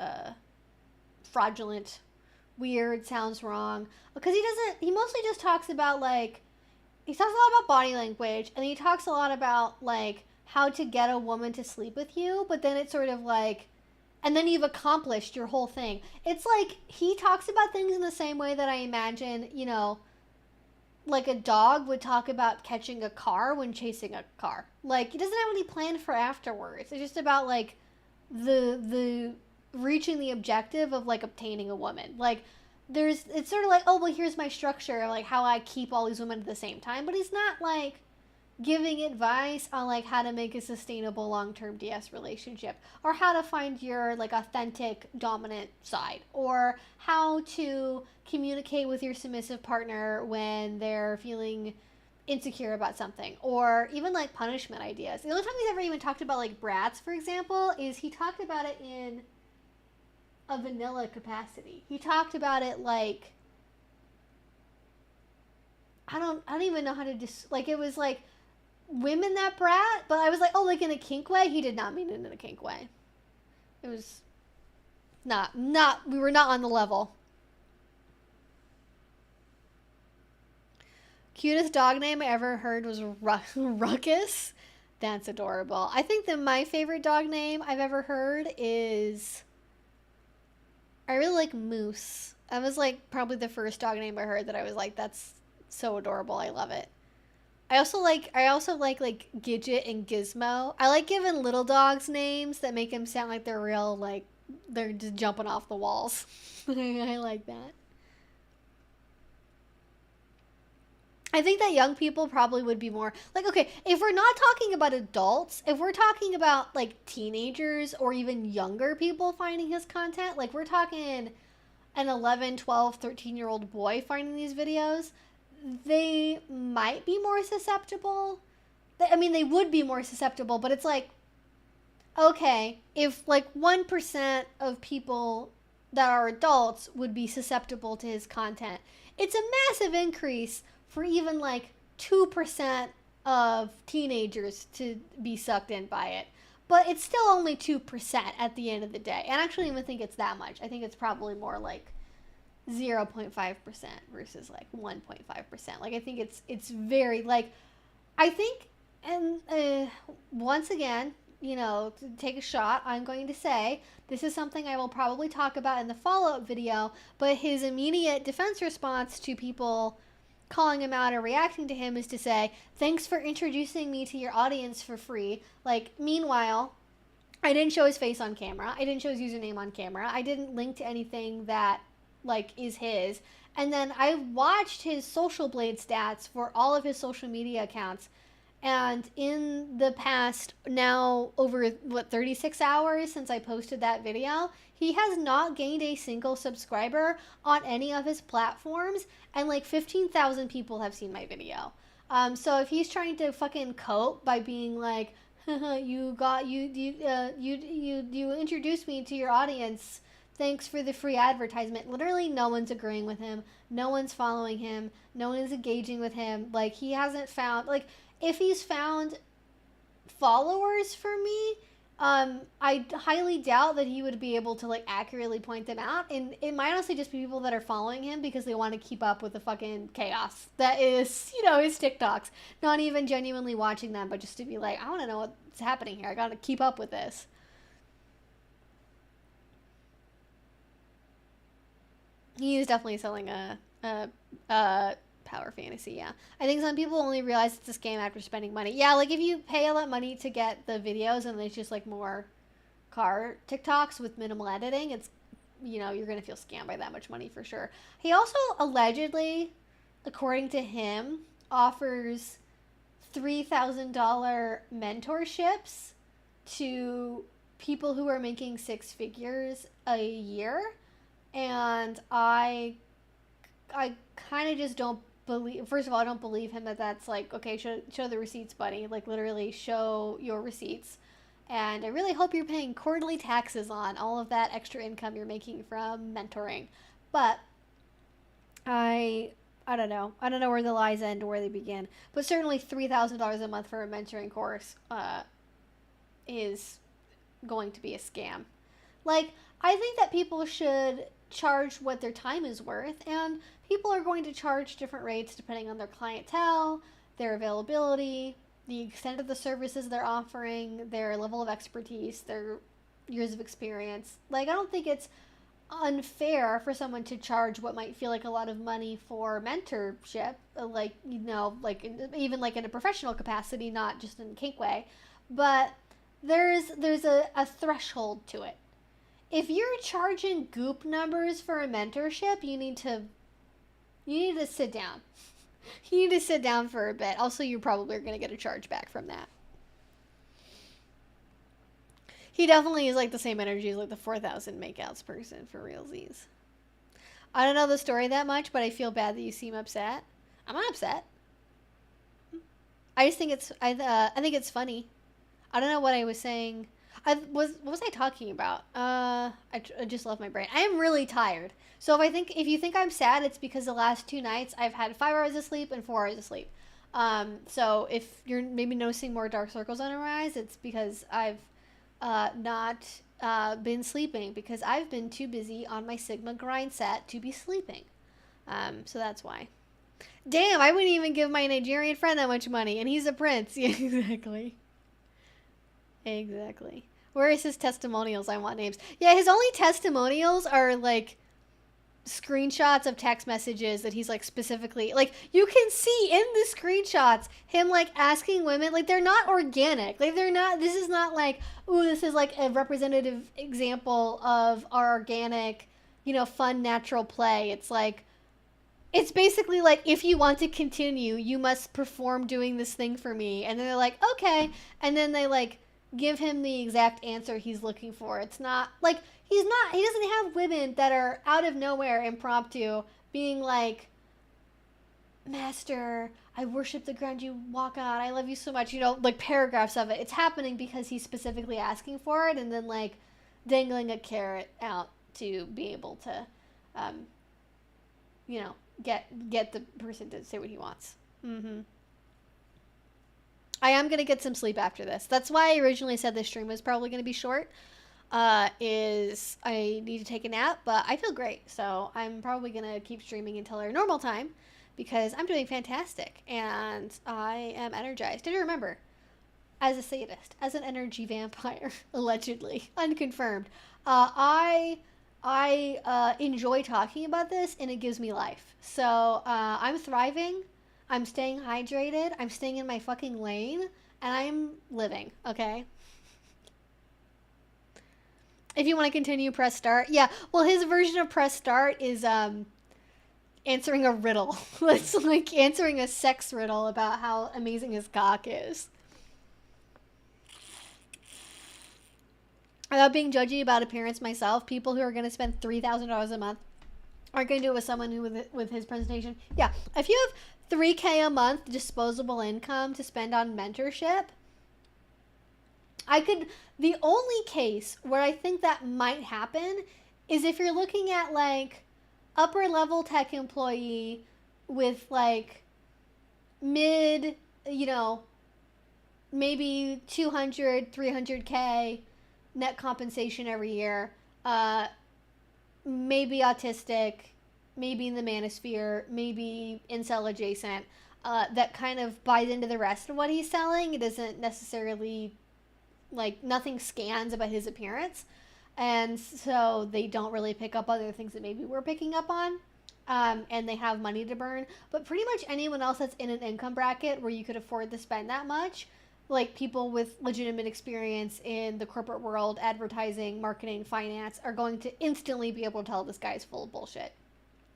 fraudulent, weird, sounds wrong. Because he mostly just talks about, like, he talks a lot about body language, and he talks a lot about, like, how to get a woman to sleep with you, but then it's sort of like, and then you've accomplished your whole thing. It's like, he talks about things in the same way that I imagine, like a dog would talk about catching a car when chasing a car. Like, he doesn't have any plan for afterwards. It's just about, like, the reaching the objective of, like, obtaining a woman. Like, it's sort of like, oh, well, here's my structure, like, how I keep all these women at the same time. But he's not, like, giving advice on like how to make a sustainable long-term DS relationship, or how to find your like authentic dominant side, or how to communicate with your submissive partner when they're feeling insecure about something, or even like punishment ideas. The only time he's ever even talked about like brats, for example, is he talked about it in a vanilla capacity. He talked about it like I don't even know how to like it was like women that brat, but I was like, oh, like in a kink way. He did not mean it in a kink way. It was not we were not on the level. Cutest dog name I ever heard was Ruckus. That's adorable. I think that my favorite dog name I've ever heard is, I really like Moose. That was like probably the first dog name I heard that I was like, that's so adorable. I love it. I also like Gidget and Gizmo. I like giving little dogs names that make them sound like they're real, like they're just jumping off the walls. I like that. I think that young people probably would be more like, okay, if we're not talking about adults, if we're talking about like teenagers or even younger people finding his content, like we're talking an 11, 12, 13-year-old boy finding these videos, they might be more susceptible. I mean, they would be more susceptible, but it's like, okay, if like 1% of people that are adults would be susceptible to his content, it's a massive increase for even like 2% of teenagers to be sucked in by it. But it's still only 2% at the end of the day. And I actually don't even think it's that much. I think it's probably more like 0.5% versus like 1.5%. Like I think it's very like, I think, and once again, you know, to take a shot, I'm going to say this is something I will probably talk about in the follow-up video, but his immediate defense response to people calling him out or reacting to him is to say, thanks for introducing me to your audience for free. Like, meanwhile, I didn't show his face on camera. I didn't show his username on camera. I didn't link to anything that, like, is his. And then I watched his Social Blade stats for all of his social media accounts. And in the past, now over, 36 hours since I posted that video, he has not gained a single subscriber on any of his platforms, and like 15,000 people have seen my video. So if he's trying to fucking cope by being like, you introduced me to your audience, thanks for the free advertisement. Literally no one's agreeing with him. No one's following him. No one is engaging with him. Like, he hasn't found, like, if he's found followers for me, I highly doubt that he would be able to like accurately point them out, and it might honestly just be people that are following him because they want to keep up with the fucking chaos that is, you know, his TikToks. Not even genuinely watching them, but just to be like, I want to know what's happening here. I got to keep up with this. He is definitely selling a power fantasy, yeah. I think some people only realize it's a scam after spending money. Yeah, like if you pay a lot of money to get the videos and it's just like more car TikToks with minimal editing, it's, you know, you're gonna feel scammed by that much money for sure. He also allegedly, according to him, offers $3,000 mentorships to people who are making 6 figures a year, and I kind of just don't believe, first of all, I don't believe him that that's like, okay, show the receipts, buddy. Like, literally show your receipts. And I really hope you're paying quarterly taxes on all of that extra income you're making from mentoring. But I don't know. I don't know where the lies end or where they begin. But certainly $3,000 a month for a mentoring course is going to be a scam. Like, I think that people should charge what their time is worth, and people are going to charge different rates depending on their clientele, their availability, the extent of the services they're offering, their level of expertise, their years of experience. Like, I don't think it's unfair for someone to charge what might feel like a lot of money for mentorship, like, you know, like even like in a professional capacity, not just in a kink way, but there's a threshold to it. If you're charging goop numbers for a mentorship, you need to sit down. You need to sit down for a bit. Also, you probably are going to get a charge back from that. He definitely is like the same energy as like the 4,000 makeouts person for realsies. I don't know the story that much, but I feel bad that you seem upset. I'm not upset. I just think I think it's funny. I don't know what I was saying. What was I talking about? I just left my brain. I am really tired. So if you think I'm sad, it's because the last 2 nights I've had 5 hours of sleep and 4 hours of sleep. So if you're maybe noticing more dark circles under my eyes, it's because I've not been sleeping because I've been too busy on my Sigma grind set to be sleeping. So that's why. Damn, I wouldn't even give my Nigerian friend that much money, and he's a prince. Yeah, exactly. Exactly. Where is his testimonials? I want names. Yeah, his only testimonials are like screenshots of text messages that he's like specifically like you can see in the screenshots him like asking women like they're not organic, like they're not, this is not like, ooh, this is like a representative example of our organic, fun natural play. It's like, it's basically like, if you want to continue you must perform doing this thing for me, and then they're like, okay, and then they like give him the exact answer he's looking for. It's not like he doesn't have women that are out of nowhere impromptu being like, master, I worship the ground you walk on, I love you so much, like paragraphs of it. It's happening because he's specifically asking for it, and then like dangling a carrot out to be able to get the person to say what he wants. I am going to get some sleep after this. That's why I originally said this stream was probably going to be short. Is I need to take a nap, but I feel great. So I'm probably going to keep streaming until our normal time because I'm doing fantastic and I am energized. Did you remember? As a sadist, as an energy vampire, allegedly, unconfirmed, I enjoy talking about this and it gives me life. So I'm thriving. I'm staying hydrated. I'm staying in my fucking lane. And I'm living, okay? If you want to continue, press start. Yeah, well, his version of press start is answering a riddle. It's like answering a sex riddle about how amazing his cock is. Without being judgy about appearance myself, people who are going to spend $3,000 a month are going to do it with someone who with his presentation. Yeah, if you have $3K a month disposable income to spend on mentorship, the only case where I think that might happen is if you're looking at like upper level tech employee with like mid, maybe 200, 300K net compensation every year, maybe autistic, maybe in the manosphere, maybe incel adjacent, that kind of buys into the rest of what he's selling. It isn't necessarily like, nothing scans about his appearance, and so they don't really pick up other things that maybe we're picking up on, and they have money to burn. But pretty much anyone else that's in an income bracket where you could afford to spend that much, like people with legitimate experience in the corporate world, advertising, marketing, finance, are going to instantly be able to tell this guy's full of bullshit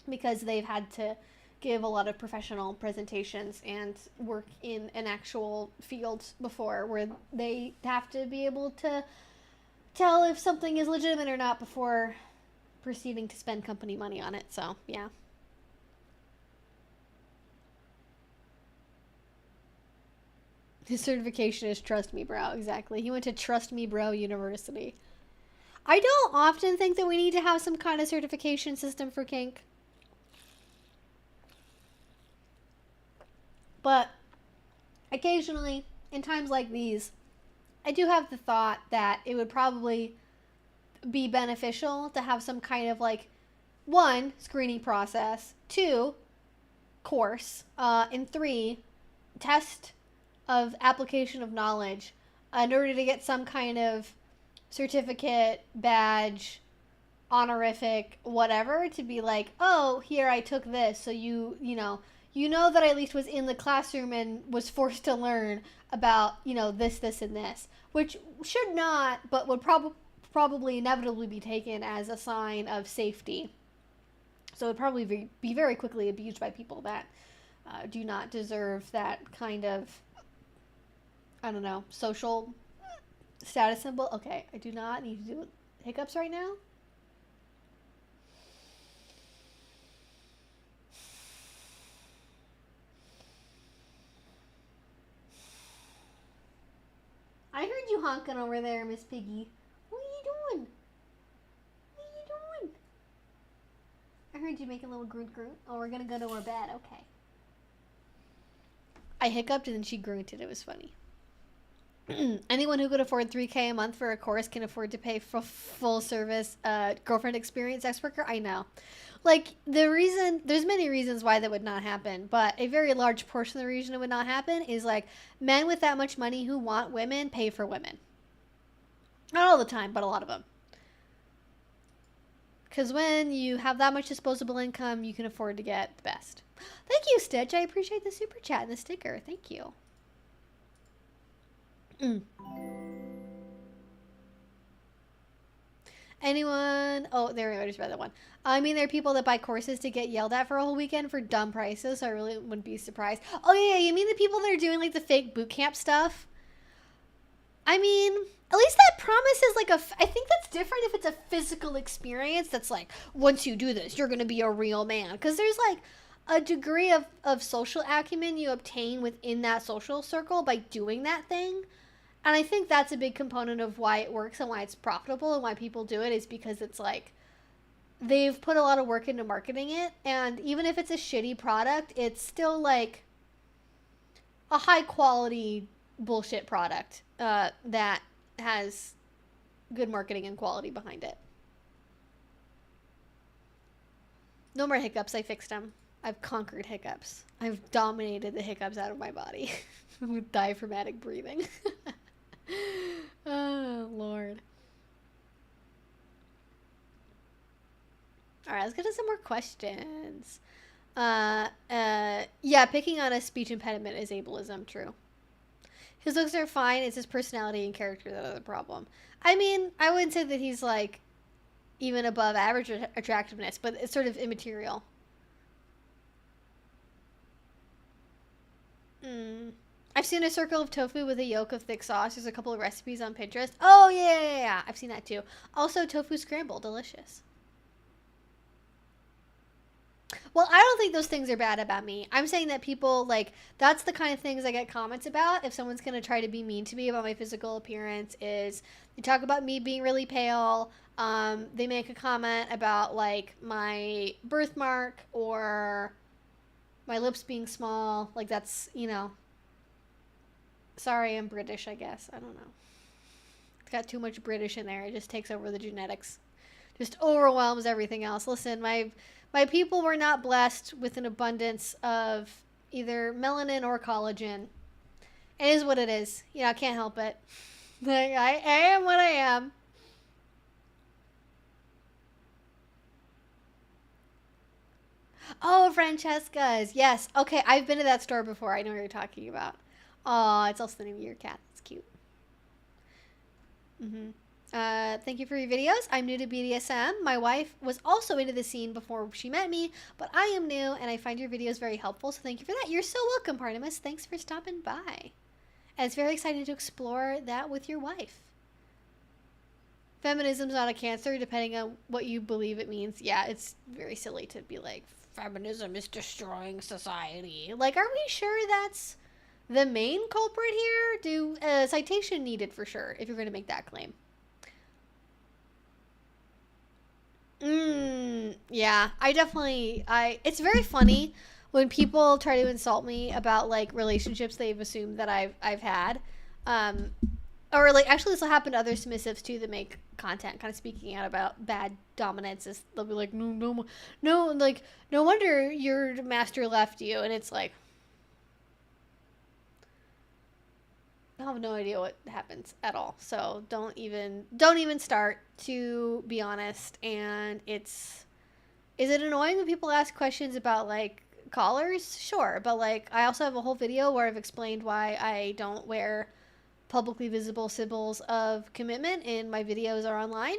because they've had to give a lot of professional presentations and work in an actual field before where they have to be able to tell if something is legitimate or not before proceeding to spend company money on it. So, yeah. His certification is Trust Me Bro. Exactly. He went to Trust Me Bro University. I don't often think that we need to have some kind of certification system for kink. But occasionally, in times like these, I do have the thought that it would probably be beneficial to have some kind of like, 1, screening process, 2, course, and 3, test of application of knowledge in order to get some kind of certificate, badge, honorific, whatever, to be like, oh, here, I took this, so you know that I at least was in the classroom and was forced to learn about, this, this, and this, which should not, but would probably inevitably be taken as a sign of safety. So it would probably be very quickly abused by people that do not deserve that kind of, I don't know, social status symbol. Okay, I do not need to do hiccups right now. I heard you honking over there, Miss Piggy. What are you doing? What are you doing? I heard you make a little grunt grunt. Oh, we're gonna go to our bed. Okay. I hiccuped and then she grunted. It was funny. Anyone who could afford $3K a month for a course can afford to pay for full service girlfriend experience sex worker. I know. Like, there's many reasons why that would not happen, but a very large portion of the reason it would not happen is like men with that much money who want women pay for women. Not all the time, but a lot of them. Because when you have that much disposable income, you can afford to get the best. Thank you, Stitch. I appreciate the super chat and the sticker. Thank you. Anyone? Oh, there we go. I just read that one. I mean, there are people that buy courses to get yelled at for a whole weekend for dumb prices, so I really wouldn't be surprised. Oh, yeah, you mean the people that are doing, like, the fake boot camp stuff? I mean, at least that promises, like, I think that's different if it's a physical experience that's like, once you do this, you're going to be a real man. Because there's, like, a degree of social acumen you obtain within that social circle by doing that thing. And I think that's a big component of why it works and why it's profitable and why people do it is because it's like they've put a lot of work into marketing it. And even if it's a shitty product, it's still like a high quality bullshit product that has good marketing and quality behind it. No more hiccups. I fixed them. I've conquered hiccups. I've dominated the hiccups out of my body with diaphragmatic breathing. Oh, Lord. All right, let's get to some more questions. Yeah, picking on a speech impediment is ableism, true. His looks are fine. It's his personality and character that are the problem. I mean, I wouldn't say that he's, like, even above average attractiveness, but it's sort of immaterial. I've seen a circle of tofu with a yolk of thick sauce. There's a couple of recipes on Pinterest. Oh, yeah. I've seen that too. Also, tofu scramble. Delicious. Well, I don't think those things are bad about me. I'm saying that people, like, that's the kind of things I get comments about. If someone's going to try to be mean to me about my physical appearance is they talk about me being really pale. They make a comment about, like, my birthmark or my lips being small. Like, that's, you know. Sorry, I'm British, I guess. I don't know. It's got too much British in there. It just takes over the genetics. Just overwhelms everything else. Listen, my people were not blessed with an abundance of either melanin or collagen. It is what it is. I can't help it. I am what I am. Oh, Francesca's. Yes. Okay, I've been to that store before. I know what you're talking about. Oh, it's also the name of your cat. That's cute. Thank you for your videos. I'm new to BDSM. My wife was also into the scene before she met me, but I am new and I find your videos very helpful, so thank you for that. You're so welcome, Parnimus. Thanks for stopping by. And it's very exciting to explore that with your wife. Feminism's not a cancer, depending on what you believe it means. Yeah, it's very silly to be like, feminism is destroying society. Like, are we sure that's the main culprit here? Citation needed for sure, if you're going to make that claim. Yeah, it's very funny when people try to insult me about, like, relationships they've assumed that I've had. Or, like, actually this will happen to other submissives, too, that make content kind of speaking out about bad dominance. They'll be like, no, like, no wonder your master left you. And it's like, I have no idea what happens at all. So don't even start, to be honest. And is it annoying when people ask questions about, like, collars? Sure. But, like, I also have a whole video where I've explained why I don't wear publicly visible symbols of commitment in my videos or online,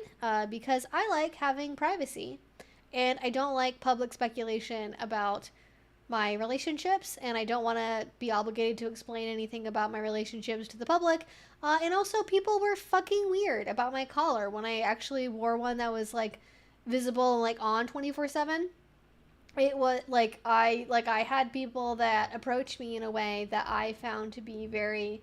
because I like having privacy and I don't like public speculation about my relationships, and I don't want to be obligated to explain anything about my relationships to the public. And also, people were fucking weird about my collar when I actually wore one that was like visible and like on 24/7. It was like I had people that approached me in a way that I found to be very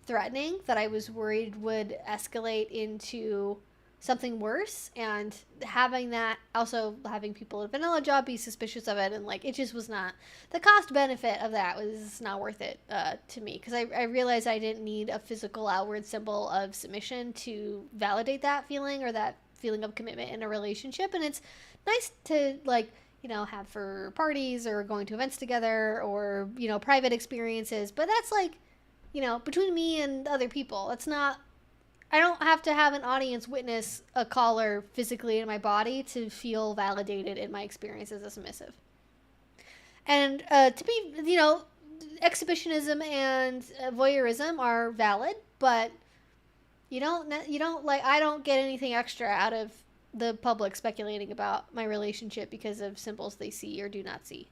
threatening, that I was worried would escalate into something worse. And having that, also having people at Vanilla Job be suspicious of it, and like it just was not, the cost benefit of that was not worth it to me, because I realized I didn't need a physical outward symbol of submission to validate that feeling, or that feeling of commitment in a relationship. And it's nice to like, have for parties or going to events together, or private experiences, but that's like, between me and other people. It's not, I don't have to have an audience witness a collar physically in my body to feel validated in my experience as a submissive. And to be, exhibitionism and voyeurism are valid, but you don't like, I don't get anything extra out of the public speculating about my relationship because of symbols they see or do not see.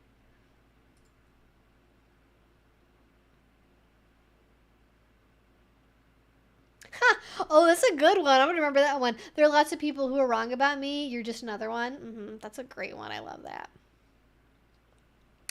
Oh, that's a good one. I'm gonna remember that one. There are lots of people who are wrong about me. You're just another one. That's a great one. I love that.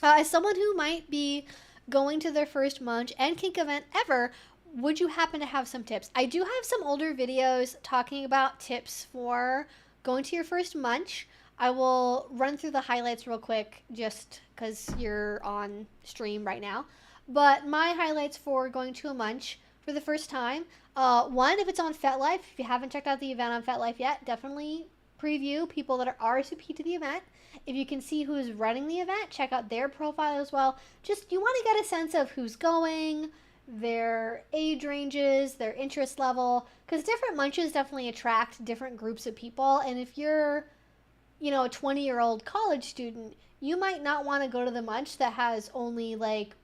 As someone who might be going to their first munch and kink event ever, would you happen to have some tips? I do have some older videos talking about tips for going to your first munch. I will run through the highlights real quick just because you're on stream right now. But my highlights for going to a munch for the first time, one, if it's on FetLife, if you haven't checked out the event on FetLife yet, definitely preview people that are RSVP to the event. If you can see who's running the event, check out their profile as well. Just, you want to get a sense of who's going, their age ranges, their interest level, because different munches definitely attract different groups of people. And if you're, a 20-year-old college student, you might not want to go to the munch that has only like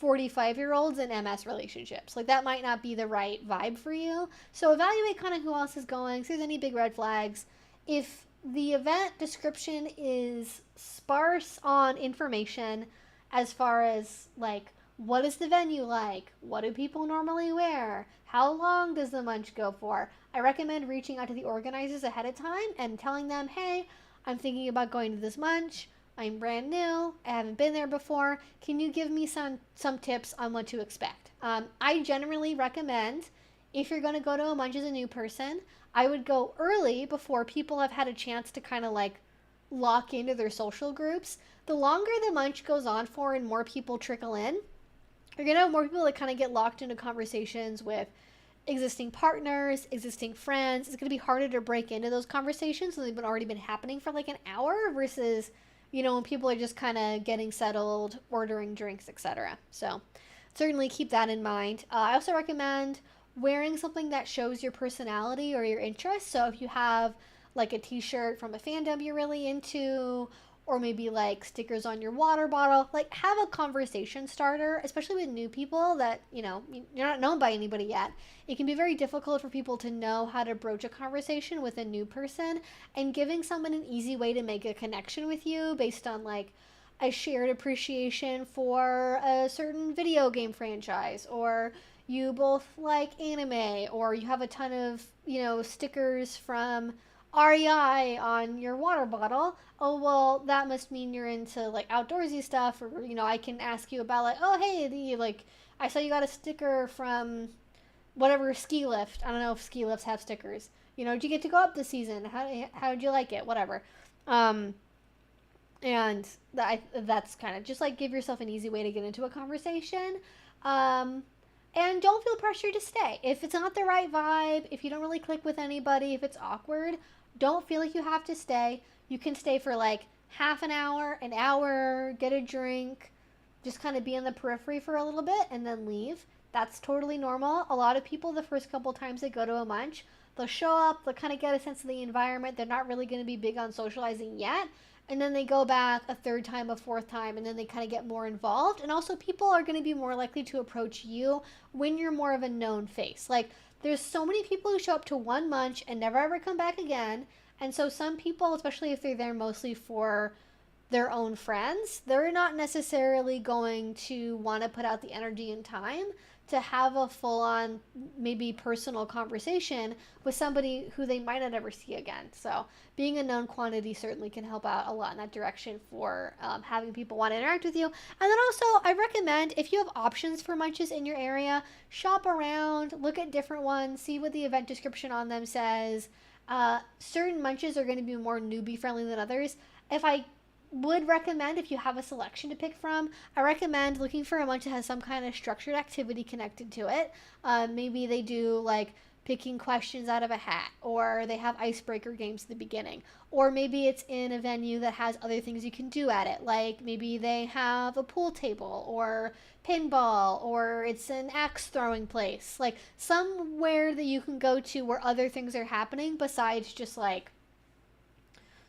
45-year-olds in MS relationships. Like, that might not be the right vibe for you. So evaluate kind of who else is going, see if there's any big red flags. If the event description is sparse on information as far as like, what is the venue like? What do people normally wear? How long does the munch go for? I recommend reaching out to the organizers ahead of time and telling them, hey, I'm thinking about going to this munch. I'm brand new. I haven't been there before. Can you give me some tips on what to expect? I generally recommend, if you're going to go to a munch as a new person, I would go early before people have had a chance to kind of like lock into their social groups. The longer the munch goes on for and more people trickle in, you're going to have more people that kind of get locked into conversations with existing partners, existing friends. It's going to be harder to break into those conversations when they've already been happening for like an hour versus, when people are just kind of getting settled, ordering drinks, etc. So certainly keep that in mind. I also recommend wearing something that shows your personality or your interests. So if you have like a t-shirt from a fandom you're really into, or maybe like stickers on your water bottle, like have a conversation starter, especially with new people that, you're not known by anybody yet. It can be very difficult for people to know how to broach a conversation with a new person, and giving someone an easy way to make a connection with you based on like a shared appreciation for a certain video game franchise, or you both like anime, or you have a ton of, stickers from REI on your water bottle. Oh, well, that must mean you're into like outdoorsy stuff. Or, I can ask you about like, oh, hey, I saw you got a sticker from whatever ski lift. I don't know if ski lifts have stickers. Did you get to go up this season? How did you like it? Whatever. And that's kind of just like, give yourself an easy way to get into a conversation. And don't feel pressured to stay. If it's not the right vibe, if you don't really click with anybody, if it's awkward, don't feel like you have to stay. You can stay for like half an hour, get a drink, just kind of be in the periphery for a little bit and then leave. That's totally normal. A lot of people, the first couple times they go to a munch, they'll show up, they'll kind of get a sense of the environment. They're not really going to be big on socializing yet. And then they go back a third time, a fourth time, and then they kind of get more involved. And also, people are going to be more likely to approach you when you're more of a known face. Like, there's so many people who show up to one munch and never ever come back again. And so some people, especially if they're there mostly for their own friends, they're not necessarily going to want to put out the energy and time to have a full-on, maybe personal conversation with somebody who they might not ever see again. So being a known quantity certainly can help out a lot in that direction for having people want to interact with you. And then also, I recommend, if you have options for munches in your area, shop around, look at different ones, see what the event description on them says. Certain munches are going to be more newbie friendly than others. If I would recommend, if you have a selection to pick from, I recommend looking for a munch that has some kind of structured activity connected to it. Maybe they do like picking questions out of a hat, or they have icebreaker games at the beginning, or maybe it's in a venue that has other things you can do at it, like maybe they have a pool table or pinball, or it's an axe throwing place, like somewhere that you can go to where other things are happening besides just like,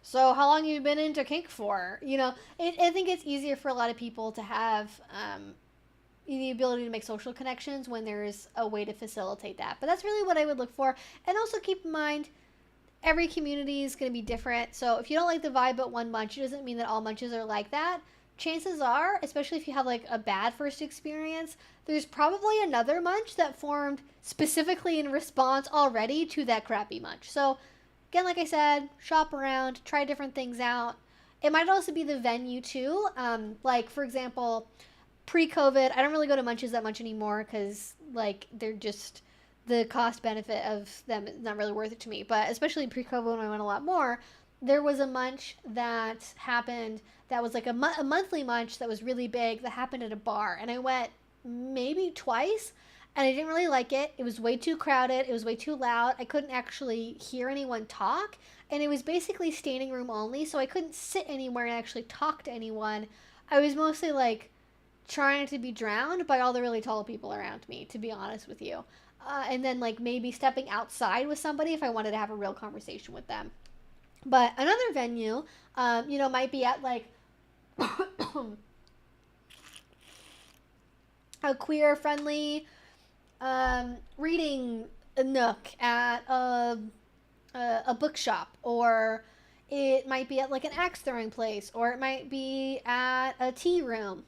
so how long have you been into kink for? You know, I think it's easier for a lot of people to have the ability to make social connections when there's a way to facilitate that. But that's really what I would look for. And also keep in mind, every community is going to be different. So if you don't like the vibe at one munch, it doesn't mean that all munches are like that. Chances are, especially if you have like a bad first experience, there's probably another munch that formed specifically in response already to that crappy munch. So again, like I said, shop around, try different things out. It might also be the venue too. Like for example, pre-COVID, I don't really go to munches that much anymore because like they're just, the cost benefit of them is not really worth it to me. But especially pre-COVID when I went a lot more, there was a munch that happened that was like a monthly munch that was really big that happened at a bar. And I went maybe twice, and I didn't really like it. It was way too crowded. It was way too loud. I couldn't actually hear anyone talk. And it was basically standing room only, so I couldn't sit anywhere and actually talk to anyone. I was mostly like trying to be drowned by all the really tall people around me, to be honest with you. And then like maybe stepping outside with somebody if I wanted to have a real conversation with them. But another venue, might be at like a queer-friendly reading nook at a bookshop, or it might be at like an axe throwing place, or it might be at a tea room.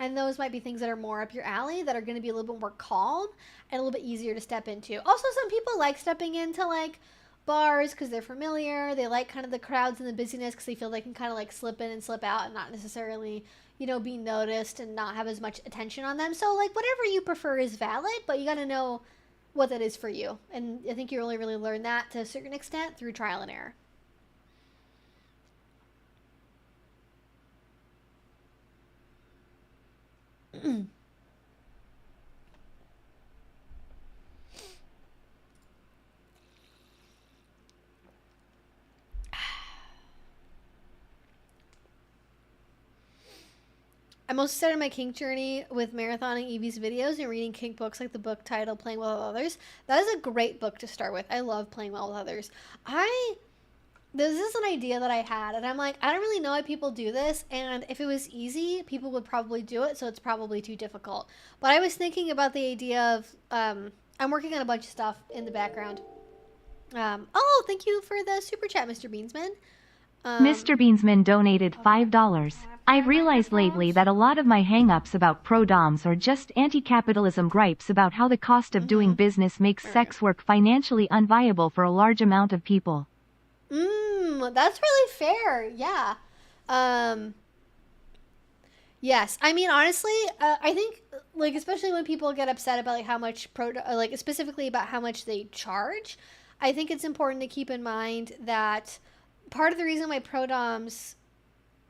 And those might be things that are more up your alley, that are going to be a little bit more calm and a little bit easier to step into. Also, some people like stepping into like bars because they're familiar. They like kind of the crowds and the busyness because they feel they can kind of like slip in and slip out and not necessarily, be noticed and not have as much attention on them. So like whatever you prefer is valid, but you got to know what that is for you. And I think you really, really learn that to a certain extent through trial and error. I'm also starting my kink journey with marathoning Evie's videos and reading kink books like the book titled Playing Well with Others. That is a great book to start with. I love Playing Well with Others. This is an idea that I had, and I'm like, I don't really know why people do this, and if it was easy, people would probably do it, so it's probably too difficult. But I was thinking about the idea of, I'm working on a bunch of stuff in the background. Thank you for the super chat, Mr. Beansman. Mr. Beansman donated $5. I've realized lately that a lot of my hang-ups about pro-doms are just anti-capitalism gripes about how the cost of doing business makes sex work financially unviable for a large amount of people. That's really fair. Yeah. Yes. I mean, honestly, I think, like, especially when people get upset about, like, how much specifically about how much they charge, I think it's important to keep in mind that part of the reason why pro-doms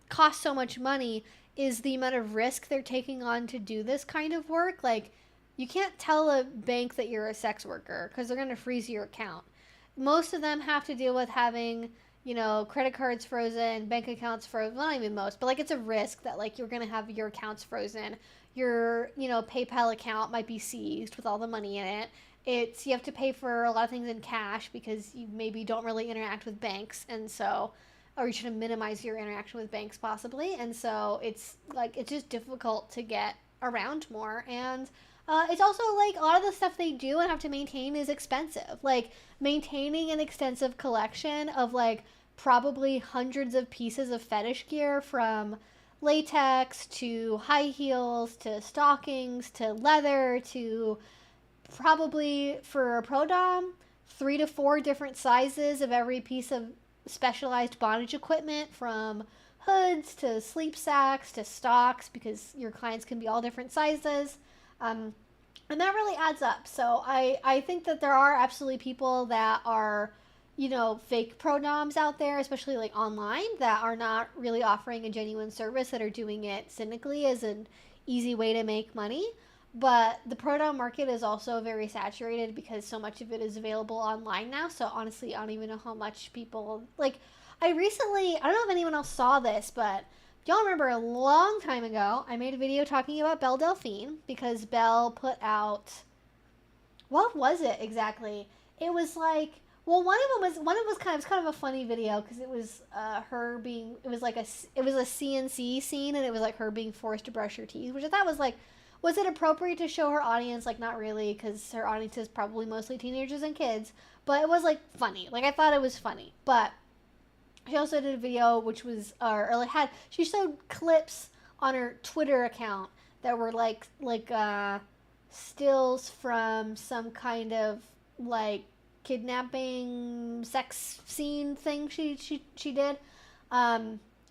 cost so much money is the amount of risk they're taking on to do this kind of work. Like, you can't tell a bank that you're a sex worker because they're going to freeze your account. Most of them have to deal with having, credit cards frozen, bank accounts frozen. Well, not even most, but like it's a risk that like you're going to have your accounts frozen. Your, PayPal account might be seized with all the money in it. You have to pay for a lot of things in cash because you maybe don't really interact with banks. And so, or you should minimize your interaction with banks possibly. And so it's just difficult to get around more. And it's also like a lot of the stuff they do and have to maintain is expensive. Like maintaining an extensive collection of like probably hundreds of pieces of fetish gear, from latex to high heels to stockings to leather to, probably for a pro dom, 3 to 4 different sizes of every piece of specialized bondage equipment, from hoods to sleep sacks to stocks, because your clients can be all different sizes. And that really adds up. So I think that there are absolutely people that are, fake pro doms out there, especially like online, that are not really offering a genuine service, that are doing it cynically as an easy way to make money. But the pro dom market is also very saturated because so much of it is available online now. So honestly, I don't even know how much people like. I don't know if anyone else saw this, but y'all remember a long time ago, I made a video talking about Belle Delphine, because Belle put out, what was it exactly? It was like, well, one of them was kind of a funny video, because it was her being, it was a CNC scene, and it was like her being forced to brush her teeth, which I thought was like, was it appropriate to show her audience? Like, not really, because her audience is probably mostly teenagers and kids, but it was like funny. Like, I thought it was funny, but she also did a video which was, she showed clips on her Twitter account that were like stills from some kind of like kidnapping sex scene thing she did.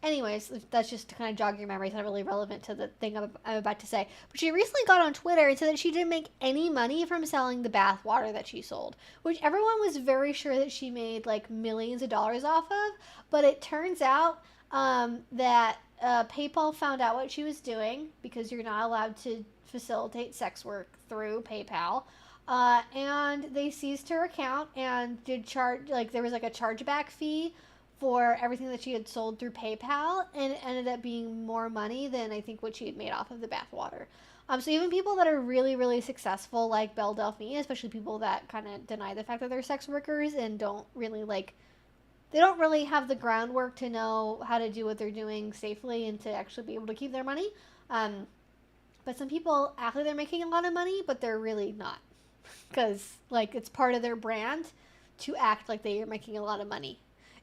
Anyways, that's just to kind of jog your memory. It's not really relevant to the thing I'm about to say. But she recently got on Twitter and said that she didn't make any money from selling the bath water that she sold, which everyone was very sure that she made like millions of dollars off of. But it turns out that PayPal found out what she was doing, because you're not allowed to facilitate sex work through PayPal. And they seized her account and did charge, like, there was like a chargeback fee for everything that she had sold through PayPal, and it ended up being more money than I think what she had made off of the bathwater. So even people that are really, really successful, like Belle Delphine, especially people that kind of deny the fact that they're sex workers and don't really they don't really have the groundwork to know how to do what they're doing safely and to actually be able to keep their money. But some people act like they're making a lot of money, but they're really not, because like it's part of their brand to act like they are making a lot of money.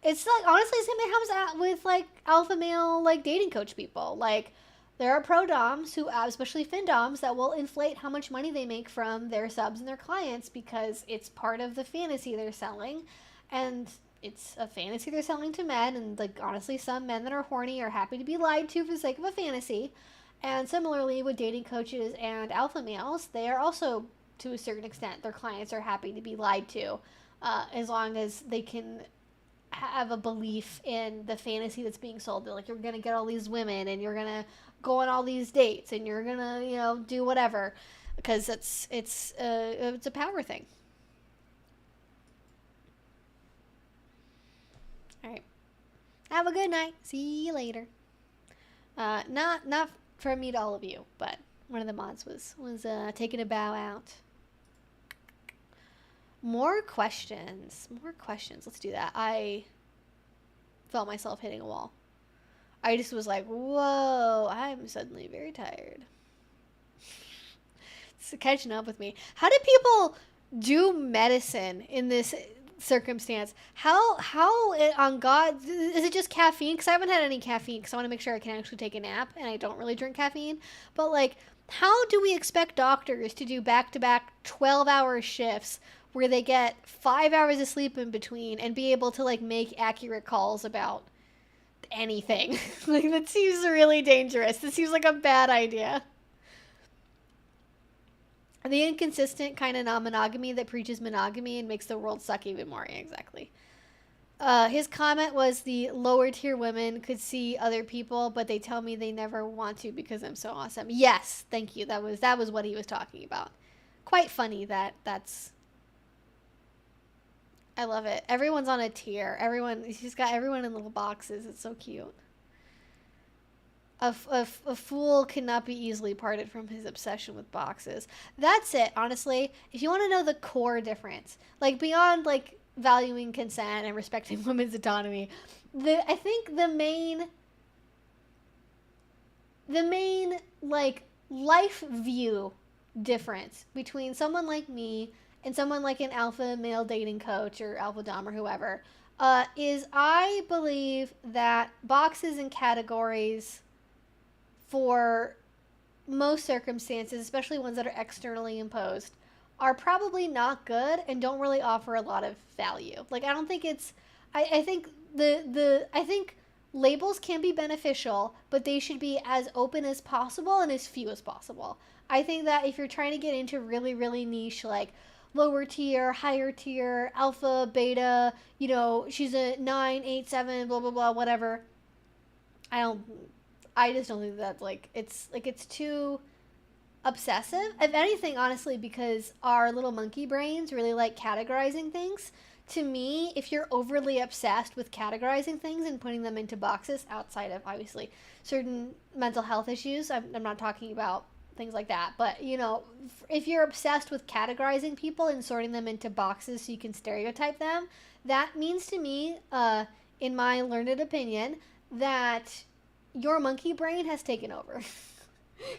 It's like, honestly, the same thing happens with like alpha male like dating coach people. Like, there are pro doms who, especially fin doms, that will inflate how much money they make from their subs and their clients, because it's part of the fantasy they're selling, and it's a fantasy they're selling to men. And like, honestly, some men that are horny are happy to be lied to for the sake of a fantasy. And similarly with dating coaches and alpha males, they are also, to a certain extent, their clients are happy to be lied to, as long as they can have a belief in the fantasy that's being sold. They're like, you're gonna get all these women, and you're gonna go on all these dates, and you're gonna do whatever, because it's a power thing. All right, have a good night. See you later. Not from me to all of you, but one of the mods was taking a bow out. More questions. Let's do that. I felt myself hitting a wall. I just was like, whoa, I'm suddenly very tired. It's catching up with me. How do people do medicine in this circumstance? How on God, is it just caffeine? Because I haven't had any caffeine, because I want to make sure I can actually take a nap, and I don't really drink caffeine. But like, how do we expect doctors to do back-to-back 12-hour shifts where they get 5 hours of sleep in between and be able to like make accurate calls about anything? Like, that seems really dangerous. This seems like a bad idea. The inconsistent kind of non-monogamy that preaches monogamy and makes the world suck even more. Yeah, exactly. His comment was, the lower tier women could see other people, but they tell me they never want to because I'm so awesome. Yes, thank you. That was what he was talking about. Quite funny that's... I love it. Everyone's on a tier. He's got everyone in little boxes. It's so cute. A fool cannot be easily parted from his obsession with boxes. That's it, honestly. If you want to know the core difference, like beyond like valuing consent and respecting women's autonomy, I think the main like life view difference between someone like me and someone like an alpha male dating coach or alpha dom or whoever, is I believe that boxes and categories for most circumstances, especially ones that are externally imposed, are probably not good and don't really offer a lot of value. Like I don't think it's I think I think labels can be beneficial, but they should be as open as possible and as few as possible. I think that if you're trying to get into really, really niche, like lower tier, higher tier, alpha, beta, she's a 9, 8, 7, blah, blah, blah, whatever. I don't, I just don't think that, it's too obsessive. If anything, honestly, because our little monkey brains really like categorizing things. To me, if you're overly obsessed with categorizing things and putting them into boxes outside of obviously certain mental health issues, I'm not talking about things like that, but if you're obsessed with categorizing people and sorting them into boxes so you can stereotype them, that means to me, in my learned opinion, that your monkey brain has taken over.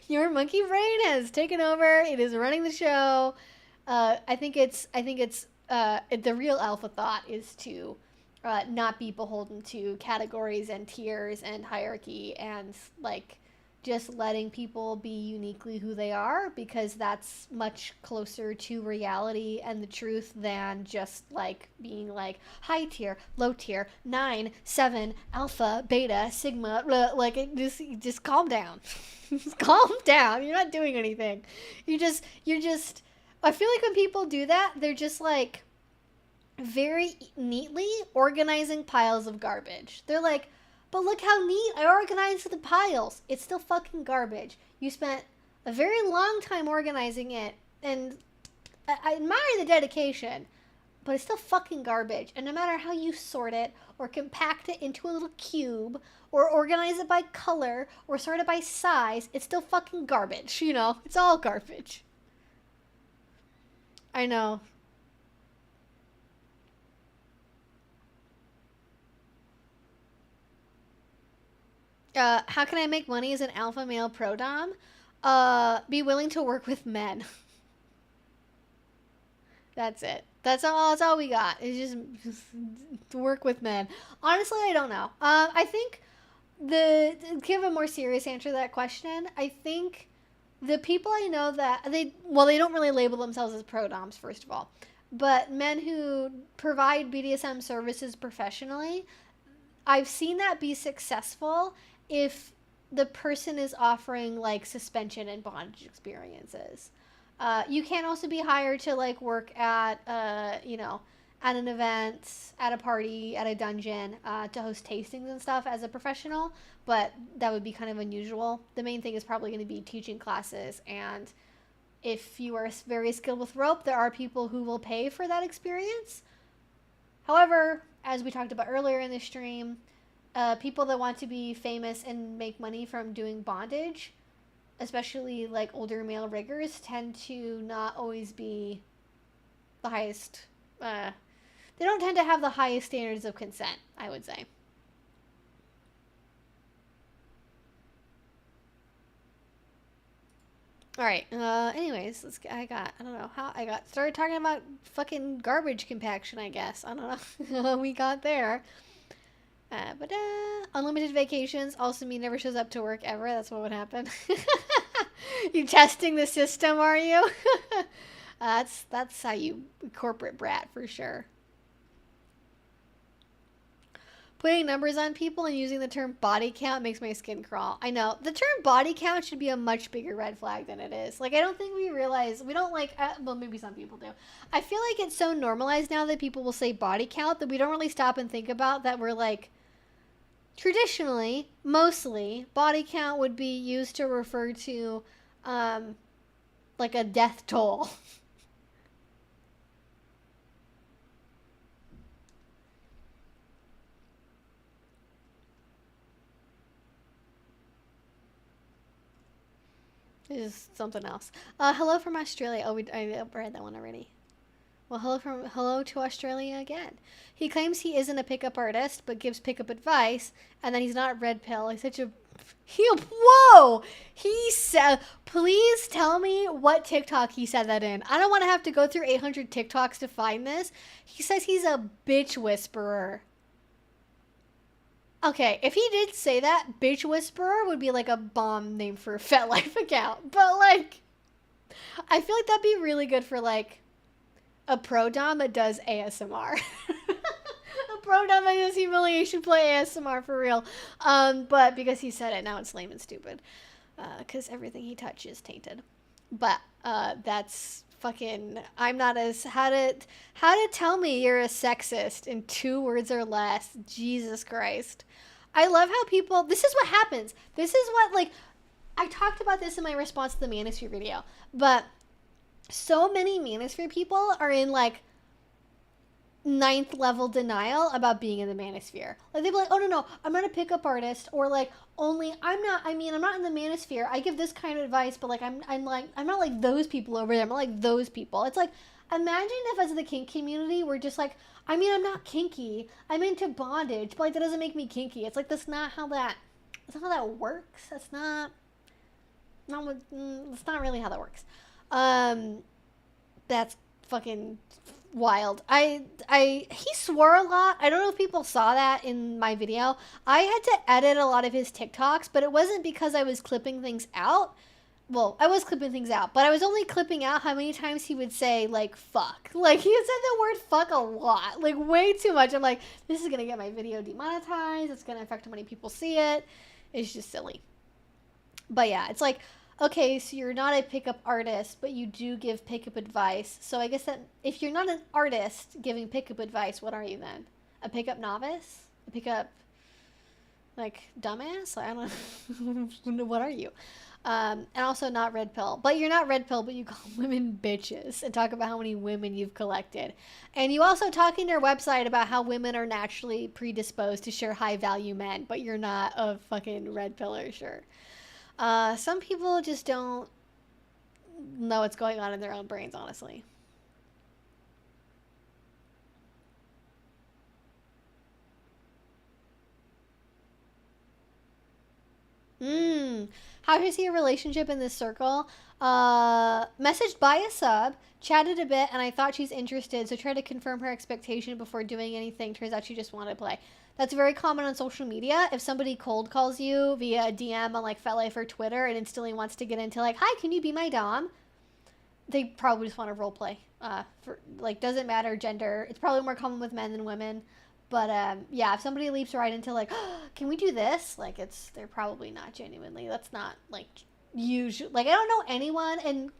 Your monkey brain has taken over. It is running the show. I think it's the real alpha thought is to not be beholden to categories and tiers and hierarchy and just letting people be uniquely who they are, because that's much closer to reality and the truth than just being high tier, low tier, 9, 7, alpha, beta, sigma. Just calm down. Just calm down. You're not doing anything. You're just I feel like when people do that, they're just very neatly organizing piles of garbage. They're like, but look how neat I organized the piles. It's still fucking garbage. You spent a very long time organizing it, and I admire the dedication, but it's still fucking garbage. And no matter how you sort it, or compact it into a little cube, or organize it by color, or sort it by size, it's still fucking garbage, It's all garbage. I know. How can I make money as an alpha male pro dom? Be willing to work with men. That's it. That's all we got. It's just to work with men. Honestly, I don't know. I think to give a more serious answer to that question, I think the people I know that they don't really label themselves as pro doms, first of all, but men who provide BDSM services professionally, I've seen that be successful if the person is offering suspension and bondage experiences. You can also be hired to work at at an event, at a party, at a dungeon, to host tastings and stuff as a professional, but that would be kind of unusual. The main thing is probably going to be teaching classes, and if you are very skilled with rope, there are people who will pay for that experience. However, as we talked about earlier in the stream, people that want to be famous and make money from doing bondage, especially older male riggers, tend to not always be the highest. They don't tend to have the highest standards of consent, I would say. All right. Anyways, I don't know how I got started talking about fucking garbage compaction. I guess I don't know how we got there. But unlimited vacations also mean never shows up to work ever. That's what would happen. You testing the system, are you? That's how you corporate brat for sure. Putting numbers on people and using the term body count makes my skin crawl. I know. The term body count should be a much bigger red flag than it is. I don't think we realize, we don't well, maybe some people do. I feel like it's so normalized now that people will say body count that we don't really stop and think about that we're traditionally, mostly, body count would be used to refer to, a death toll. This is something else. Hello from Australia. Oh, I read that one already. Well, hello to Australia again. He claims he isn't a pickup artist, but gives pickup advice, and then he's not red pill. He's such a whoa! He said, please tell me what TikTok he said that in. I don't want to have to go through 800 TikToks to find this. He says he's a bitch whisperer. Okay, if he did say that, Bitch Whisperer would be like a bomb name for a FetLife account. But like, I feel like that'd be really good for like a pro dom that does ASMR. A pro dom that does humiliation play ASMR for real. But because he said it, now it's lame and stupid. Because everything he touches is tainted. But that's fucking. I'm not as how to tell me you're a sexist in 2 words or less. Jesus Christ. I love how people. This is what happens. This is what like. I talked about this in my response to the Manosphere video, but so many Manosphere people are in like 9th level denial about being in the Manosphere. Like they'd be like, oh no, I'm not a pickup artist, or like I'm not in the Manosphere. I give this kind of advice, but like I'm not like those people over there. I'm not like those people. It's like, imagine if as the kink community we're just like, I'm not kinky. I'm into bondage, but like that doesn't make me kinky. It's like that's not how that works. That's not that's not really how that works. That's fucking wild. He swore a lot. I don't know if people saw that in my video. I had to edit a lot of his TikToks, but it wasn't because I was clipping things out. Well, I was clipping things out, but I was only clipping out how many times he would say like fuck. Like he said the word fuck a lot, like way too much. I'm like, this is gonna get my video demonetized. It's gonna affect how many people see it. It's just silly. But yeah, it's like, okay, so you're not a pickup artist, but you do give pickup advice. So I guess that if you're not an artist giving pickup advice, what are you then? A pickup novice? A pickup, like, dumbass? I don't know. What are you? And also not red pill. But you're not red pill, but you call women bitches and talk about how many women you've collected. And you also talk in your website about how women are naturally predisposed to share high value men, but you're not a fucking red pillar, sure. Some people just don't know what's going on in their own brains, honestly. How do you see a relationship in this circle? Messaged by a sub, chatted a bit, and I thought she's interested, so tried to confirm her expectation before doing anything. Turns out she just wanted to play. That's very common on social media. If somebody cold calls you via a DM on like FetLife or Twitter and instantly wants to get into like, hi, can you be my dom? They probably just want to role play. For like, doesn't matter gender. It's probably more common with men than women. But yeah, if somebody leaps right into like, oh, can we do this? Like, they're probably not genuinely. That's not like usual. Like, I don't know anyone, and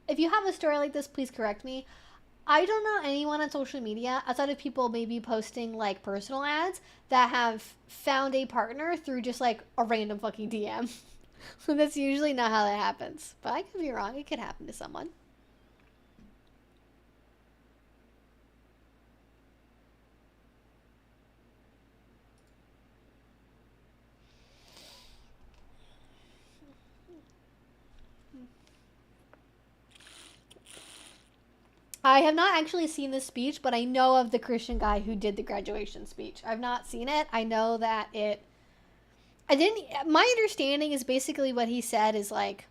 if you have a story like this, please correct me. I don't know anyone on social media outside of people maybe posting like personal ads that have found a partner through just like a random fucking DM. So that's usually not how that happens. But I could be wrong. It could happen to someone. I have not actually seen this speech, but I know of the Christian guy who did the graduation speech. I've not seen it. I know that it. I didn't. My understanding is basically what he said is like,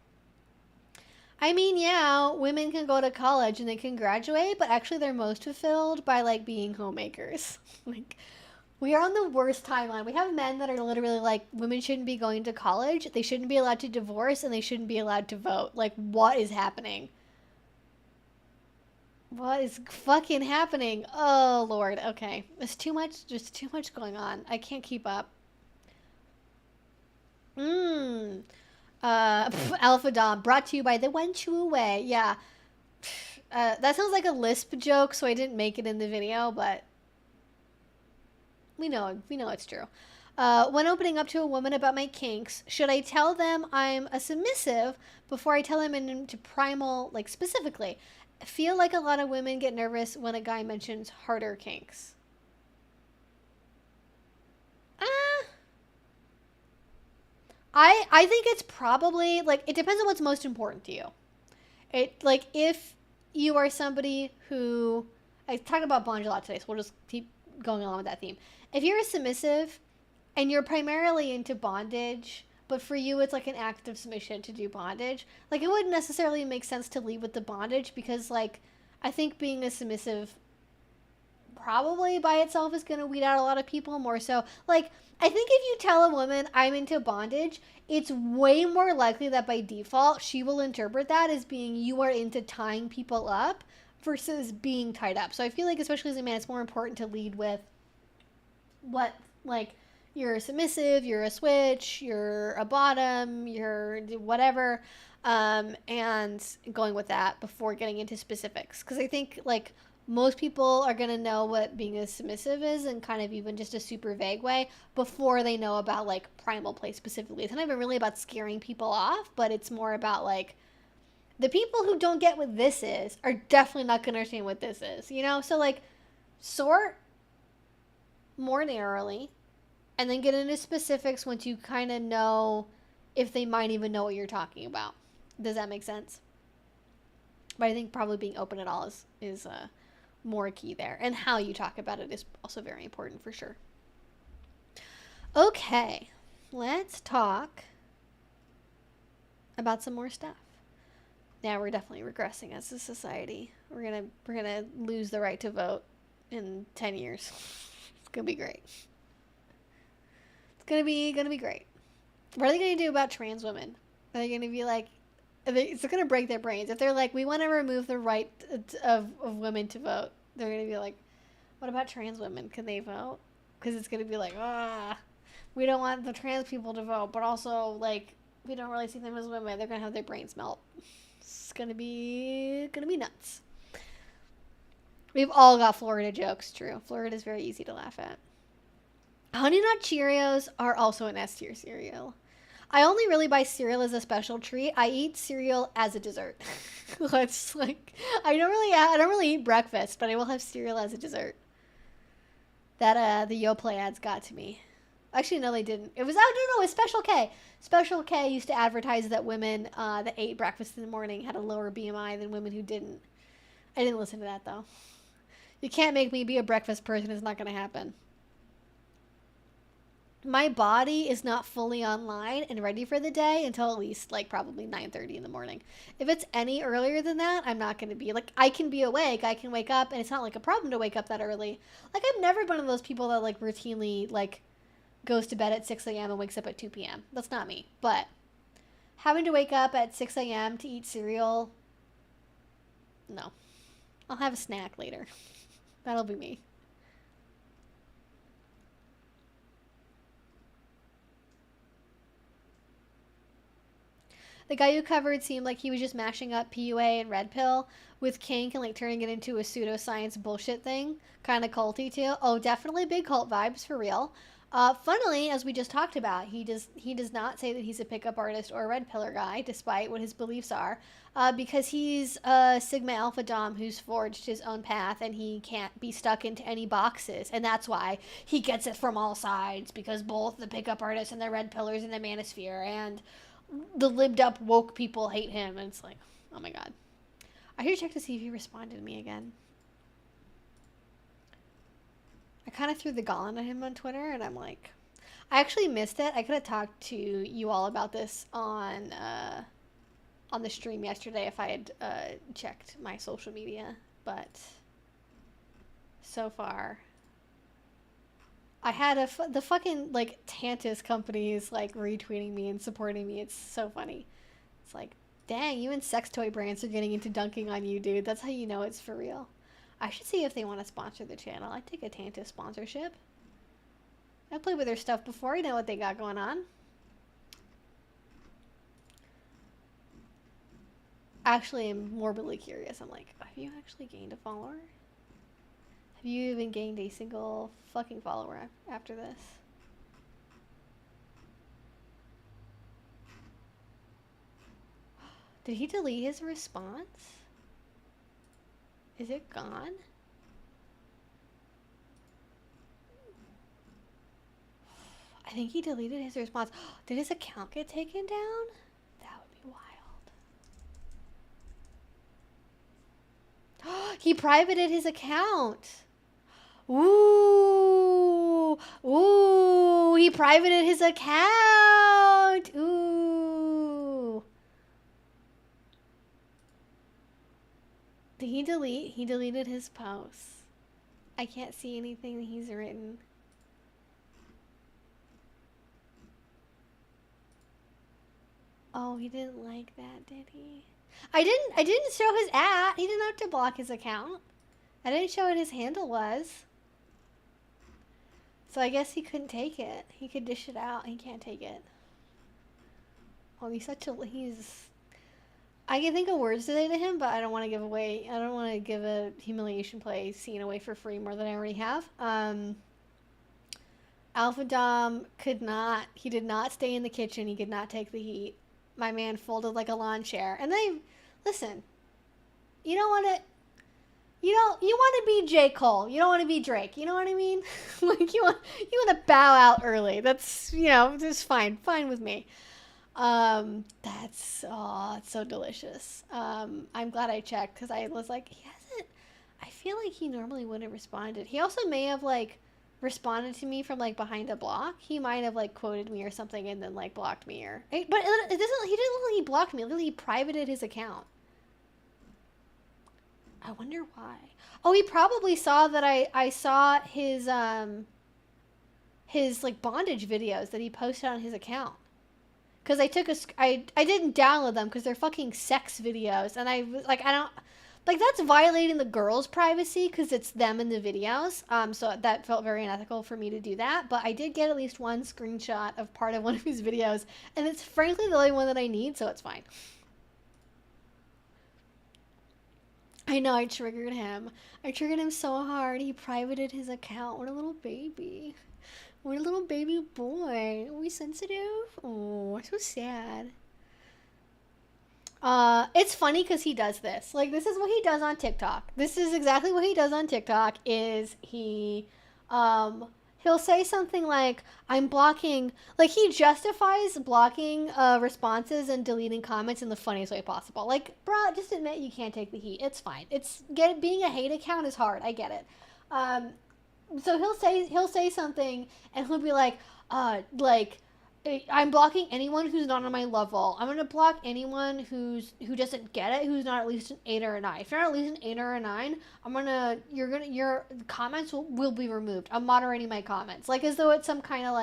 I mean, yeah, women can go to college and they can graduate, but actually they're most fulfilled by like being homemakers. Like, we are on the worst timeline. We have men that are literally like, women shouldn't be going to college, they shouldn't be allowed to divorce, and they shouldn't be allowed to vote. Like, what is happening? What is fucking happening? Oh, Lord. Okay. There's too much, just too much going on. I can't keep up. Mmm. Alpha Dom, brought to you by the One Chew Away. Yeah. That sounds like a lisp joke, so I didn't make it in the video, but we know it's true. When opening up to a woman about my kinks, should I tell them I'm a submissive before I tell them into primal, like specifically? I feel like a lot of women get nervous when a guy mentions harder kinks. Uh, I think it's probably like it depends on what's most important to you. It like if you are somebody who I talk about bondage a lot today, so we'll just keep going along with that theme. If you're a submissive and you're primarily into bondage, but for you it's like an act of submission to do bondage, like it wouldn't necessarily make sense to lead with the bondage because like I think being a submissive probably by itself is going to weed out a lot of people more so. Like, I think if you tell a woman, I'm into bondage, it's way more likely that by default she will interpret that as being you are into tying people up versus being tied up. So I feel like, especially as a man, it's more important to lead with what, like, you're submissive, you're a switch, you're a bottom, you're whatever, and going with that before getting into specifics. Because I think, like, most people are going to know what being a submissive is in kind of even just a super vague way before they know about, like, primal play specifically. It's not even really about scaring people off, but it's more about, like, the people who don't get what this is are definitely not going to understand what this is, you know? So, like, sort more narrowly and then get into specifics once you kind of know if they might even know what you're talking about. Does that make sense? But I think probably being open at all is more key there. And how you talk about it is also very important for sure. Okay, let's talk about some more stuff. Now we're definitely regressing as a society. We're gonna lose the right to vote in 10 years. It's gonna be great. It's gonna be great. What are they gonna do about trans women? Are they gonna be like, it's gonna break their brains if they're like, we want to remove the right of women to vote. They're gonna be like, what about trans women? Can they vote? Because it's gonna be like, we don't want the trans people to vote, but also, like, we don't really see them as women. They're gonna have their brains melt. It's gonna be nuts. We've all got Florida jokes. True, Florida is very easy to laugh at. Honey Nut Cheerios are also an S tier cereal. I only really buy cereal as a special treat. I eat cereal as a dessert. It's like, I don't really eat breakfast, but I will have cereal as a dessert. That the Yoplait ads got to me. Actually, no, they didn't. It was, oh, no, it was Special K. Special K used to advertise that women that ate breakfast in the morning had a lower BMI than women who didn't. I didn't listen to that, though. You can't make me be a breakfast person. It's not going to happen. My body is not fully online and ready for the day until at least, like, probably 9:30 in the morning. If it's any earlier than that, I'm not going to be. Like, I can be awake. I can wake up, and it's not, like, a problem to wake up that early. Like, I've never been one of those people that, like, routinely, like, goes to bed at 6 a.m. and wakes up at 2 p.m. That's not me. But having to wake up at 6 a.m. to eat cereal, no. I'll have a snack later. That'll be me. The guy who covered seemed like he was just mashing up PUA and Red Pill with kink and, like, turning it into a pseudoscience bullshit thing. Kind of culty, too. Oh, definitely big cult vibes, for real. Funnily, as we just talked about, he does not say that he's a pickup artist or a red pillar guy, despite what his beliefs are, because he's a Sigma Alpha Dom who's forged his own path and he can't be stuck into any boxes, and that's why he gets it from all sides, because both the pickup artists and the red pillars in the manosphere and the libbed up woke people hate him, and it's like, oh my god. I should check to see if he responded to me again. I kind of threw the gauntlet at him on Twitter, and I'm like, I actually missed it. I could have talked to you all about this on the stream yesterday if I had checked my social media, but so far I had the fucking, like, Tantus companies, like, retweeting me and supporting me. It's so funny. It's like, dang, even sex toy brands are getting into dunking on you, dude. That's how you know it's for real. I should see if they want to sponsor the channel. I'd take a Tantus sponsorship. I've played with their stuff before. You know what they got going on. Actually, I'm morbidly curious. I'm like, have you actually gained a follower? Have you even gained a single fucking follower after this? Did he delete his response? Is it gone? I think he deleted his response. Did his account get taken down? That would be wild. He privated his account. Ooh. Ooh. He privated his account. Ooh. Did he delete? He deleted his posts. I can't see anything that he's written. Oh, he didn't like that, did he? I didn't show his @ He didn't have to block his account. I didn't show what his handle was. So I guess he couldn't take it. He could dish it out. He can't take it. Oh, he's I can think of words to say to him, but I don't want to give a humiliation play scene away for free more than I already have. Alpha Dom did not stay in the kitchen. He could not take the heat. My man folded like a lawn chair. And listen, you don't want to, you want to be J. Cole. You don't want to be Drake. You know what I mean? Like you want to bow out early. That's, just fine with me. It's so delicious. I'm glad I checked because I was like, I feel like he normally wouldn't have responded. He also may have responded to me from behind a block. He might have quoted me or something and then blocked me but he didn't really block me. Literally, he privated his account. I wonder why. Oh, he probably saw that I saw his bondage videos that he posted on his account. Because I didn't download them because they're fucking sex videos. And I don't, that's violating the girl's privacy because it's them in the videos. So that felt very unethical for me to do that. But I did get at least one screenshot of part of one of his videos. And it's frankly the only one that I need, so it's fine. I know, I triggered him. I triggered him so hard. He privated his account. What a little baby. What a little baby boy. Are we sensitive? Oh, so sad. It's funny because he does this. This is what he does on TikTok. This is exactly what he does on TikTok is he'll say something like, I'm blocking, he justifies blocking responses and deleting comments in the funniest way possible. Bruh, just admit you can't take the heat. It's fine. Being a hate account is hard. I get it. So he'll say something and he'll be like, I'm blocking anyone who's not on my level. I'm gonna block anyone who doesn't get it, who's not at least an 8 or a 9. If you're not at least an 8 or a 9, your comments will be removed. I'm moderating my comments, as though it's some kind of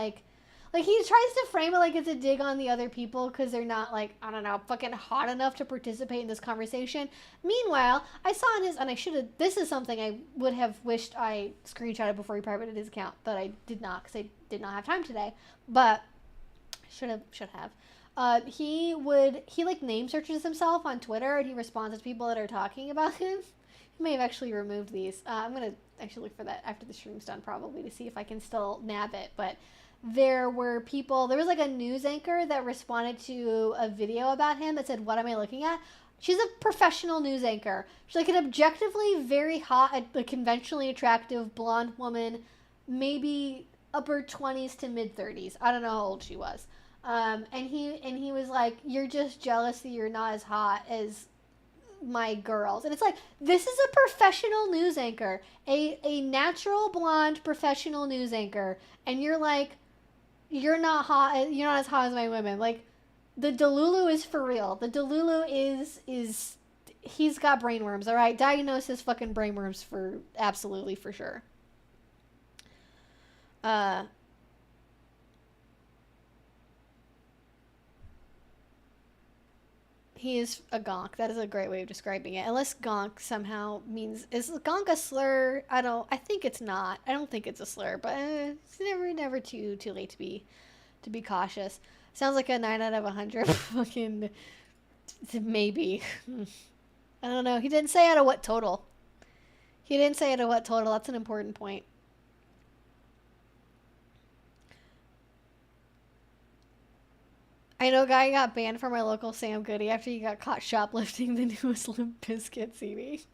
he tries to frame it like it's a dig on the other people because they're not I don't know, fucking hot enough to participate in this conversation. Meanwhile, I saw in his, and this is something I would have wished I screenshotted before he privated his account, but I did not because I did not have time today. But should have. He name searches himself on Twitter and he responds to people that are talking about him. He may have actually removed these. I'm gonna actually look for that after the stream's done probably to see if I can still nab it, but there was a news anchor that responded to a video about him that said, what am I looking at? She's a professional news anchor. She's an objectively very hot, conventionally attractive blonde woman, maybe upper 20s to mid 30s. I don't know how old she was. And he was like, you're just jealous that you're not as hot as my girls. And it's this is a professional news anchor, a natural blonde professional news anchor, and you're you're not hot, you're not as hot as my women. The Delulu is for real. The Delulu is he's got brainworms, all right? Diagnose his fucking brainworms absolutely for sure. He is a gonk. That is a great way of describing it. Unless gonk somehow means... Is gonk a slur? I think it's not. I don't think it's a slur, but it's never too late to be cautious. Sounds like a 9 out of 100 fucking... Maybe. I don't know. He didn't say out of what total. That's an important point. I know a guy got banned from my local Sam Goody after he got caught shoplifting the newest Limp Bizkit CD.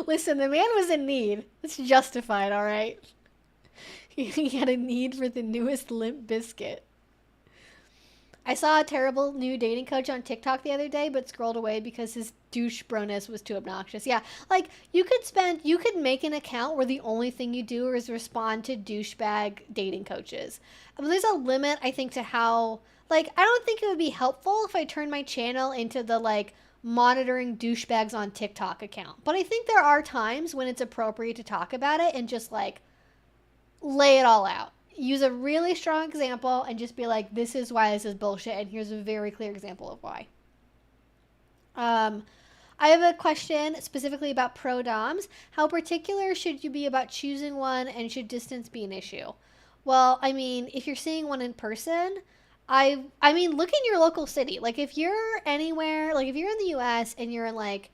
Listen, the man was in need. It's justified, alright? He had a need for the newest Limp Bizkit. I saw a terrible new dating coach on TikTok the other day, but scrolled away because his douche broness was too obnoxious. Yeah, you could make an account where the only thing you do is respond to douchebag dating coaches. But there's a limit, I think, to how, I don't think it would be helpful if I turned my channel into the, monitoring douchebags on TikTok account. But I think there are times when it's appropriate to talk about it and just like lay it all out. Use a really strong example and just be like, this is why this is bullshit, and here's a very clear example of why. I have a question specifically about pro doms. How particular should you be about choosing one, and should distance be an issue? Well, I mean, if you're seeing one in person, I mean, look in your local city. Like, if you're anywhere, like if you're in the US and you're in like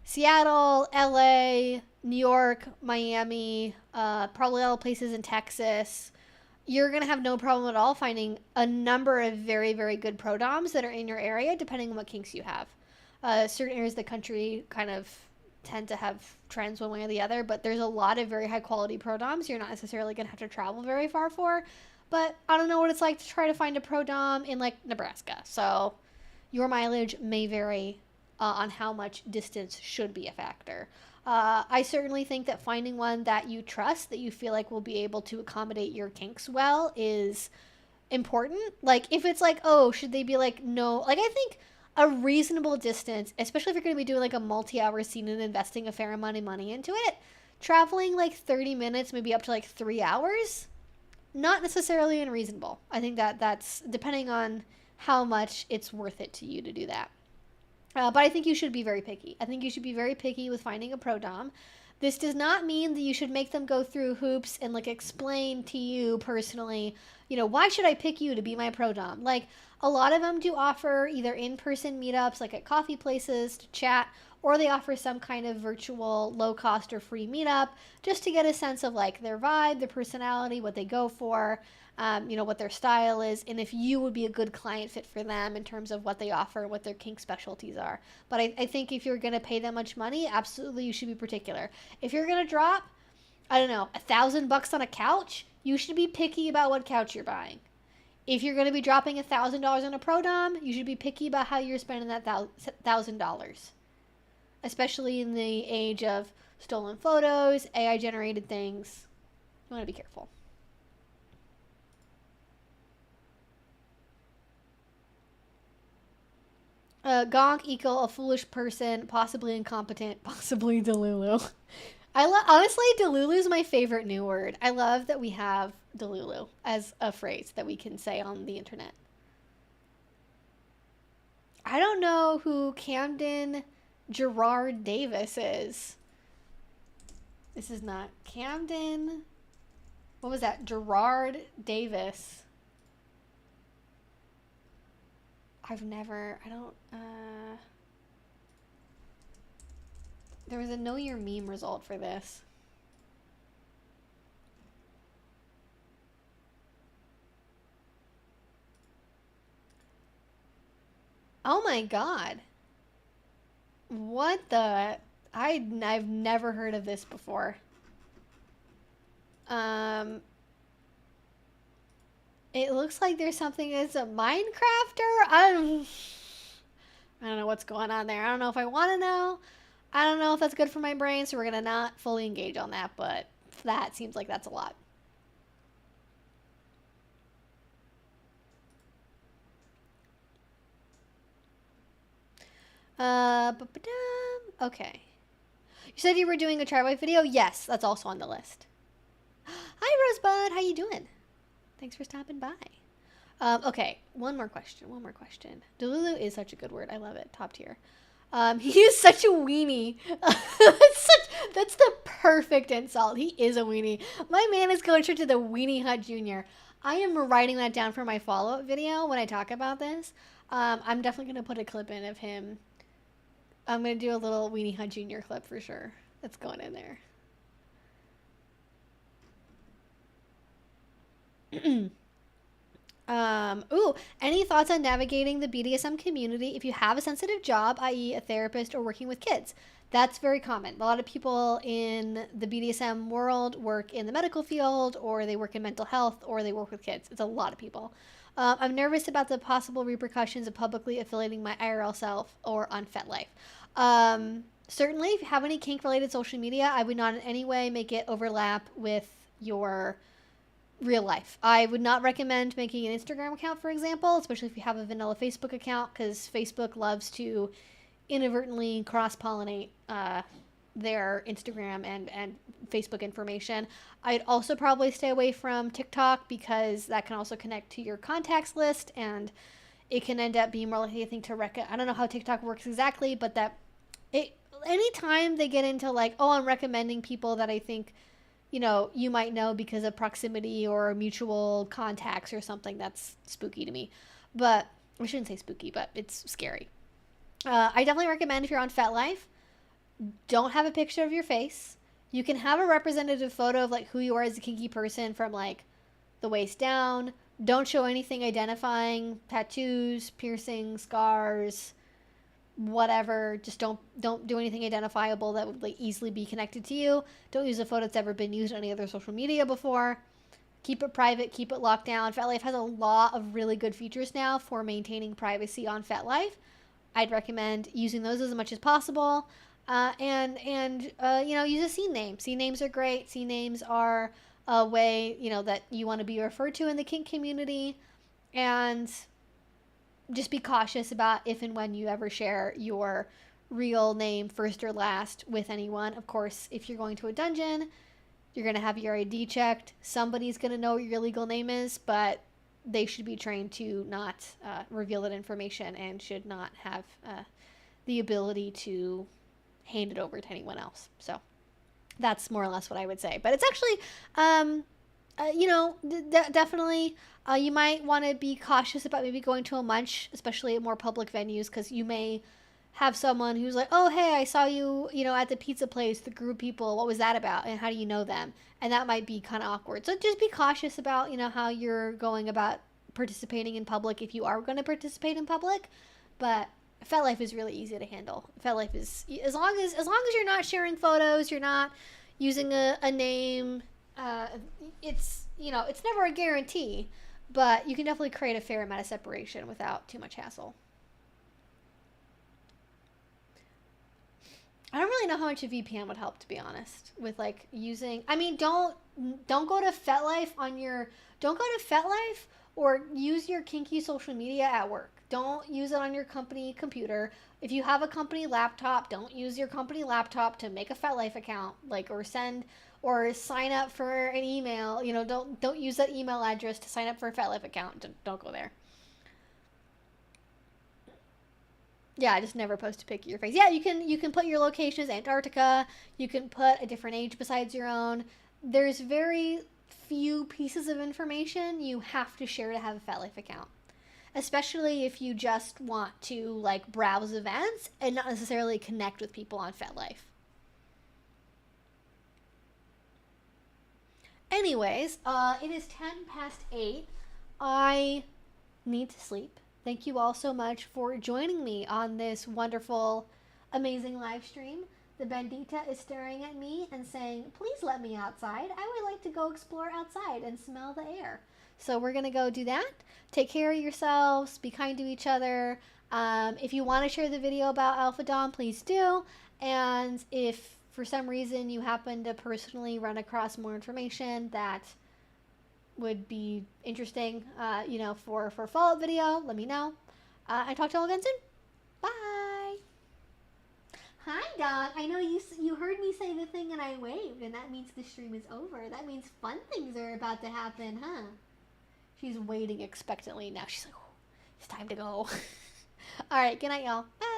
Seattle, LA, New York, Miami, probably all places in Texas, you're going to have no problem at all finding a number of very, very good pro doms that are in your area, depending on what kinks you have. Certain areas of the country kind of tend to have trends one way or the other, but there's a lot of very high quality pro doms you're not necessarily going to have to travel very far for. But I don't know what it's like to try to find a pro dom in like Nebraska. So your mileage may vary on how much distance should be a factor. I certainly think that finding one that you trust, that you feel like will be able to accommodate your kinks well, is important. Like, if it's like, oh, should they be like, no, like, I think a reasonable distance, especially if you're going to be doing like a multi-hour scene and investing a fair amount of money into it, traveling like 30 minutes, maybe up to like 3 hours, not necessarily unreasonable. I think that that's depending on how much it's worth it to you to do that. But I think you should be very picky. I think you should be very picky with finding a pro dom. This does not mean that you should make them go through hoops and like explain to you personally, you know, why should I pick you to be my pro dom? Like, a lot of them do offer either in-person meetups, like at coffee places to chat, or they offer some kind of virtual low-cost or free meetup just to get a sense of like their vibe, their personality, what they go for, you know, what their style is, and if you would be a good client fit for them in terms of what they offer, what their kink specialties are. But I think if you're going to pay that much money, absolutely you should be particular. If you're going to drop, I don't know, $1,000 on a couch, you should be picky about what couch you're buying. If you're going to be dropping $1,000 on a pro dom, you should be picky about how you're spending that $1,000. Especially in the age of stolen photos, AI generated things. You want to be careful. Gonk equal a foolish person, possibly incompetent, possibly Delulu. Honestly, Delulu is my favorite new word. I love that we have Delulu as a phrase that we can say on the internet. I don't know who Camden Gerard Davis is. This is not Camden. What was that? Gerard Davis. There was a Know Your Meme result for this. Oh my god. What the? I've never heard of this before. It looks like there's something as a Minecrafter. I don't know what's going on there. I don't know if I want to know. I don't know if that's good for my brain, so we're going to not fully engage on that, but that seems like that's a lot. Okay. You said you were doing a try-wife video? Yes, that's also on the list. Hi, Rosebud. How you doing? Thanks for stopping by. Okay, one more question. Delulu is such a good word. I love it. Top tier. He is such a weenie. That's the perfect insult. He is a weenie. My man is going straight to the Weenie Hut Jr. I am writing that down for my follow-up video when I talk about this. I'm definitely going to put a clip in of him. I'm going to do a little Weenie Hut Jr. clip for sure. That's going in there. Any thoughts on navigating the BDSM community if you have a sensitive job, i.e. a therapist or working with kids? That's very common. A lot of people in the BDSM world work in the medical field, or they work in mental health, or they work with kids. It's a lot of people. I'm nervous about the possible repercussions of publicly affiliating my IRL self or on FetLife. Certainly, if you have any kink-related social media, I would not in any way make it overlap with your real life. I would not recommend making an Instagram account, for example, especially if you have a vanilla Facebook account, because Facebook loves to inadvertently cross-pollinate their Instagram and Facebook information. I'd also probably stay away from TikTok because that can also connect to your contacts list, and it can end up being more likely, I think, to I don't know how TikTok works exactly, but that it anytime they get into like, oh, I'm recommending people that I think, you know, you might know because of proximity or mutual contacts or something, that's spooky to me. But I shouldn't say spooky, but it's scary. I definitely recommend if you're on FetLife, don't have a picture of your face. You can have a representative photo of like who you are as a kinky person from like the waist down. Don't show anything identifying tattoos, piercings, scars, whatever. Just don't do anything identifiable that would like easily be connected to you. Don't use a photo that's ever been used on any other social media before. Keep it private, keep it locked down. FetLife has a lot of really good features now for maintaining privacy on FetLife. I'd recommend using those as much as possible. You know, use a scene name. Scene names are great. Scene names are a way, you know, that you want to be referred to in the kink community. And just be cautious about if and when you ever share your real name, first or last, with anyone. Of course, if you're going to a dungeon, you're going to have your ID checked. Somebody's going to know what your legal name is, but they should be trained to not reveal that information and should not have the ability to hand it over to anyone else. So that's more or less what I would say. But it's actually, you know, definitely you might want to be cautious about maybe going to a munch, especially at more public venues, because you may have someone who's like, oh, hey, I saw you, you know, at the pizza place, the group of people. What was that about? And how do you know them? And that might be kind of awkward. So just be cautious about, you know, how you're going about participating in public if you are going to participate in public. But FetLife is really easy to handle. FetLife is, as long as you're not sharing photos, you're not using a name, it's, you know, it's never a guarantee, but you can definitely create a fair amount of separation without too much hassle. I don't really know how much a VPN would help, to be honest, with like using, I mean, don't go to FetLife don't go to FetLife or use your kinky social media at work. Don't use it on your company computer. If you have a company laptop, don't use your company laptop to make a FetLife account, like, or send or sign up for an email. You know, don't use that email address to sign up for a FetLife account. Don't go there. Yeah, I just never post a pic of your face. Yeah, you can put your location as Antarctica. You can put a different age besides your own. There's very few pieces of information you have to share to have a FetLife account, especially if you just want to like browse events and not necessarily connect with people on FetLife. Anyways, it is 10 past 8. I need to sleep. Thank you all so much for joining me on this wonderful, amazing live stream. The Bandita is staring at me and saying, please let me outside. I would like to go explore outside and smell the air. So we're going to go do that. Take care of yourselves. Be kind to each other. If you want to share the video about Alpha Dom, please do. And if for some reason you happen to personally run across more information that would be interesting, you know, for a follow-up video, let me know. And talk to you all again soon. Bye. Hi, dog. I know you heard me say the thing and I waved, and that means the stream is over. That means fun things are about to happen, huh? She's waiting expectantly now. She's like, oh, it's time to go. All right, good night, y'all. Bye.